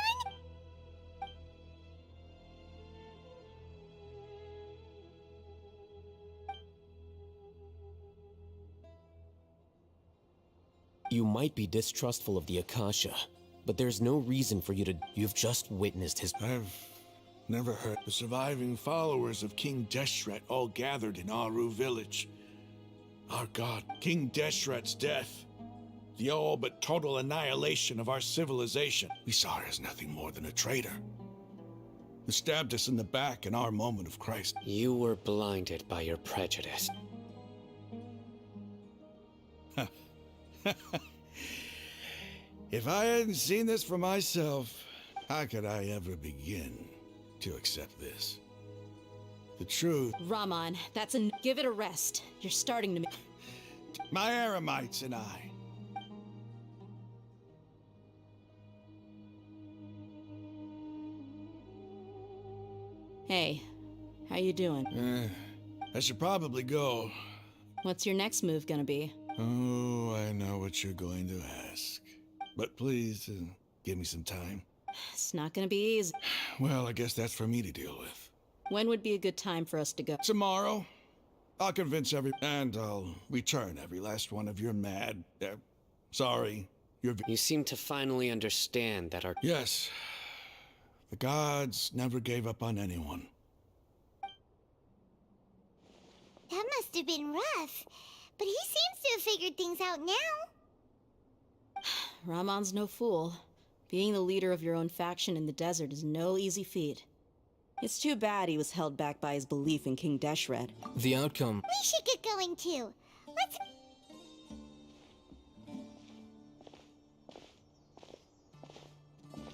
You might be distrustful of the Akasha, but there's no reason for you to. You've just witnessed his. I've never heard the surviving followers of King Deshret all gathered in Aru village. Our god, King Deshret's death. The all but total annihilation of our civilization. We saw her as nothing more than a traitor, who stabbed us in the back in our moment of crisis. You were blinded by your prejudice. If I hadn't seen this for myself, how could I ever begin to accept this? The truth. Raman, give it a rest. You're starting to. My Eremites and I. Hey, how you doing? I should probably go. What's your next move gonna be? Oh, I know what you're going to ask. But please, give me some time. It's not gonna be easy. Well, I guess that's for me to deal with. When would be a good time for us to go? Tomorrow, I'll convince and I'll return every last one of your mad... sorry, your... You seem to finally understand that our... Yes. The gods never gave up on anyone. That must have been rough. But he seems to have figured things out now. Ramon's no fool. Being the leader of your own faction in the desert is no easy feat. It's too bad he was held back by his belief in King Deshret. The outcome... We should get going too. Let's...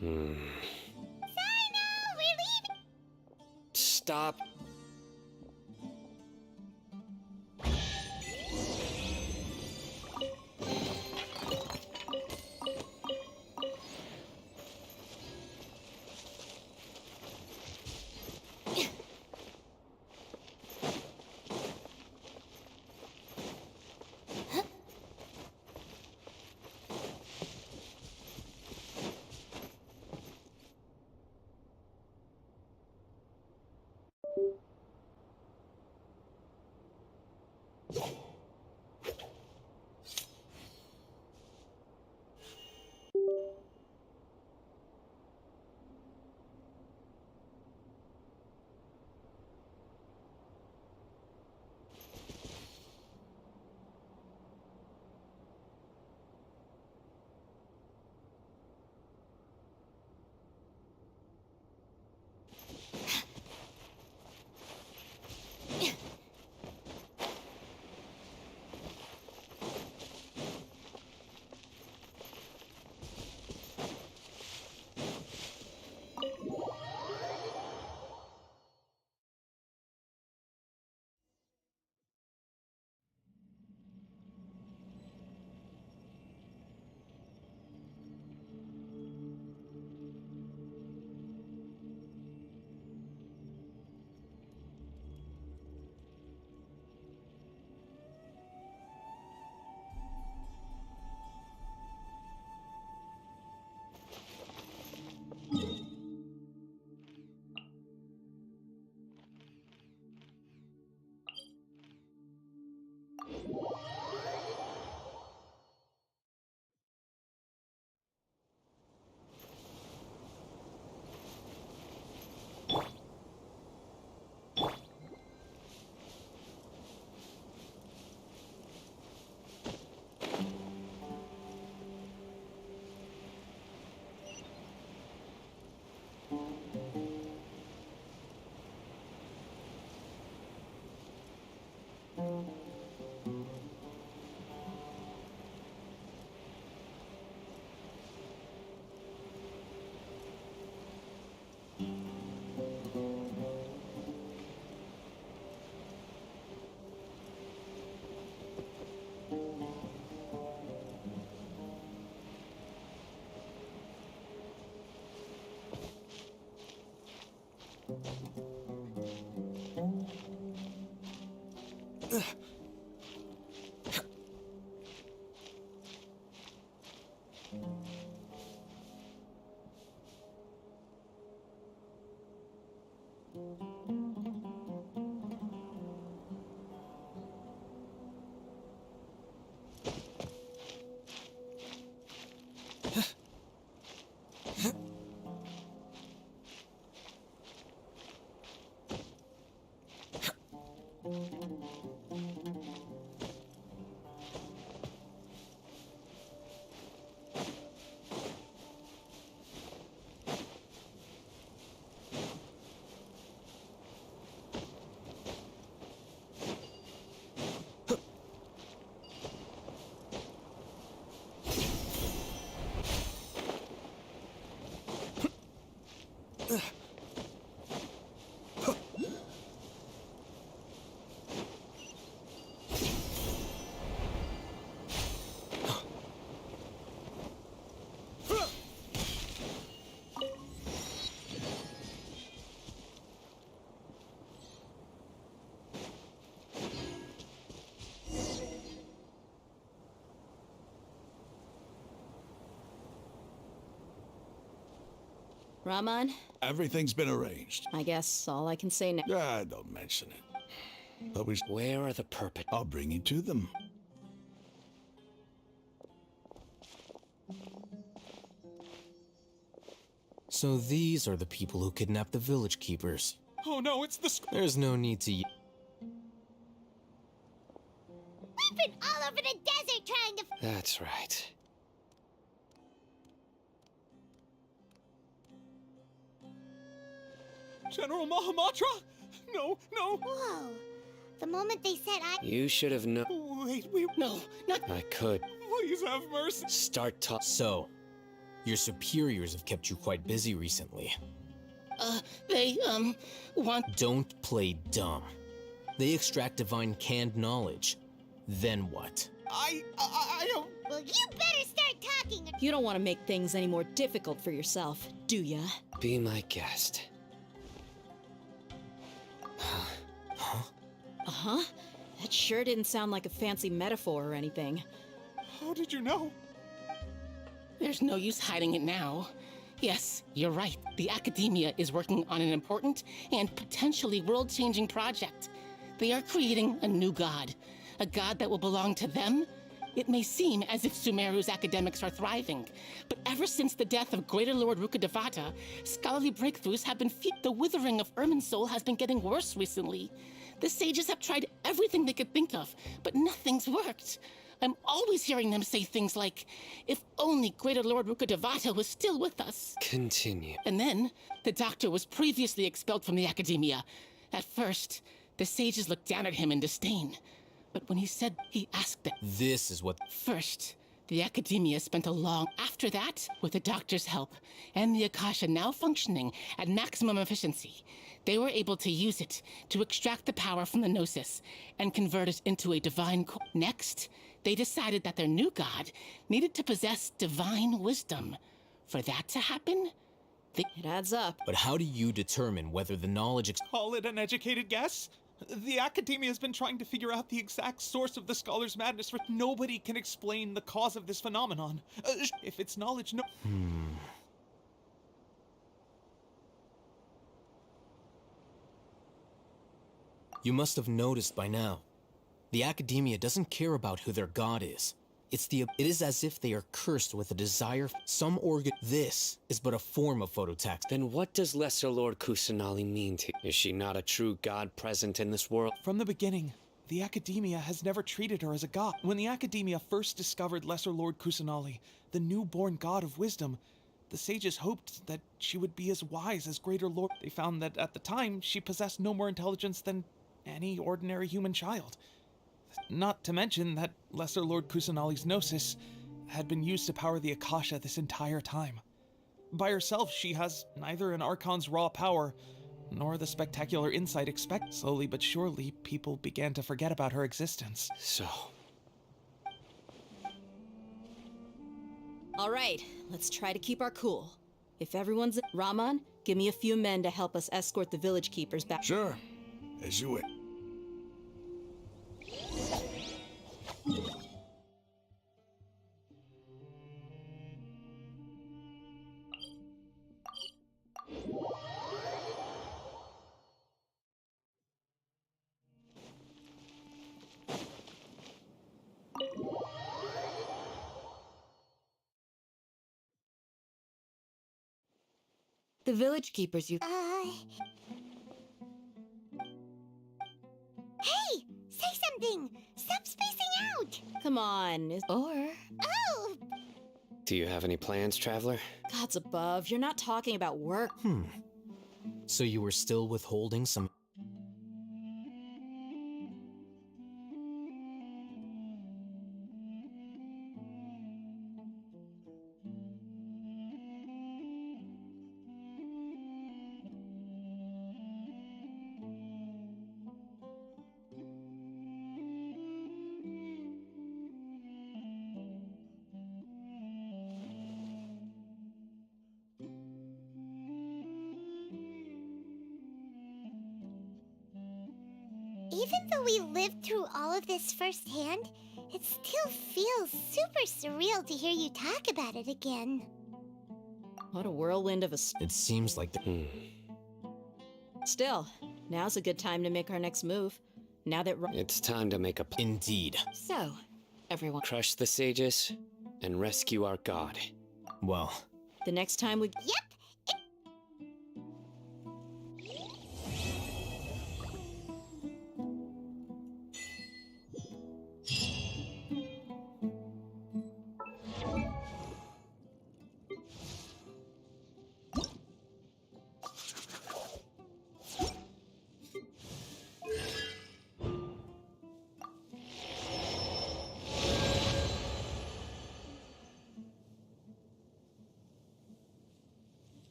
Sino, we're leaving! Stop. Rahman? Everything's been arranged. I guess all I can say now. Ah, don't mention it. But Where are the perpetrators? I'll bring you to them. So these are the people who kidnapped the village keepers. Oh no, it's the There's no need to. We've been all over the desert trying to. That's right. General Mahamatra? No, no. Whoa. The moment they said I. You should have known. Wait, no, not. I could. Please have mercy. Start talking. So, your superiors have kept you quite busy recently. They, want. Don't play dumb. They extract divine canned knowledge. Then what? I don't. Well, you better start talking. You don't want to make things any more difficult for yourself, do ya? Be my guest. Uh-huh. That sure didn't sound like a fancy metaphor or anything. How did you know? There's no use hiding it now. Yes, you're right. The Academia is working on an important and potentially world-changing project. They are creating a new god. A god that will belong to them. It may seem as if Sumeru's academics are thriving, but ever since the death of Greater Lord Rukkhadevata, scholarly breakthroughs have been The withering of Irminsul has been getting worse recently. The sages have tried everything they could think of, but nothing's worked. I'm always hearing them say things like, if only Greater Lord Rukkhadevata was still with us. Continue. And then, the doctor was previously expelled from the Academia. At first, the sages looked down at him in disdain. But when he asked them. This is what. First, the Academia spent after that, with the doctor's help, and the Akasha now functioning at maximum efficiency, they were able to use it to extract the power from the Gnosis and convert it into a divine core. Next, they decided that their new god needed to possess divine wisdom. For that to happen, it adds up. But how do you determine whether the knowledge... Call it an educated guess? The Academia has been trying to figure out the exact source of the scholar's madness, for nobody can explain the cause of this phenomenon. If it's knowledge, no... You must have noticed by now. The Academia doesn't care about who their god is. It is as if they are cursed with a desire some organ. This is but a form of phototax. Then what does Lesser Lord Kusanali mean to you? Is she not a true god present in this world? From the beginning, the Academia has never treated her as a god. When the Academia first discovered Lesser Lord Kusanali, the newborn god of wisdom, the sages hoped that she would be as wise as Greater Lord. They found that at the time, she possessed no more intelligence than any ordinary human child. Not to mention that Lesser Lord Kusanali's Gnosis had been used to power the Akasha this entire time. By herself, she has neither an Archon's raw power, nor the spectacular insight expected. Slowly but surely, people began to forget about her existence. So... All right, let's try to keep our cool. If everyone's... Rahman, give me a few men to help us escort the village keepers back. Sure. As you wish. The village keepers you... Hey! Say something! Stop spacing out! Come on, Oh! Do you have any plans, Traveler? Gods above, you're not talking about work. So you were still withholding some... Even though we lived through all of this firsthand, it still feels super surreal to hear you talk about it again. What a whirlwind of a... It seems like the... Still, now's a good time to make our next move. Now that... It's time to make a... Indeed. So, everyone... Crush the sages and rescue our god. Well... The next time we... Yep.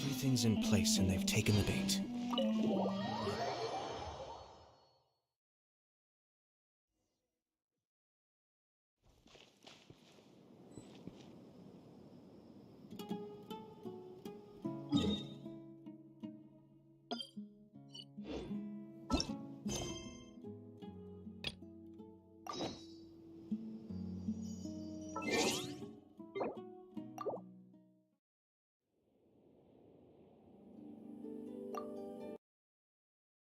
Everything's in place and they've taken the bait.